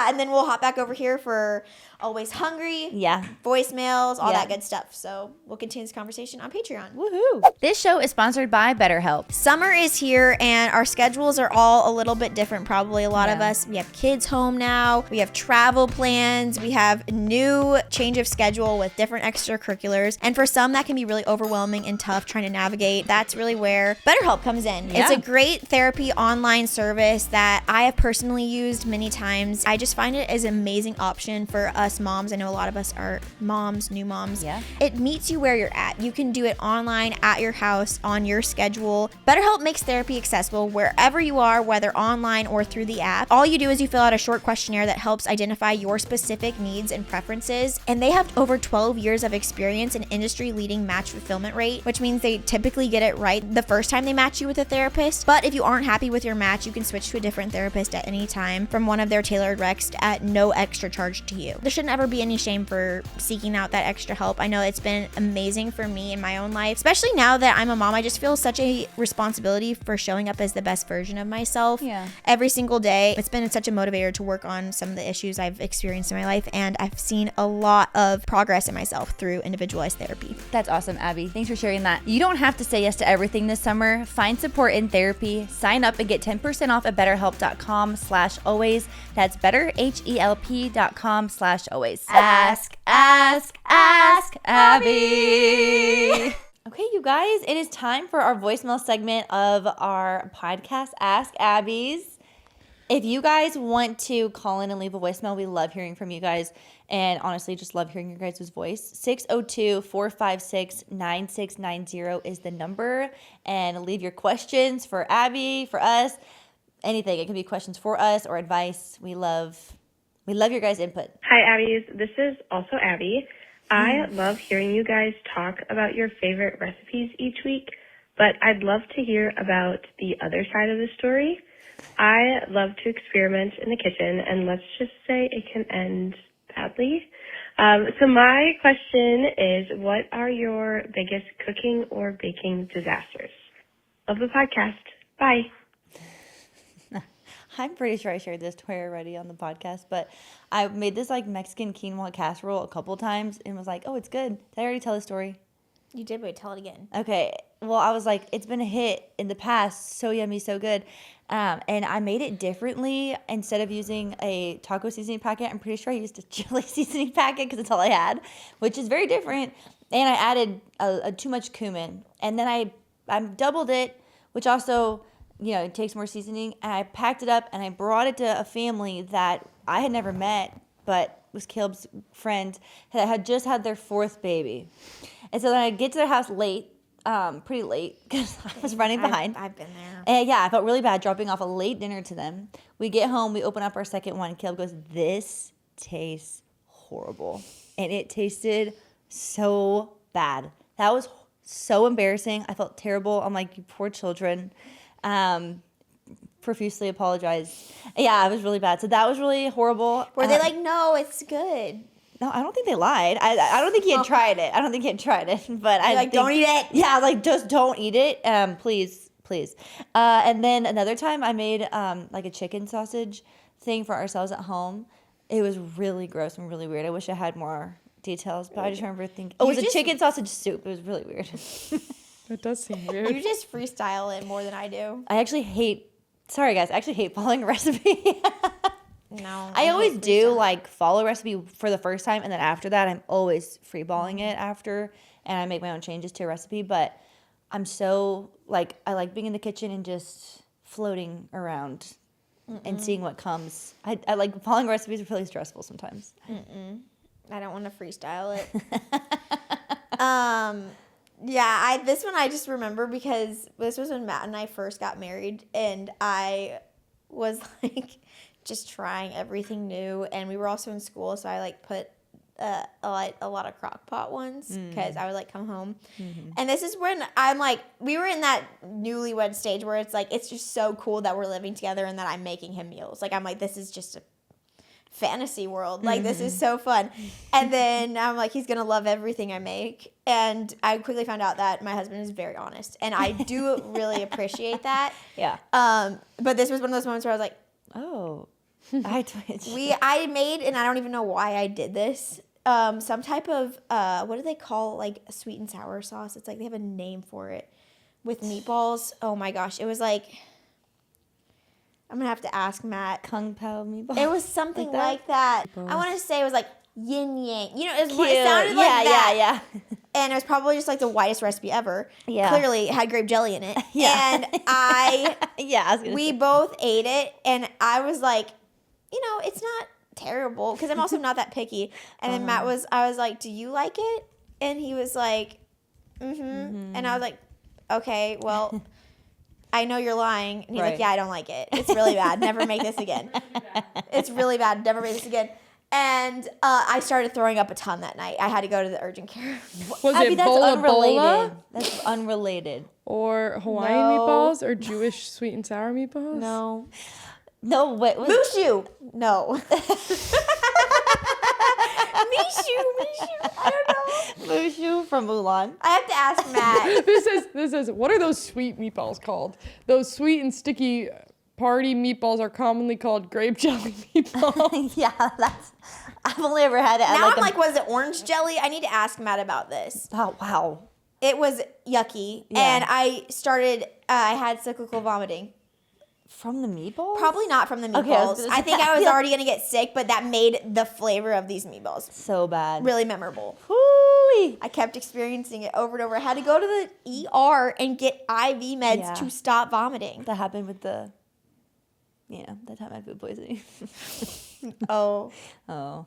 And then we'll hop back over here for Always Hungry, Yeah. voicemails, all Yeah. that good stuff. So we'll continue this conversation on Patreon. Woohoo. This show is sponsored by BetterHelp. Summer is here and our schedules are all a little bit different. Probably a lot of Yeah. us, we have kids home now. We have travel plans. We have new change of schedule with different extracurriculars. And for some, that can be really overwhelming and tough trying to navigate. That's really where BetterHelp comes in. Yeah. It's a great therapy online service that I have personally used many times. I just find it as an amazing option for us moms. I know a lot of us are moms, new moms. Yeah. It meets you where you're at. You can do it online at your house on your schedule. BetterHelp makes therapy accessible wherever you are, whether online or through the app. All you do is you fill out a short questionnaire that helps identify your specific needs and preferences. And they have over 12 years of experience and industry-leading match fulfillment rate, which means they typically get it right the first first time they match you with a therapist. But if you aren't happy with your match, you can switch to a different therapist at any time from one of their tailored recs at no extra charge to you. There shouldn't ever be any shame for seeking out that extra help. I know it's been amazing for me in my own life, especially now that I'm a mom. I just feel such a responsibility for showing up as the best version of myself every single day. It's been such a motivator to work on some of the issues I've experienced in my life, and I've seen a lot of progress in myself through individualized therapy. That's awesome, Abby. Thanks for sharing that. You don't have to say yes to everything this summer. Find support in therapy. Sign up and get 10% off at betterhelp.com/always. That's betterhelp.com/always. Ask Abby. Okay, you guys, it is time for our voicemail segment of our podcast, Ask Abby's. If you guys want to call in and leave a voicemail, we love hearing from you guys. And honestly, just love hearing your guys' voice. 602-456-9690 is the number. And leave your questions for Abby, for us, anything. It can be questions for us or advice. We love your guys' input. Hi, Abby's. This is also Abby. I love hearing you guys talk about your favorite recipes each week, but I'd love to hear about the other side of the story. I love to experiment in the kitchen, and let's just say it can end badly. So my question is, what are your biggest cooking or baking disasters? Love the podcast. Bye. I'm pretty sure I shared this story already on the podcast, but I made this like Mexican quinoa casserole a couple times and was like, oh, it's good. Did I already tell the story? You did, but tell it again. Okay. Well, I was like, it's been a hit in the past. So yummy, so good. And I made it differently. Instead of using a taco seasoning packet, I'm pretty sure I used a chili seasoning packet because that's all I had, which is very different. And I added too much cumin. And then I doubled it, which also, you know, it takes more seasoning. And I packed it up and I brought it to a family that I had never met, but was Caleb's friend that had just had their 4th baby. And so then I get to their house late. Pretty late because I was running behind. I've been there. And yeah, I felt really bad dropping off a late dinner to them. We get home, we open up our second one. Caleb goes, "This tastes horrible." And it tasted so bad. That was so embarrassing. I felt terrible. I'm like, you poor children. Profusely apologized. Yeah, it was really bad. So that was really horrible. Were they like, no, it's good? No, I don't think they lied. I don't think he had tried it. But I like, don't eat it. Yeah, like just don't eat it. Please. And then another time I made like a chicken sausage thing for ourselves at home. It was really gross and really weird. I wish I had more details, but I just remember thinking, it was a chicken sausage soup. It was really weird. It does seem weird. You just freestyle it more than I do. I actually hate following a recipe. No. I always do like follow a recipe for the first time, and then after that I'm always freeballing it after, and I make my own changes to a recipe. But I'm so like, I like being in the kitchen and just floating around and seeing what comes. I like following recipes are really stressful sometimes. I don't want to freestyle it. This one I just remember because this was when Matt and I first got married, and I was like just trying everything new, and we were also in school, so I like put a lot of crock pot ones because I would like come home. And this is when I'm like, we were in that newlywed stage where it's like, it's just so cool that we're living together and that I'm making him meals. Like, I'm like, this is just a fantasy world. Like, this is so fun. And then I'm like, he's gonna love everything I make. And I quickly found out that my husband is very honest, and I do really appreciate that. Yeah. But this was one of those moments where I was like, Oh. I made, and I don't even know why I did this, some type of what do they call like a sweet and sour sauce? It's like they have a name for it with meatballs. Oh my gosh, it was like, I'm gonna have to ask Matt. Kung Pao meatballs. It was something like that. I want to say it was like yin yang. You know, it Cute. sounded like that. Yeah. And it was probably just like the whitest recipe ever. Yeah. Clearly it had grape jelly in it. Yeah. And I was gonna we say. both ate it, and I was like, you know, it's not terrible because I'm also not that picky. And then I was like, do you like it? And he was like, mm-hmm. And I was like, okay, well, I know you're lying. And he's like, yeah, I don't like it. It's really bad. Never make this again. It's really bad. Never make this again. And I started throwing up a ton that night. I had to go to the urgent care. Was Abby, it that's bola unrelated. bola That's unrelated. or Hawaiian No. meatballs or Jewish sweet and sour meatballs? No. No, wait. Mushu. No. Mishu. I don't know. Mushu from Mulan. I have to ask Matt. This is what are those sweet meatballs called? Those sweet and sticky party meatballs are commonly called grape jelly meatballs. Yeah, I've only ever had it at Now like I'm like, was it orange jelly? I need to ask Matt about this. oh, wow. It was yucky. Yeah. And I had cyclical vomiting. From the meatballs? Probably not from the Okay, I meatballs. was gonna I think say- I was already going to get sick, but that made the flavor of these meatballs So bad. really memorable. Whoo-wee. I kept experiencing it over and over. I had to go to the ER and get IV meds Yeah. to stop vomiting. That happened with the, that time I had food poisoning. Oh. Oh.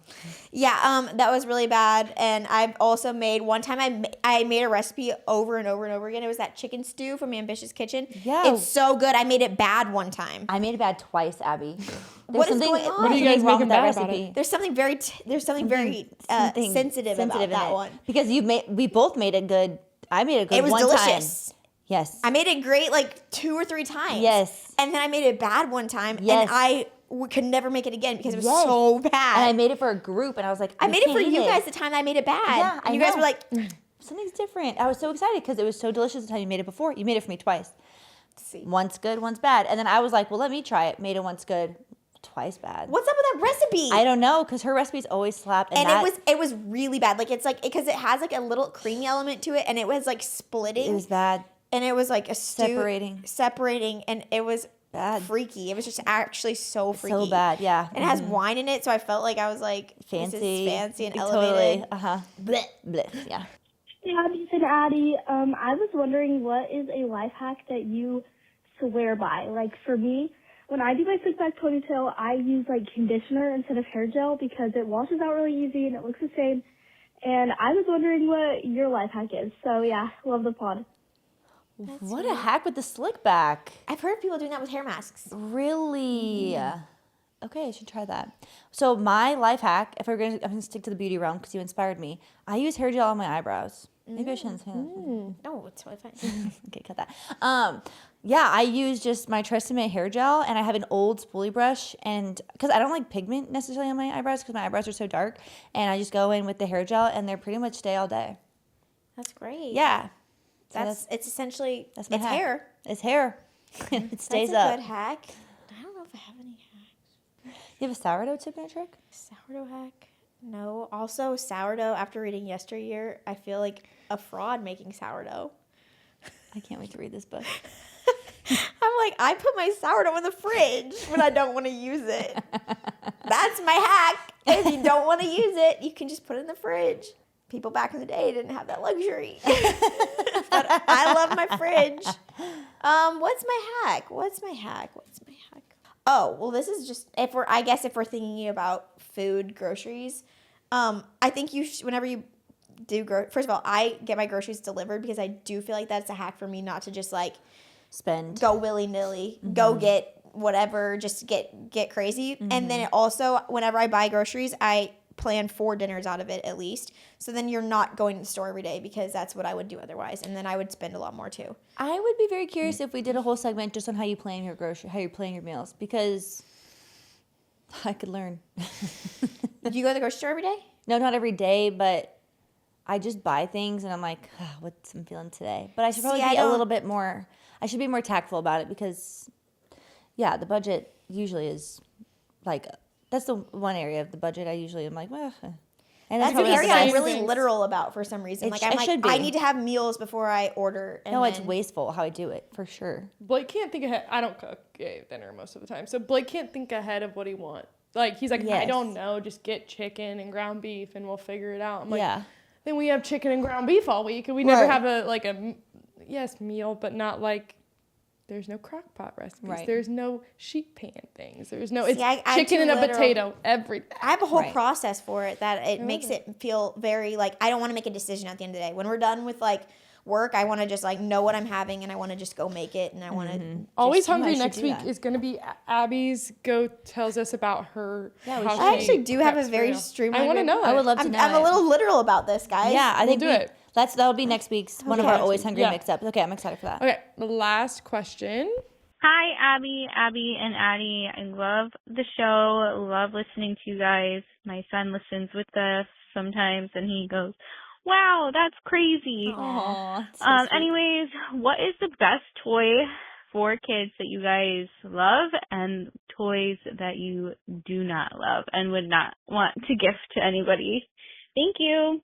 Yeah, that was really bad. And I've also made, one time I made a recipe over and over and over again. It was that chicken stew from Ambitious Kitchen. Yeah. It's so good. I made it bad one time. I made it bad twice, Abby. What is going on? What are you guys wrong making with that bad about recipe. it? There's something very Something sensitive about in that it. one. Because we both made it good. I made it good It was one delicious. time. Yes. I made it great like 2 or 3 times. Yes. And then I made it bad one time. Yes. And I could never make it again because it was Yes. so bad. And I made it for a group, and I was like, I we made it can't for eat you guys the time that I made it bad. Yeah, and I you guys know. were like, Something's different. I was so excited because it was so delicious the time you made it before. You made it for me twice. see. Once good, once bad. And then I was like, well, let me try it. Made it once good, twice bad. What's up with that recipe? I don't know, because her recipes always slap. And it was really bad. Like it's like because it has like a little creamy element to it, and it was like splitting. It was bad. And it was like a stew separating, and it was Bad. freaky. It was just actually so freaky. So bad, yeah. And it has wine in it, so I felt like I was like Fancy. This is fancy and Totally. elevated. Blech. Blech. Yeah. Hey, Abby and Addie. I was wondering, what is a life hack that you swear by? Like, for me, when I do my slick-back ponytail, I use, like, conditioner instead of hair gel because it washes out really easy and it looks the same. And I was wondering what your life hack is. So, yeah, love the pod. What a hack with the slick back. I've heard of people doing that with hair masks. Really? Okay, I should try that. So my life hack, I'm gonna stick to the beauty realm because you inspired me. I use hair gel on my eyebrows. Maybe I shouldn't say that. No, it's totally fine. Okay, cut that. Yeah, I use just my Tresemme hair gel, and I have an old spoolie brush, and because I don't like pigment necessarily on my eyebrows because my eyebrows are so dark, and I just go in with the hair gel, and they're pretty much stay all day. That's great. Yeah. So It's essentially that's my it's hack. hair. It's hair. It stays That's a up. good hack. I don't know if I have any hacks. You have a sourdough tip in a trick? Sourdough hack? No. Also, sourdough, after reading Yesteryear, I feel like a fraud making sourdough. I can't wait to read this book. I'm like, I put my sourdough in the fridge when I don't want to use it. That's my hack. If you don't want to use it, you can just put it in the fridge. People back in the day didn't have that luxury. But I love my fridge. What's my hack? Oh, well, this is just if we're thinking about food, groceries. I think whenever you do first of all, I get my groceries delivered because I do feel like that's a hack for me not to just like Spend. go willy-nilly, go get whatever, just get crazy. And then also, whenever I buy groceries, I plan 4 dinners out of it at least. So then you're not going to the store every day because that's what I would do otherwise. And then I would spend a lot more too. I would be very curious if we did a whole segment just on how you plan your how you plan your meals, because I could learn. Do you go to the grocery store every day? No, not every day, but I just buy things and I'm like, what's I'm feeling today? But I should probably be a little bit more, I should be more tactful about it because, yeah, the budget usually is like, that's the one area of the budget I usually am like, well. And That's an probably not the area I'm best. really literal about for some reason. It I'm should be. I need to have meals before I order. And No, it's then- wasteful how I do it, for sure. Blake can't think ahead. I don't cook dinner most of the time, so Blake can't think ahead of what he wants. Like he's like, I Yes. don't know, just get chicken and ground beef and we'll figure it out. I'm like, Yeah. then we have chicken and ground beef all week, and we never have a meal, but not like. There's no crock pot recipes. Right. There's no sheet pan things. There's no. See, It's I'm chicken too and a literal. potato every. I have a whole Right. process for it that it makes it feel very like I don't want to make a decision at the end of the day. When we're done with like work. I want to just like know what I'm having, and I want to just go make it, and I want to Always I Hungry should next do week that. is going to be Abby's tells us about her. Yeah, we how should. I she actually do have a preps for very you. streamlined. I want to know it. I would love to know. I'm a it. little literal about this, guys. Yeah, I think do it. that'll be next week's one of Okay. our Always Hungry Yeah. mix-ups. Okay, I'm excited for that. Okay, the last question. Hi, Abby, and Addie. I love the show. Love listening to you guys. My son listens with us sometimes, and he goes, "Wow, that's crazy." Aw, so sweet. Anyways, what is the best toy for kids that you guys love, and toys that you do not love and would not want to gift to anybody? Thank you.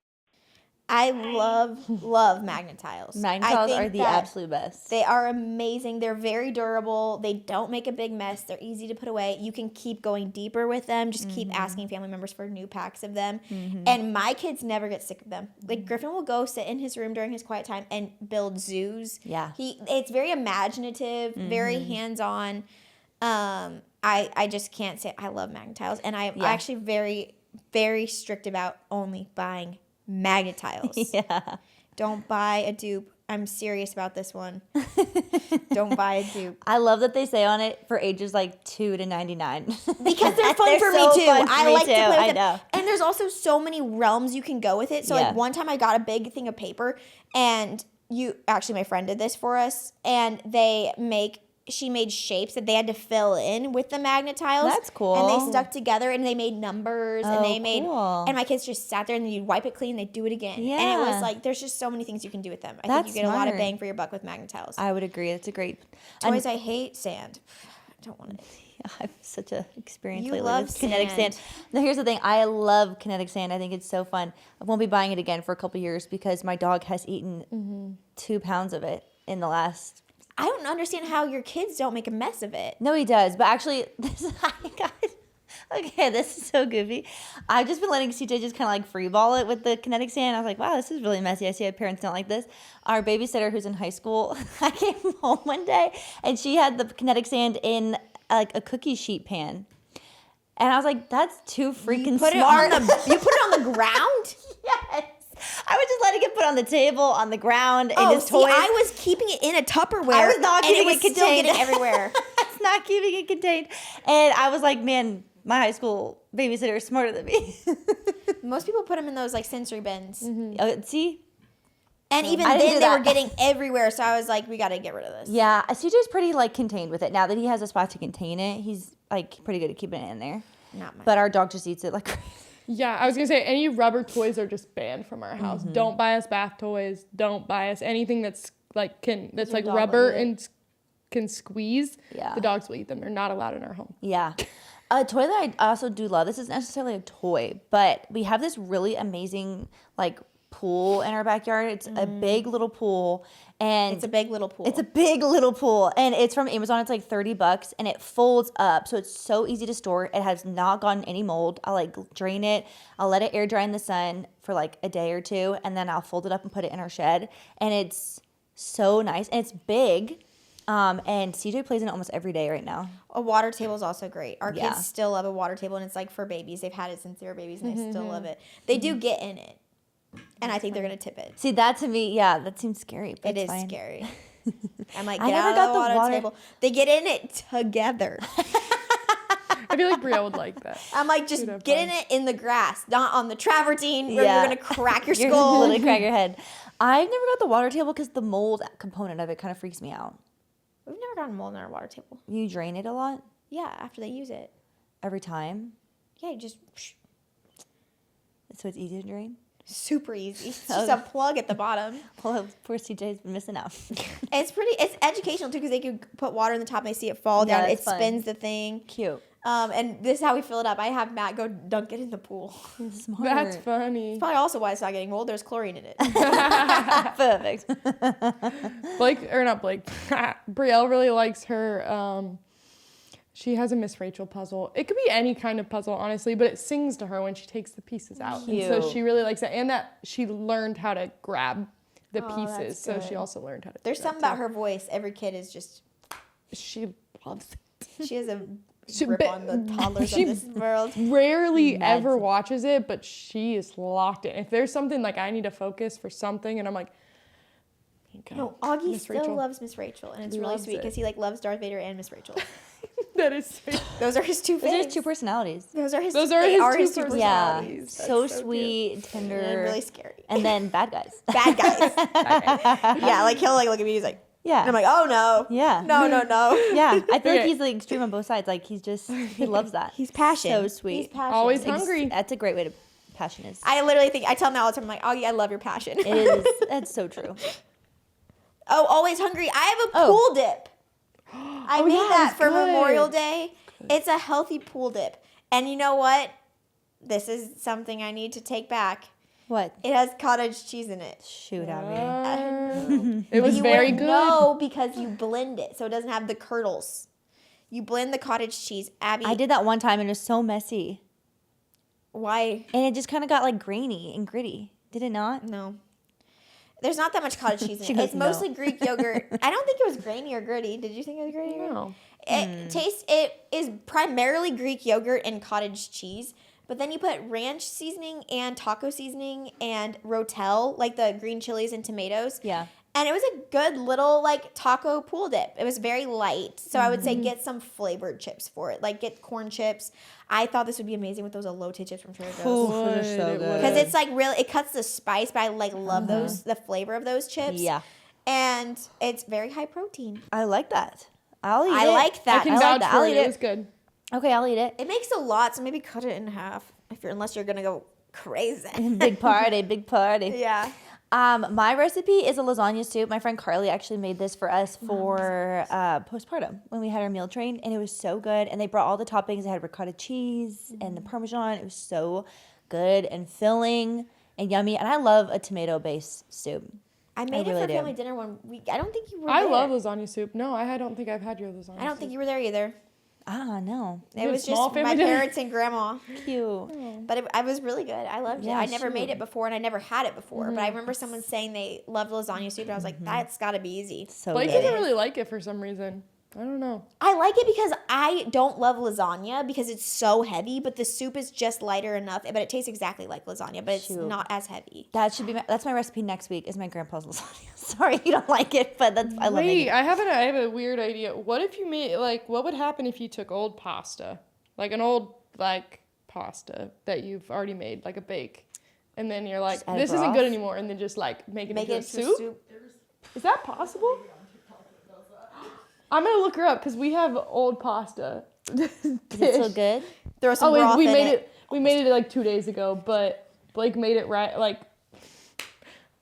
I love magnet tiles. Magnet I tiles think are the that absolute best. They are amazing. They're very durable. They don't make a big mess. They're easy to put away. You can keep going deeper with them. Just keep asking family members for new packs of them. And my kids never get sick of them. Like Griffin will go sit in his room during his quiet time and build zoos. Yeah. It's very imaginative, very hands-on. I just can't say I love magnet tiles, and I'm actually very, very strict about only buying magnet tiles. Yeah. Don't buy a dupe. I'm serious about this one. Don't buy a dupe. I love that they say on it for ages like 2 to 99. Because they're fun for so me too. fun for I me like too. to play with I them. know. And there's also so many realms you can go with it. So Yeah. like one time I got a big thing of paper, and my friend did this for us, and she made shapes that they had to fill in with the magnet tiles. That's cool. And they stuck together, and they made numbers, and they made, cool. and my kids just sat there, and then you'd wipe it clean, they'd do it again. And it Yeah. was like, there's just so many things you can do with them. I think That's you get a lot of smart. bang for your buck with magnet tiles. I would agree. That's a great. Toys I hate, sand. I don't want it. I have such a experience You lately love with kinetic sand. sand. Now here's the thing. I love kinetic sand. I think it's so fun. I won't be buying it again for a couple years because my dog has eaten 2 pounds of it in the last. I don't understand how your kids don't make a mess of it. No, he does. But actually, this is so goofy. I've just been letting CJ just kind of like free ball it with the kinetic sand. I was like, wow, this is really messy. I see parents don't like this. Our babysitter who's in high school, I came home one day and she had the kinetic sand in like a cookie sheet pan. And I was like, that's too freaking Put smart. it on you put it on the ground? Yes. I was just letting it put on the table, on the ground, in Oh, his see, toys. I was keeping it in a Tupperware. I was not and keeping it was it still contained. getting everywhere. It's not keeping it contained. And I was like, man, my high school babysitter is smarter than me. Most people put them in those like sensory bins. See? And even I didn't then do they that. were getting everywhere. So I was like, we got to get rid of this. Yeah, CJ's pretty like contained with it. Now that he has a spot to contain it, he's like pretty good at keeping it in there. Not mine. But our dog just eats it like crazy. Yeah, I was gonna say any rubber toys are just banned from our house. Don't buy us bath toys. Don't buy us anything that's like your dog rubber will eat it. and can squeeze. Yeah. The dogs will eat them. They're not allowed in our home. Yeah. A toy that I also do love, this isn't necessarily a toy, but we have this really amazing like pool in our backyard. It's a big little pool, and It's a big little pool. It's a big little pool, and it's from Amazon. It's like $30, and it folds up, so it's so easy to store. It has not gotten any mold. I'll like drain it. I'll let it air dry in the sun for like a day or two, and then I'll fold it up and put it in our shed. And it's so nice, and it's big. And CJ plays in it almost every day right now. A water table is also great. Our Yeah. kids still love a water table, and it's like for babies. They've had it since they were babies, and they still love it. They do get in it, and I think they're gonna tip it. See, that to me, yeah, that seems scary. But It it's is fine. scary. I'm like, I get never out got of the the water water- table. They get in it together. I feel like Brielle would like that. I'm like, just have get fun. in it in the grass, not on the travertine where Yeah. you're gonna crack your You're skull. literally crack your head. I've never got the water table because the mold component of it kind of freaks me out. We've never gotten mold in our water table. You drain it a lot Yeah, after they use it. every time, Yeah, you just so it's easy to drain. super easy. It's just a plug at the bottom. Well, poor CJ's been missing out. It's educational too because they can put water in the top and they see it fall Yeah, down. It that's fun. spins the thing. Cute. And this is how we fill it up. I have Matt go dunk it in the pool. Smart. That's funny. Probably also why it's not getting mold. There's chlorine in it. Perfect. Brielle really likes her. She has a Miss Rachel puzzle. It could be any kind of puzzle, honestly, but it sings to her when she takes the pieces out. And so Cute. she really likes it. And that she learned how to grab the Oh, pieces. that's So she good. also learned how to There's do that, something about too. her voice. Every kid is just, She loves it. she has a She- grip but- on the toddlers she- of this world. Rarely ever watches it, but she is locked in. If there's something like I need to focus for something and I'm like, Okay. No, Augie Miss still Rachel. loves Miss Rachel, and it's really Loves sweet it. because he like loves Darth Vader and Miss Rachel. That is sweet. Those are his two Those are faves. his two personalities. Those are his. Those are they his are two his two personalities. Yeah, personalities. That's so so sweet, tender, And really scary. and then bad guys. Bad guys. Yeah, like he'll like look at me. He's like, Yeah, and I'm like, oh no. yeah, No. yeah. I feel like Okay. he's like extreme on both sides. Like he loves that. He's passionate. So sweet. He's passionate. Always hungry. That's a great way to passion is. I literally think I tell him that all the time. I'm like, Augie, I love your passion. It is. That's so true. Oh, always hungry. I have a Oh. pool dip. I made yeah, that it's for good. Memorial Day. It's a healthy pool dip. And you know what? This is something I need to take back. What? It has cottage cheese in it. Shoot at me. It was You very wouldn't good. know because you blend it, so it doesn't have the curdles. You blend the cottage cheese. Abby, I did that one time and it was so messy, why? and it just kind of got like grainy and gritty. Did it not? No. There's not that much cottage cheese She in it. goes, It's "No." mostly Greek yogurt. I don't think it was grainy or gritty. Did you think it was grainy or gritty? No. It is primarily Greek yogurt and cottage cheese, but then you put ranch seasoning and taco seasoning and rotel, like the green chilies and tomatoes. Yeah. And it was a good little like taco pool dip. It was very light. So I would say get some flavored chips for it. Like get corn chips. I thought this would be amazing with those elote chips from Trader Joe's. Those are so Would, it good. Because it's like really, it cuts the spice, but I like love those, the flavor of those chips. Yeah. And it's very high protein. I like that. I'll eat I it. like that. I can I like vouch that. for I'll it. eat It it. was good. Okay, I'll eat it. It makes a lot, so maybe cut it in half unless you're gonna go crazy. Big party, big party. Yeah. My recipe is a lasagna soup. My friend Carly actually made this for us for postpartum when we had our meal train, and it was so good. And they brought all the toppings. They had ricotta cheese and the Parmesan. It was so good and filling and yummy. And I love a tomato-based soup. I made it really for do. family dinner one week. I don't think you were I there. love lasagna soup. No, I don't think I've had your lasagna. I don't think you were there either. No. It had was small just my family dinner? parents and grandma. Cute. But it was really good. I loved Yeah, it. I never shoot. made it before, and I never had it before. But I remember someone saying they loved lasagna soup, and I was like, that's got to be easy. So Blake good. doesn't really like it for some reason. I don't know. I like it because I don't love lasagna because it's so heavy, but the soup is just lighter enough. But it tastes exactly like lasagna, but it's Shoot. not as heavy. That should be that's my recipe next week is my grandpa's lasagna. Sorry you don't like it, but I love Wait, it. I have a weird idea. What if you made what would happen if you took old pasta, like an old pasta that you've already made, like a bake, and then you're like, Just add this isn't broth? good anymore, and then just like make it into a into soup? Is that possible? I'm gonna look her up because we have old pasta. Is it so good? Throw some Oh, broth we in made it. it. We made it like 2 days ago, but Blake made it right. Like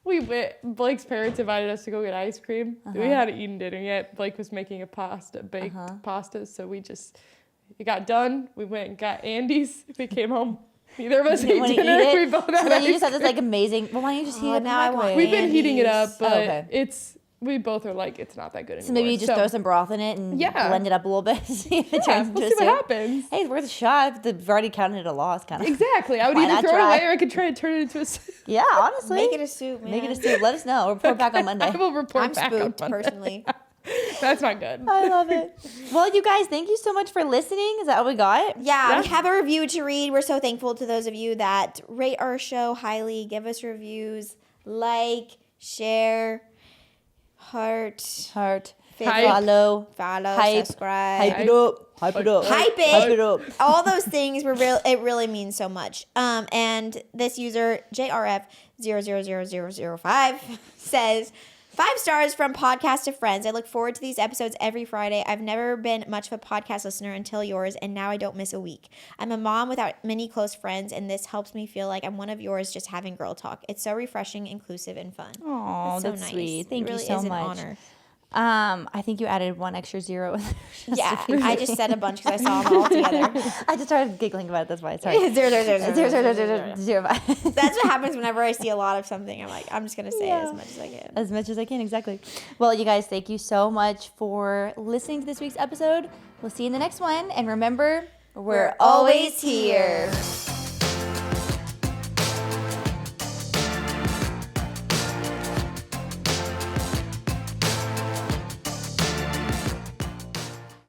Blake's parents invited us to go get ice cream. We hadn't eaten dinner yet. Blake was making a baked pasta, so it got done. We went and got Andy's. We came home. Neither of us You ate want to dinner. eat it? We both So had then you ice just have this cream. like amazing. Well, why don't you just heat Oh, it in the now I want microwave? We've been heating it up, Andy's. but okay. we both are like, it's not that good anymore. So maybe you just throw some broth in it and Yeah. blend it up a little bit. See if it Yeah, turns we'll into see a what soup. happens. Hey, it's worth a shot. We've already counted it a loss, kind of. Exactly. I would Why either not throw it try? away or I could try to turn it into a soup. Yeah, honestly. Make it a soup, man. Make it a soup. Let us know. Report back on Monday. I will report I'm back spooked, on Monday. personally. That's not good. I love it. Well, you guys, thank you so much for listening. Is that all we got? Yeah, we have a review to read. We're so thankful to those of you that rate our show highly, give us reviews, like, share, heart, Heart. Hype. Follow. follow, subscribe. Hype it up. Hype it up. Hype it. Hype it up. All those things it really means so much. And this user JRF000005 says 5 stars from podcast to friends. I look forward to these episodes every Friday. I've never been much of a podcast listener until yours, and now I don't miss a week. I'm a mom without many close friends, and this helps me feel like I'm one of yours just having girl talk. It's so refreshing, inclusive, and fun. Oh, so that's nice. sweet. It Thank really you so is an much. honor. I think you added one extra zero. Just Yeah, to keep I it- just said a bunch because I saw them all together. I just started giggling about it. That's why. Sorry. 0.00005. That's what happens whenever I see a lot of something. I'm like, I'm just going to say it as much as I can. As much as I can, exactly. Well, you guys, thank you so much for listening to this week's episode. We'll see you in the next one. And remember, we're always here.